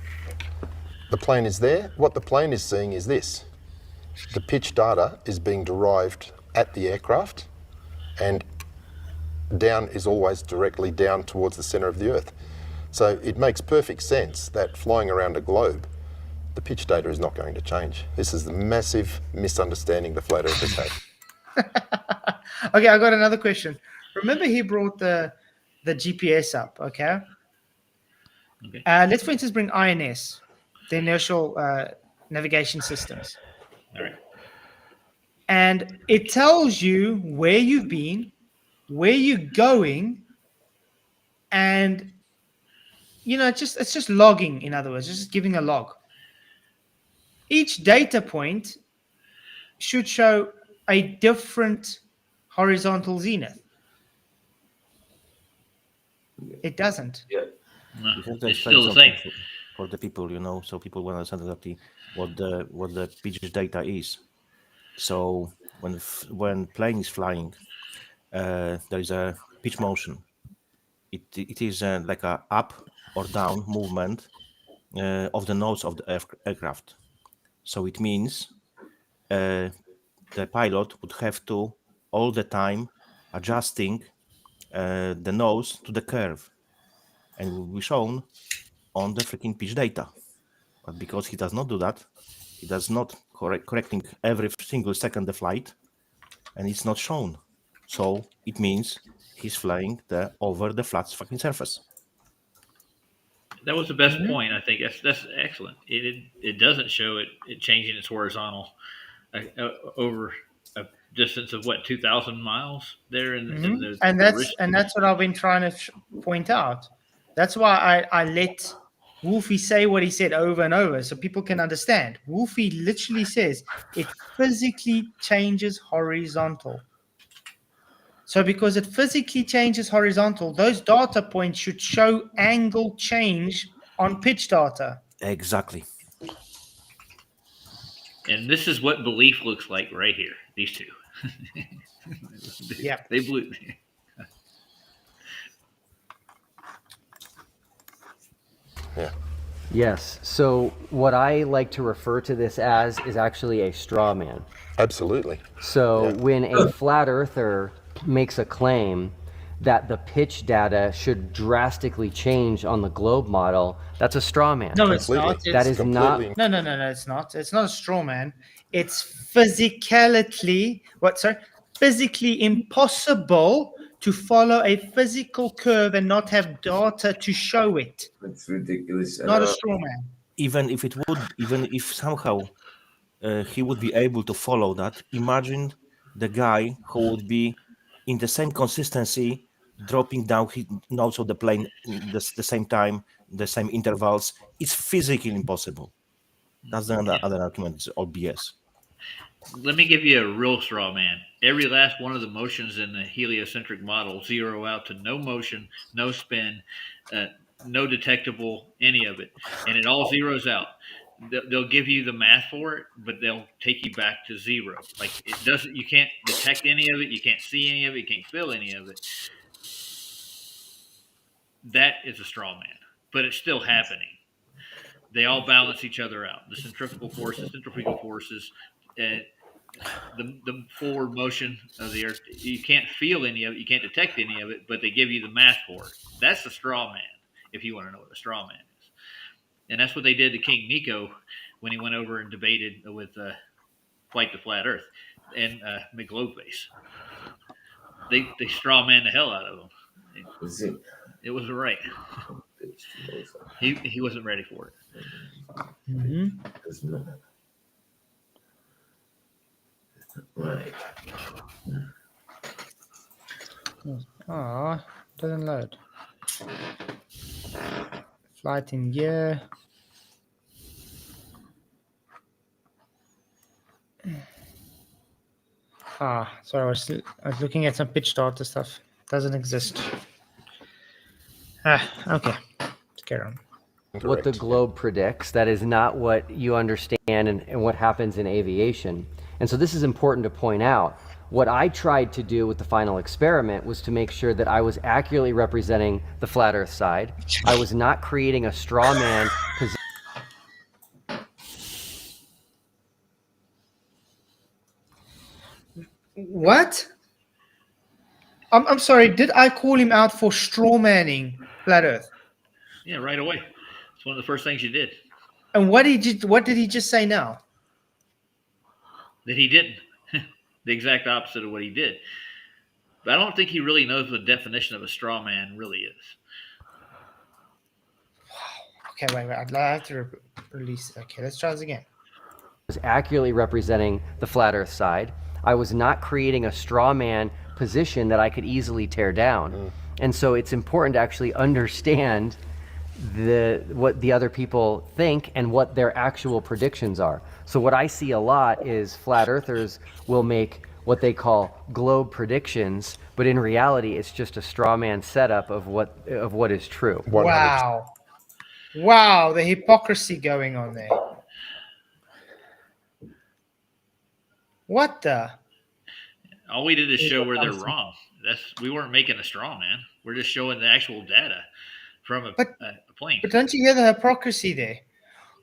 the plane is there. What the plane is seeing is this. The pitch data is being derived at the aircraft, and down is always directly down towards the centre of the Earth. So it makes perfect sense that flying around a globe, the pitch data is not going to change. This is the massive misunderstanding the flat earthers have. Okay, I got another question. Remember he brought the GPS up, okay? Okay. Let's, for instance, bring INS, the inertial navigation systems. All right. And it tells you where you've been, where you're going, and it's just logging. In other words, just giving a log. Each data point should show a different horizontal zenith. It doesn't. Yeah. No, You have to it's explain still the same. something for the people, so people will understand exactly what the pitch data is. So when plane is flying, there is a pitch motion. It is like a up or down movement of the nose of the aircraft. So it means the pilot would have to all the time adjusting the nose to the curve, and it will be shown on the freaking pitch data. But because he does not do that, he does not correcting every single second the flight, and it's not shown. So it means he's flying over the flat fucking surface. That was the best point. I think that's excellent. It doesn't show it changing its horizontal over a distance of 2,000 miles there in the and that's what I've been trying to point out. That's why I let Wolfie say what he said over and over so people can understand. Wolfie literally says it physically changes horizontal. So because it physically changes horizontal, those data points should show angle change on pitch data. Exactly. And this is what belief looks like right here. These two. Yeah. They blew. Yeah. Yes. So what I like to refer to this as is actually a straw man. Absolutely. So when a flat earther makes a claim that the pitch data should drastically change on the globe model, that's a straw man. No, it's not. That is not. No, it's not. It's not a straw man. It's physically physically impossible to follow a physical curve and not have data to show it. It's ridiculous. Not a straw man. Even if somehow he would be able to follow that, imagine the guy who would be in the same consistency, dropping down his nose of the plane the same time, the same intervals. It's physically impossible. That's the other argument. It's all BS. Let me give you a real straw man. Every last one of the motions in the heliocentric model zero out to no motion, no spin, no detectable, any of it. And it all zeroes out. They'll give you the math for it, but they'll take you back to zero. Like it doesn't, you can't detect any of it. You can't see any of it. You can't feel any of it. That is a straw man, but it's still happening. They all balance each other out. The centrifugal forces, centrifugal forces, the forward motion of the Earth. You can't feel any of it. You can't detect any of it, but they give you the math for it. That's the straw man, if you want to know what a straw man is. And that's what they did to King Nico when he went over and debated with Flight to Flat Earth and McGlobeface. They straw man the hell out of him. It was right. He wasn't ready for it. Mm-hmm. Right. Oh, doesn't load. Flight in gear. Sorry, I was looking at some pitch data stuff. Doesn't exist. Okay. Let's carry on. what the Correct. globe predicts. That is not what you understand and what happens in aviation. And so this is important to point out. What I tried to do with the final experiment was to make sure that I was accurately representing the flat Earth side. I was not creating a straw man position. What? I'm sorry. Did I call him out for straw manning flat Earth? Yeah, right away. It's one of the first things you did. And what did he just say now? That he didn't. The exact opposite of what he did. But I don't think he really knows what the definition of a straw man really is. Okay, wait. I'd have to release. Okay, let's try this again. Was accurately representing the flat Earth side. I was not creating a straw man position that I could easily tear down. And so it's important to actually understand what the other people think and what their actual predictions are. So what I see a lot is flat earthers will make what they call globe predictions, but in reality it's just a straw man setup of what is true. 100%. Wow, the hypocrisy going on there. What the? All we did is show where they're wrong. We weren't making a straw man. We're just showing the actual data from a plane. But don't you hear the hypocrisy there?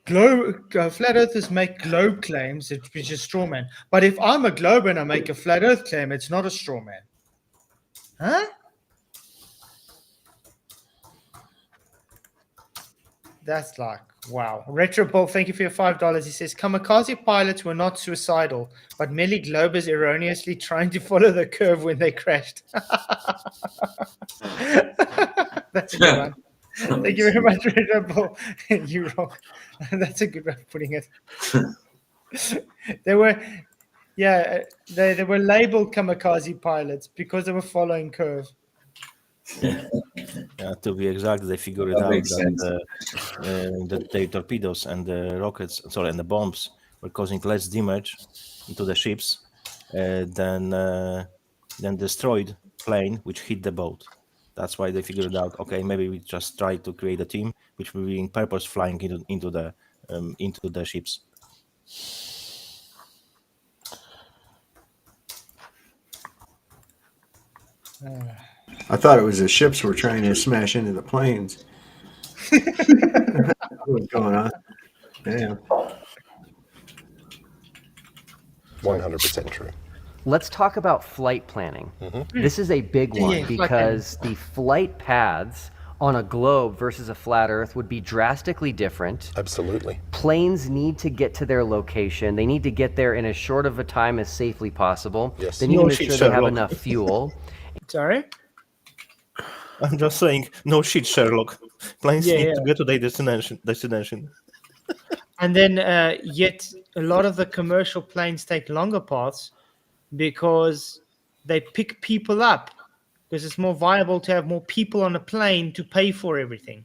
Flat earthers make globe claims, which is straw man. But if I'm a globe and I make a flat earth claim, it's not a straw man. Huh? That's like, wow. Retroball, thank you for your $5. He says, kamikaze pilots were not suicidal, but merely globers erroneously trying to follow the curve when they crashed. That's a good one. Thank you very much, Retroball. You're wrong. That's a good way of putting it. They were labeled kamikaze pilots because they were following curve. To be exact, they figured That out makes sense. that the torpedoes and the rockets, and the bombs were causing less damage to the ships than destroyed plane which hit the boat. That's why they figured out, okay, maybe we just try to create a team which will be in purpose flying into the ships. I thought it was the ships were trying to smash into the planes. What's going on? Damn. 100% true. Let's talk about flight planning. This is a big one because the flight paths on a globe versus a flat Earth would be drastically different. Absolutely. Planes need to get to their location. They need to get there in as short of a time as safely possible. Yes. They need to make sure they have enough fuel. Sorry? I'm just saying, no shit, Sherlock. Planes need to get to their destination. And then yet a lot of the commercial planes take longer paths because they pick people up because it's more viable to have more people on a plane to pay for everything.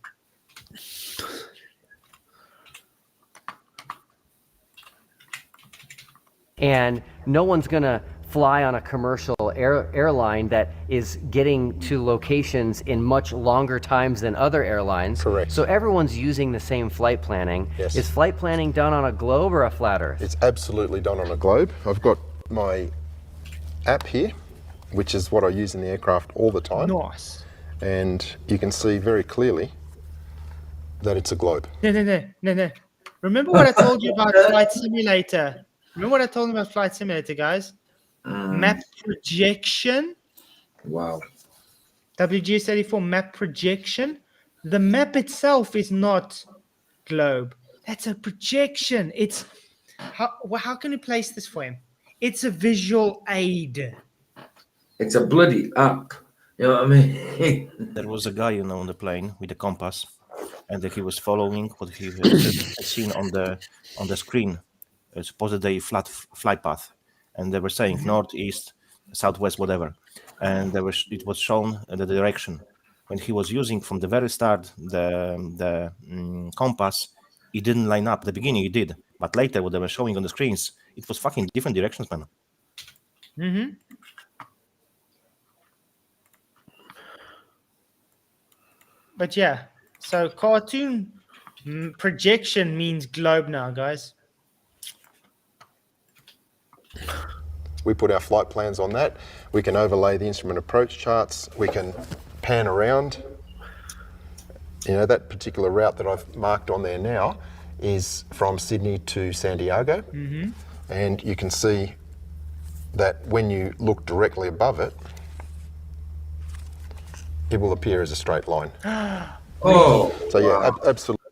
And no one's going to fly on a commercial airline that is getting to locations in much longer times than other airlines. Correct. So everyone's using the same flight planning. Yes. Is flight planning done on a globe or a flat Earth? It's absolutely done on a globe. I've got my app here, which is what I use in the aircraft all the time. Nice. And you can see very clearly that it's a globe. No. Remember what I told you about Flight Simulator? Remember what I told you about Flight Simulator, guys? Map projection. Wow. WGS84 map projection. The map itself is not globe. That's a projection. It's how can you place this for him? It's a visual aid. It's a bloody app. You know what I mean? There was a guy, on the plane with a compass, and he was following what he had seen on the screen, supposedly flat flight path, and they were saying northeast, southwest, whatever, and it was shown the direction. When he was using from the very start the compass, it didn't line up. At the beginning, it did, but later, what they were showing on the screens, it was fucking different directions, man. Mm-hmm. But yeah, So cartoon projection means globe now, guys. We put our flight plans on that. We can overlay the instrument approach charts. We can pan around. You know, that particular route that I've marked on there now is from Sydney to San Diego. And you can see that when you look directly above it, it will appear as a straight line. Oh, So yeah, wow. absolutely.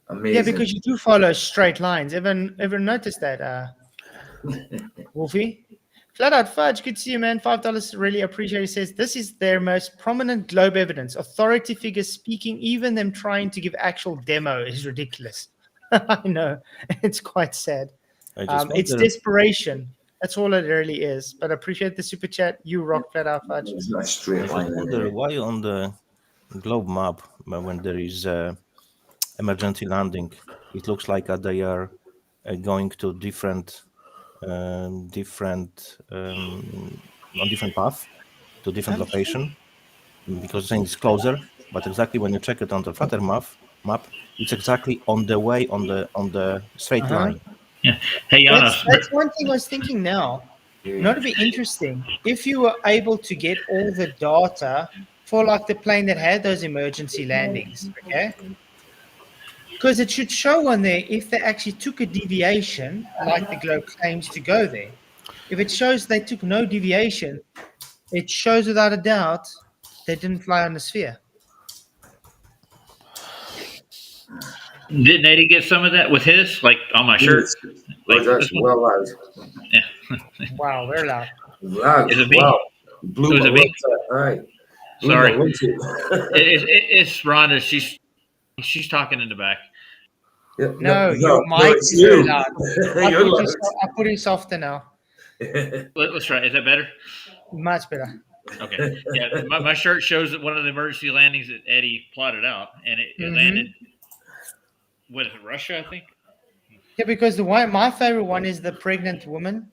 Amazing. Yeah, because you do follow straight lines. Ever noticed that, Wolfie? Flat Out Fudge, good to see you, man. $5, really appreciate it. Says this is their most prominent globe evidence. Authority figures speaking, even them trying to give actual demo is ridiculous. I know, it's quite sad. It's desperation. That's all it really is. But I appreciate the super chat. You rock, Flat Out Fudge. It's not straight I just line. wonder why on the globe map, when there is emergency landing, it looks like they are going to different on different path to different location, because saying it's closer, but exactly when you check it on the flatter map, it's exactly on the way on the straight line. Yeah. Hey, Janos. That's one thing I was thinking now. You know, it'd be interesting if you were able to get all the data for like the plane that had those emergency landings, okay? Because it should show on there if they actually took a deviation, like the globe claims to go there. If it shows they took no deviation, it shows without a doubt they didn't fly on the sphere. Didn't Eddie get some of that with his, like on my shirt? Like, that's well loud. Yeah. Wow, very loud. Loud. Is it me? Wow. Blew Was my it me? lips out. All right. Blew Sorry. my lips out. It's Rhonda. She's talking in the back. Yeah, No, your mic it's is very you. loud. You're loud. I put it softer now. Let's try. Is that better? Much better. Okay. Yeah, my shirt shows that one of the emergency landings that Eddie plotted out, and it landed. What is it, Russia? I think. Yeah, because the one, my favorite one is the pregnant woman.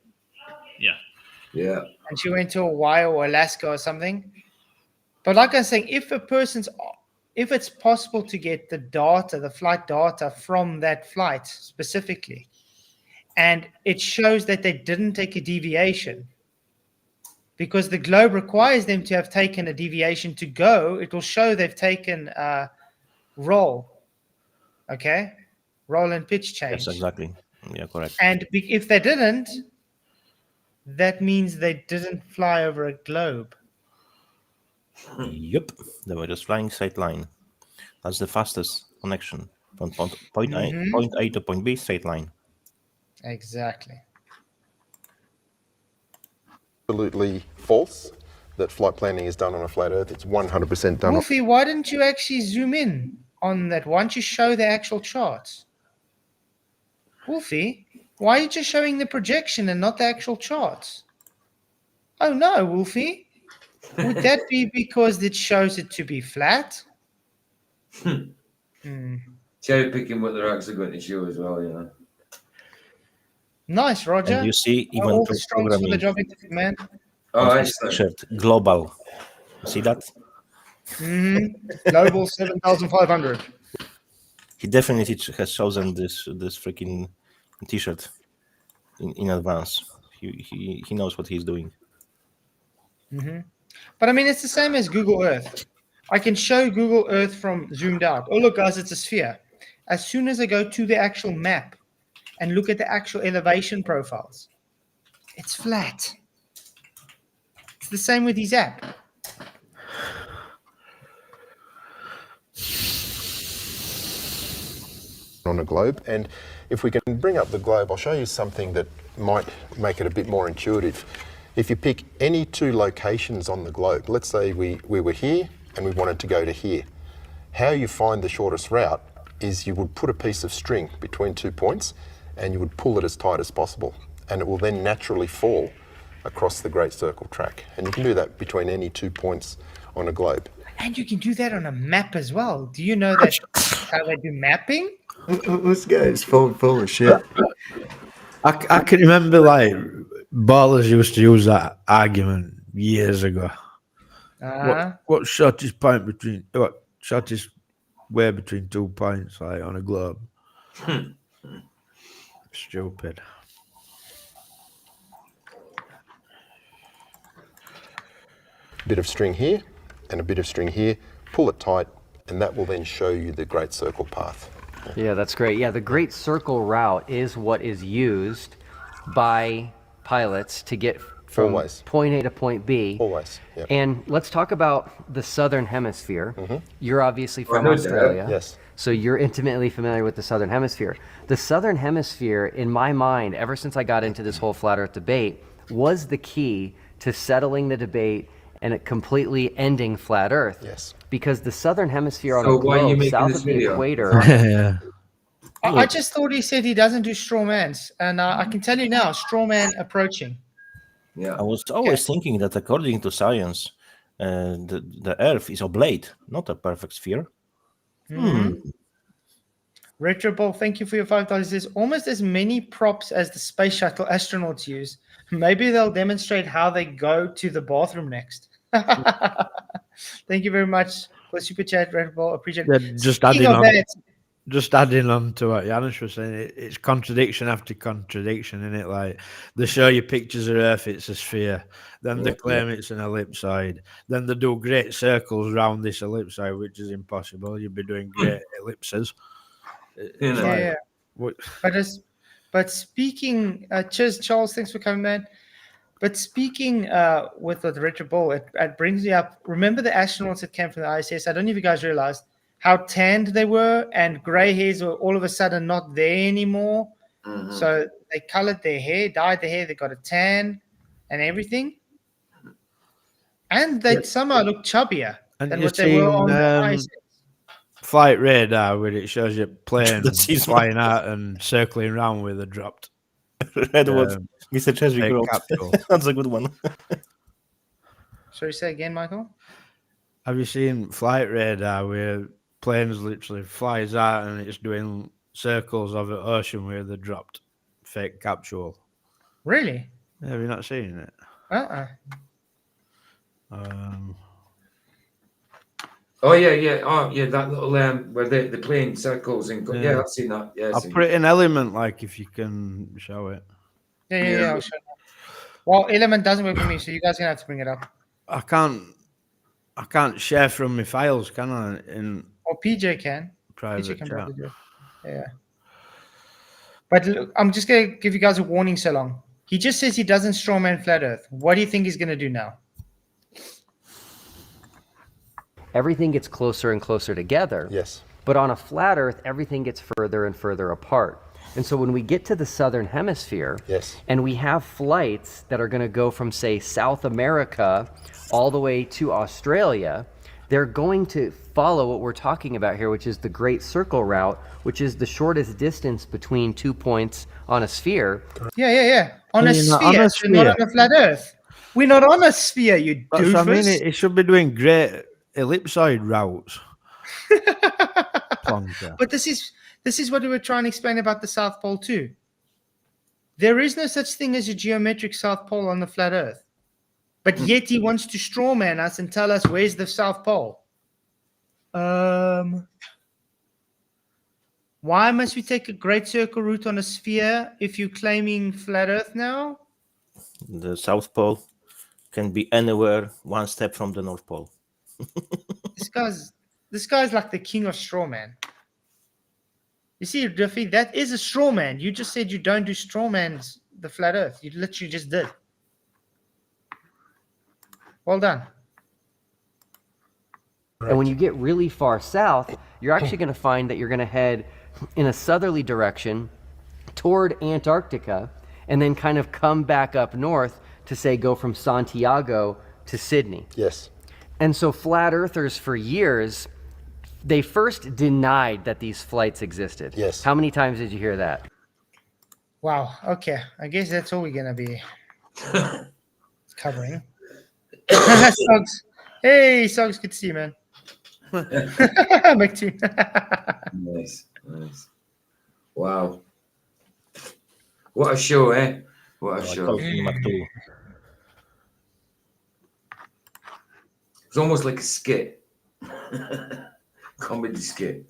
Yeah. Yeah. And she went to Hawaii or Alaska or something. But like I was saying, if it's possible to get the data, the flight data from that flight specifically, and it shows that they didn't take a deviation, because the globe requires them to have taken a deviation to go, it will show they've taken a roll. Okay? Roll and pitch change. Yes, exactly. Yeah, correct. And if they didn't, that means they didn't fly over a globe. Yep, they were just flying straight line. That's the fastest connection from point A to point B, straight line. Exactly. Absolutely false that flight planning is done on a flat Earth. It's 100% done. Wolfie, why didn't you actually zoom in on that? Why don't you show the actual charts? Wolfie, why are you just showing the projection and not the actual charts? Oh no, Wolfie. Would that be because it shows it to be flat? Cherry picking what they're actually going to show as well, you know. Nice, Roger. And you see, even all the strongs for the programming job, man. Oh, on his t-shirt, global. See that? Global 7,500. He definitely has chosen this freaking t-shirt in advance. He knows what he's doing. But I mean, it's the same as Google Earth. I can show Google Earth from zoomed out. Oh, look, guys, it's a sphere. As soon as I go to the actual map and look at the actual elevation profiles, it's flat. It's the same with his app. On a globe, and if we can bring up the globe, I'll show you something that might make it a bit more intuitive. If you pick any two locations on the globe, let's say we were here and we wanted to go to here, how you find the shortest route is you would put a piece of string between 2 points and you would pull it as tight as possible, and it will then naturally fall across the Great Circle track. And you can do that between any 2 points on a globe. And you can do that on a map as well. Do you know that how they do mapping? This guy is full of shit. I can remember like ballers used to use that argument years ago. What shortest point between shot is way between 2 points, like on a globe. Stupid. Bit of string here and a bit of string here. Pull it tight, and that will then show you the Great Circle path. Yeah, that's great. Yeah, the Great Circle route is what is used by pilots to get from Always. point A to point B. Always. Yep. And let's talk about the Southern Hemisphere. You're obviously from know that, Australia. Yes. So you're intimately familiar with the Southern Hemisphere. The Southern Hemisphere, in my mind, ever since I got into this whole flat Earth debate, was the key to settling the debate and it completely ending flat Earth. Yes. Because the Southern Hemisphere on So a why are you globe making south this of the video? equator. Yeah. I just thought he said he doesn't do straw mans, and I can tell you now, straw man approaching. Yeah. I was always thinking that according to science, the Earth is oblate, not a perfect sphere. Retro Ball, thank you for your $5. There's almost as many props as the space shuttle astronauts use. Maybe they'll demonstrate how they go to the bathroom next. Thank you very much for super chat, Retro Ball. Appreciate Yeah, it. just Speaking adding of on. that, Just adding on to what Janis was saying, it's contradiction after contradiction, isn't it? Like they show you pictures of Earth, it's a sphere. Then they claim it's an ellipsoid. Then they do great circles around this ellipsoid, which is impossible. You'd be doing great ellipses. It's like, what? but speaking, cheers, Charles. Thanks for coming, man. But speaking with the Retro Ball, it brings me up. Remember the astronauts that came from the ISS? I don't know if you guys realized how tanned they were, and gray hairs were all of a sudden not there anymore. So they colored their hair, dyed their hair, they got a tan and everything. And they somehow look chubbier And than you've what they were on the seen ISS. Flight Radar, where it shows you plane That is flying out and circling around where they dropped. Read what Mr. Cheswick fake wrote. capsule. That's a good one. Sorry, say again, Michael? Have you seen Flight Radar, where planes literally flies out and it's doing circles of the ocean where they dropped fake capsule? Really? Have you not seen it? Oh yeah. Oh yeah, that little where the plane circles and yeah, I've seen that. Yeah, I'll put it in Element, like if you can show it. Yeah. I'll show you. Well, Element doesn't work for me, so you guys are gonna have to bring it up. I can't share from my files, can I? In Or PJ can. private PJ can chat. probably do it. Yeah. But look, I'm just gonna give you guys a warning so long. He just says he doesn't strawman flat Earth. What do you think he's gonna do now? Everything gets closer and closer together. Yes. But on a flat Earth, everything gets further and further apart. And so when we get to the Southern Hemisphere, and we have flights that are going to go from, say, South America all the way to Australia, they're going to follow what we're talking about here, which is the Great Circle route, which is the shortest distance between 2 points on a sphere. Yeah. On a You're not sphere, on a so not sphere. on a flat Earth. We're not on a sphere, you That's doofus. what I mean. It should be doing great ellipsoid routes. Plonker. But this is what we were trying to explain about the South Pole too. There is no such thing as a geometric South Pole on the flat Earth. But yet he wants to strawman us and tell us where's the South Pole. Why must we take a great circle route on a sphere if you're claiming flat Earth now? The South Pole can be anywhere one step from the North Pole. This guy's like the king of strawman. You see, Duffy, that is a strawman. You just said you don't do strawmans the flat Earth. You literally just did. Well done. And when you get really far south, you're actually going to find that you're going to head in a southerly direction toward Antarctica and then kind of come back up north to, say, go from Santiago to Sydney. Yes. And so flat earthers for years, they first denied that these flights existed. Yes. How many times did you hear that? Wow. Okay. I guess that's all we're going to be covering. Suggs. Hey, Suggs. Good to see you, man. Back to you. Nice. Wow. What a show, eh? What a show. It's almost like a skit. comedy skit.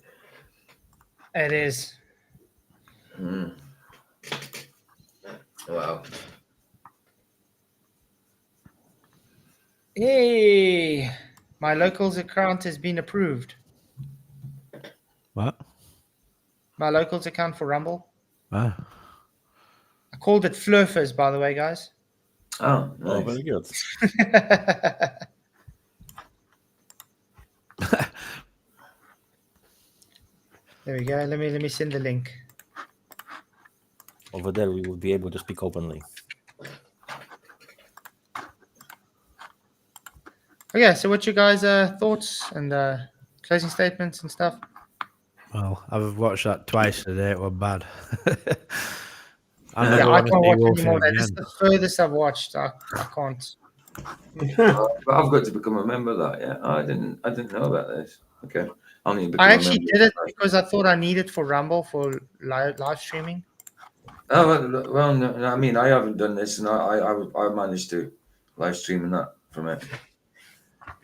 It is. Wow. Hey, my locals account has been approved. What? My locals account for Rumble. Ah. I called it Flurfers, by the way, guys. Oh, Oh, nice. very good. There we go. Let me send the link. Over there, we will be able to speak openly. Okay, so what's your guys' thoughts and closing statements and stuff? Well, I've watched that twice today. It was bad. I Yeah, never I want to can't see watch Wolfie anymore. This is again. the furthest I've watched. I can't. But I've got to become a member of that. Yeah, I didn't know about this. Okay, I'll need to become I a actually member. did it because I thought I needed for Rumble for live streaming. Oh well, no, I mean, I haven't done this, and I managed to live stream and that from it.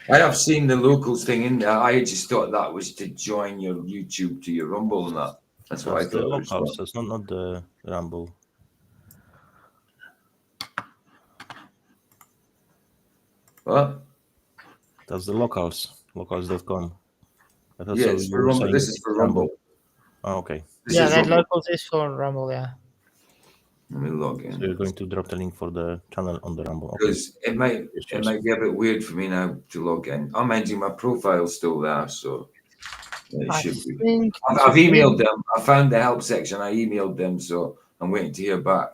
I have seen the locals thing in there. I just thought that was to join your YouTube to your Rumble and that. That's what I That's the thought. It was locals. from. That's not the Rumble. What? That's the locals. Locals.com. I thought Yeah, so. it's You for were Rumble. saying This is for Rumble. Oh, okay. This Yeah, is that Rumble. locals is for Rumble. Yeah. Let me log So in. you're going to drop the link for the channel on the Rumble. Okay. Because it might be a bit weird for me now to log in. I'm managing my profile still there, so it I should be. think I've emailed them. I found the help section. I emailed them, so I'm waiting to hear back.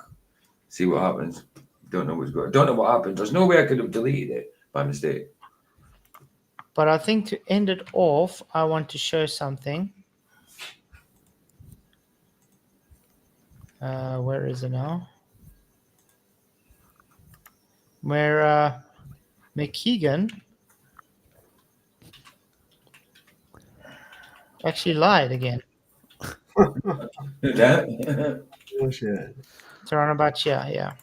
See what happens. Don't know what's going. Don't know what happened. There's no way I could have deleted it by mistake. But I think to end it off, I want to show something. Where is it now? Where McKeegan actually lied again. Bullshit. It's around about here, yeah.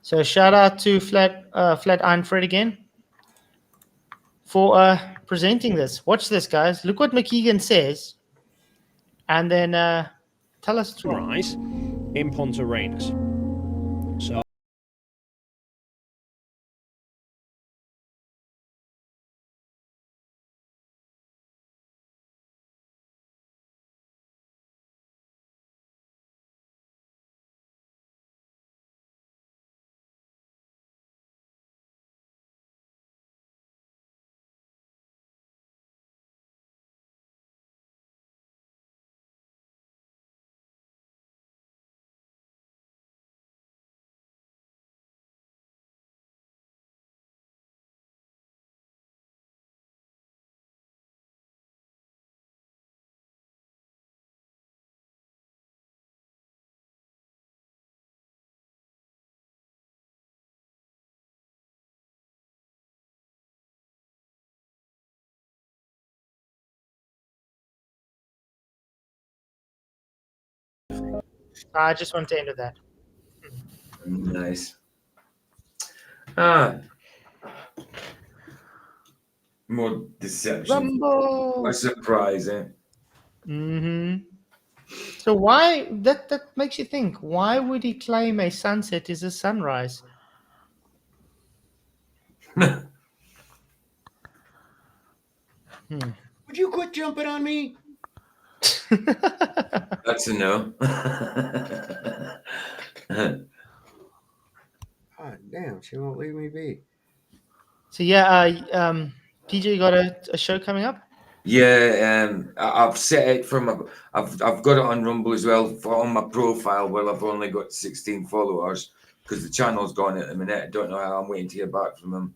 So shout out to Flat Iron Fred again for presenting this. Watch this, guys. Look what McKeegan says, and then tell us it's wrong. Rise in Ponta Renas. So I just want to end with that. Nice. More deception. Rumble. A surprise, eh? Mm-hmm. So why that makes you think? Why would he claim a sunset is a sunrise? Would you quit jumping on me? That's a no. God damn, she won't leave me be. So yeah, PJ, you got a show coming up? Yeah, I've set it from I've got it on Rumble as well on my profile. Well, I've only got 16 followers because the channel's gone at the minute. I don't know how. I'm waiting to hear back from them.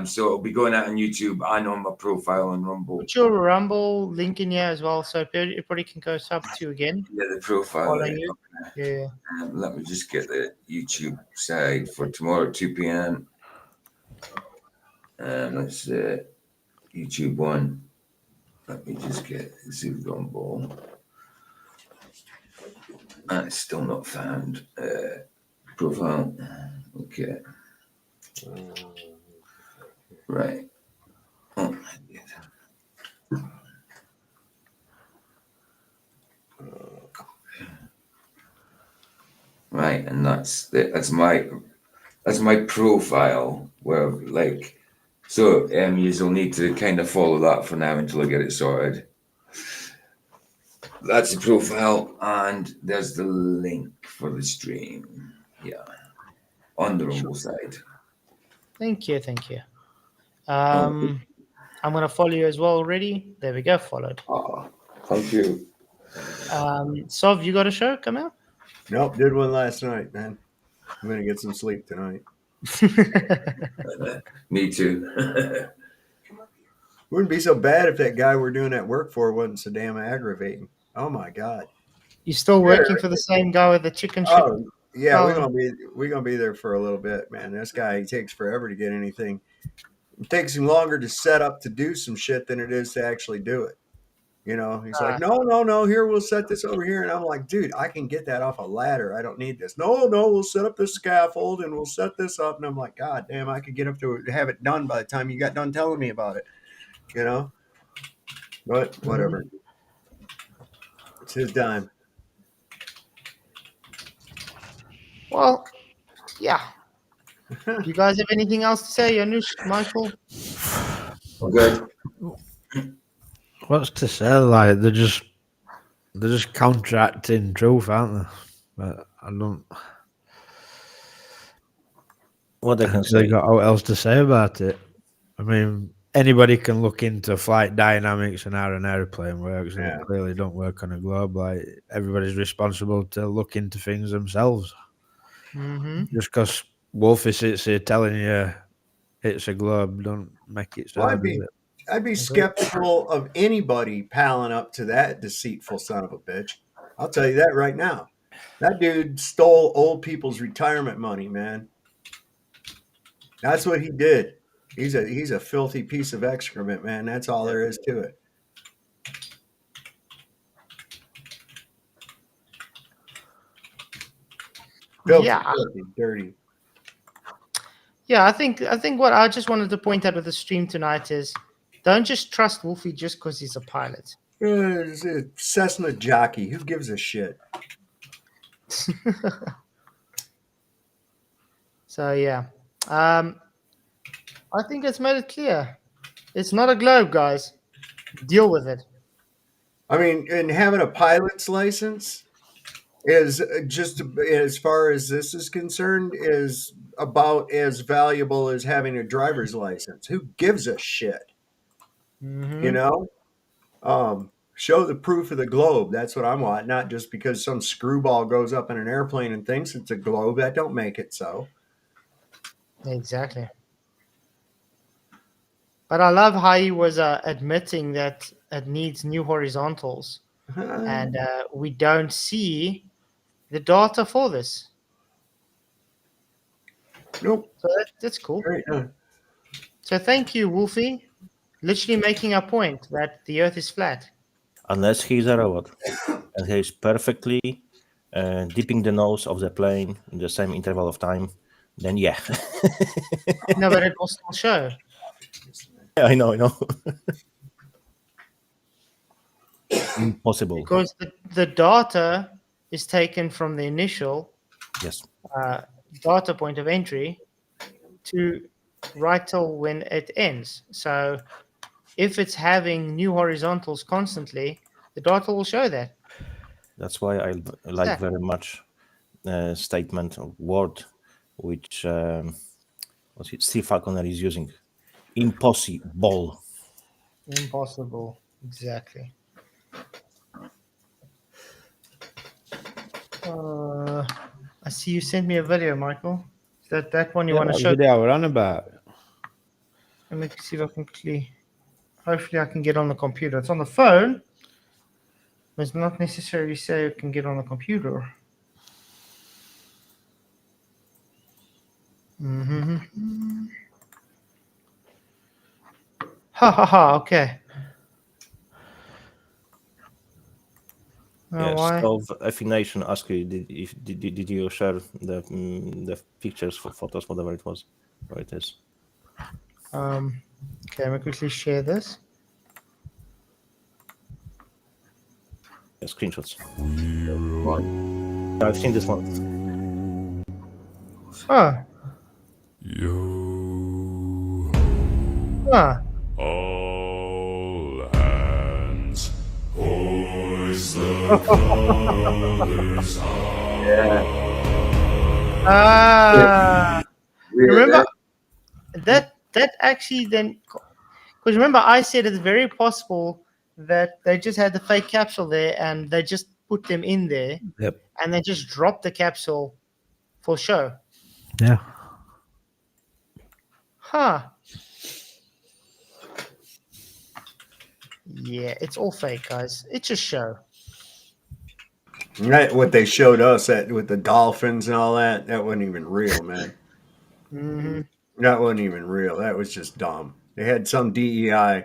So it'll be going out on YouTube and on my profile on Rumble. Put your Rumble link in here as well, so everybody can go sub to you again. Yeah, the profile. Follow you. Yeah. Let me just get the YouTube side for tomorrow at 2 p.m. Let's YouTube one. Let me just get Zoo Rumble. It's still not found. Profile. Okay. Right. Oh, right, and that's my profile where like so you'll need to kind of follow that for now until I get it sorted. That's the profile, and there's the link for the stream. Yeah, on the Rumble side. Thank you. I'm gonna follow you as well already. There we go, followed. Thank you. Sov, you got a show come out? Nope, did one last night, man. I'm gonna get some sleep tonight. Me too. Wouldn't be so bad if that guy we're doing that work for wasn't so damn aggravating. Oh my god. You still working for the same guy with the chicken shit? Oh yeah, Oh. we're gonna be there for a little bit, man. This guy, he takes forever to get anything. It takes him longer to set up to do some shit than it is to actually do it. You know, he's like, no, here, we'll set this over here. And I'm like, dude, I can get that off a ladder. I don't need this. No, we'll set up this scaffold and we'll set this up. And I'm like, God damn, I could get up to have it done by the time you got done telling me about it. You know? But whatever. It's his dime. Well, yeah. You guys have anything else to say, Janusz, Michael? Good. What's to say? Like they're just contracting truth, aren't they? But I don't. What they can say? They got what else to say about it. I mean, anybody can look into flight dynamics and how an airplane works, and it clearly don't work on a globe. Like everybody's responsible to look into things themselves. Mm-hmm. Just because Wolfie sits here telling you it's a globe, don't make it so. Well, I'd be skeptical of anybody palling up to that deceitful son of a bitch. I'll tell you that right now. That dude stole old people's retirement money, man. That's what he did. He's a filthy piece of excrement, man. That's all there is to it. Filthy, filthy, dirty. Yeah, I think what I just wanted to point out with the stream tonight is don't just trust Wolfie just because he's a pilot. He's a Cessna jockey. Who gives a shit? So yeah, I think it's made it clear. It's not a globe, guys. Deal with it. I mean, and having a pilot's license is just, as far as this is concerned, is about as valuable as having a driver's license. Who gives a shit? Mm-hmm. You know? Show the proof of the globe. That's what I want. Not just because some screwball goes up in an airplane and thinks it's a globe. That don't make it so. Exactly. But I love how he was admitting that it needs new horizontals. And we don't see the data for this. Nope. So that's cool. Right. So thank you, Wolfie. Literally making a point that the Earth is flat. Unless he's a robot and he's perfectly dipping the nose of the plane in the same interval of time, then yeah. No, but it will still show. Yeah, I know. Impossible. Because the data is taken from the initial data point of entry to right till when it ends. So if it's having new horizontals constantly, the data will show that. That's why I like very much statement or word which Steve Falconer is using. Impossible. Impossible. Exactly. I see you sent me a video, Michael. Is that one you want to show? Video we're on about. Let me see if I can quickly. Hopefully, I can get on the computer. It's on the phone. But it's not necessarily say I can get on the computer. Mm-hmm. Ha. Okay. So Affination asked you, did you share the pictures for photos, whatever it was, where it is? Okay, I'm gonna quickly share this. Yeah, screenshots. I've seen this one. Oh. Ah. All hands, hoist the colors Yeah. Ah. Weird, Remember that actually then, because remember I said it's very possible that they just had the fake capsule there and they just put them in there. Yep. And they just dropped the capsule for show. Yeah. Huh. Yeah, it's all fake, guys. It's a show. Right, what they showed us that with the dolphins and all that wasn't even real, man. Mm-hmm. That wasn't even real. That was just dumb. They had some DEI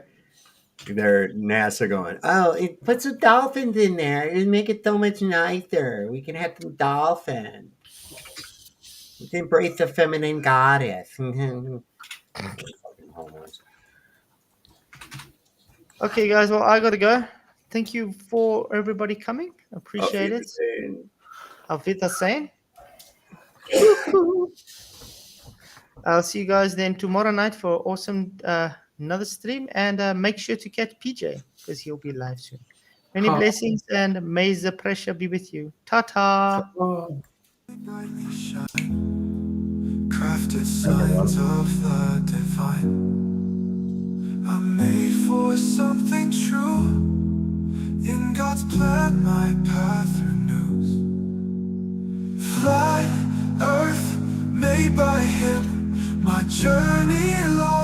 there at NASA going, oh, put some dolphins in there. It'll make it so much nicer. We can have some dolphins. We can embrace the feminine goddess. Okay, guys. Well, I gotta go. Thank you for everybody coming. Appreciate it. Auf Wiedersehen. I'll see you guys then tomorrow night for awesome another stream, and make sure to catch PJ because he'll be live soon. Many blessings, and may the pressure be with you. Ta-ta. Crafted signs of the divine. I'm made for something true. In God's plan, my path renews. Flat earth made by Him, my journey long.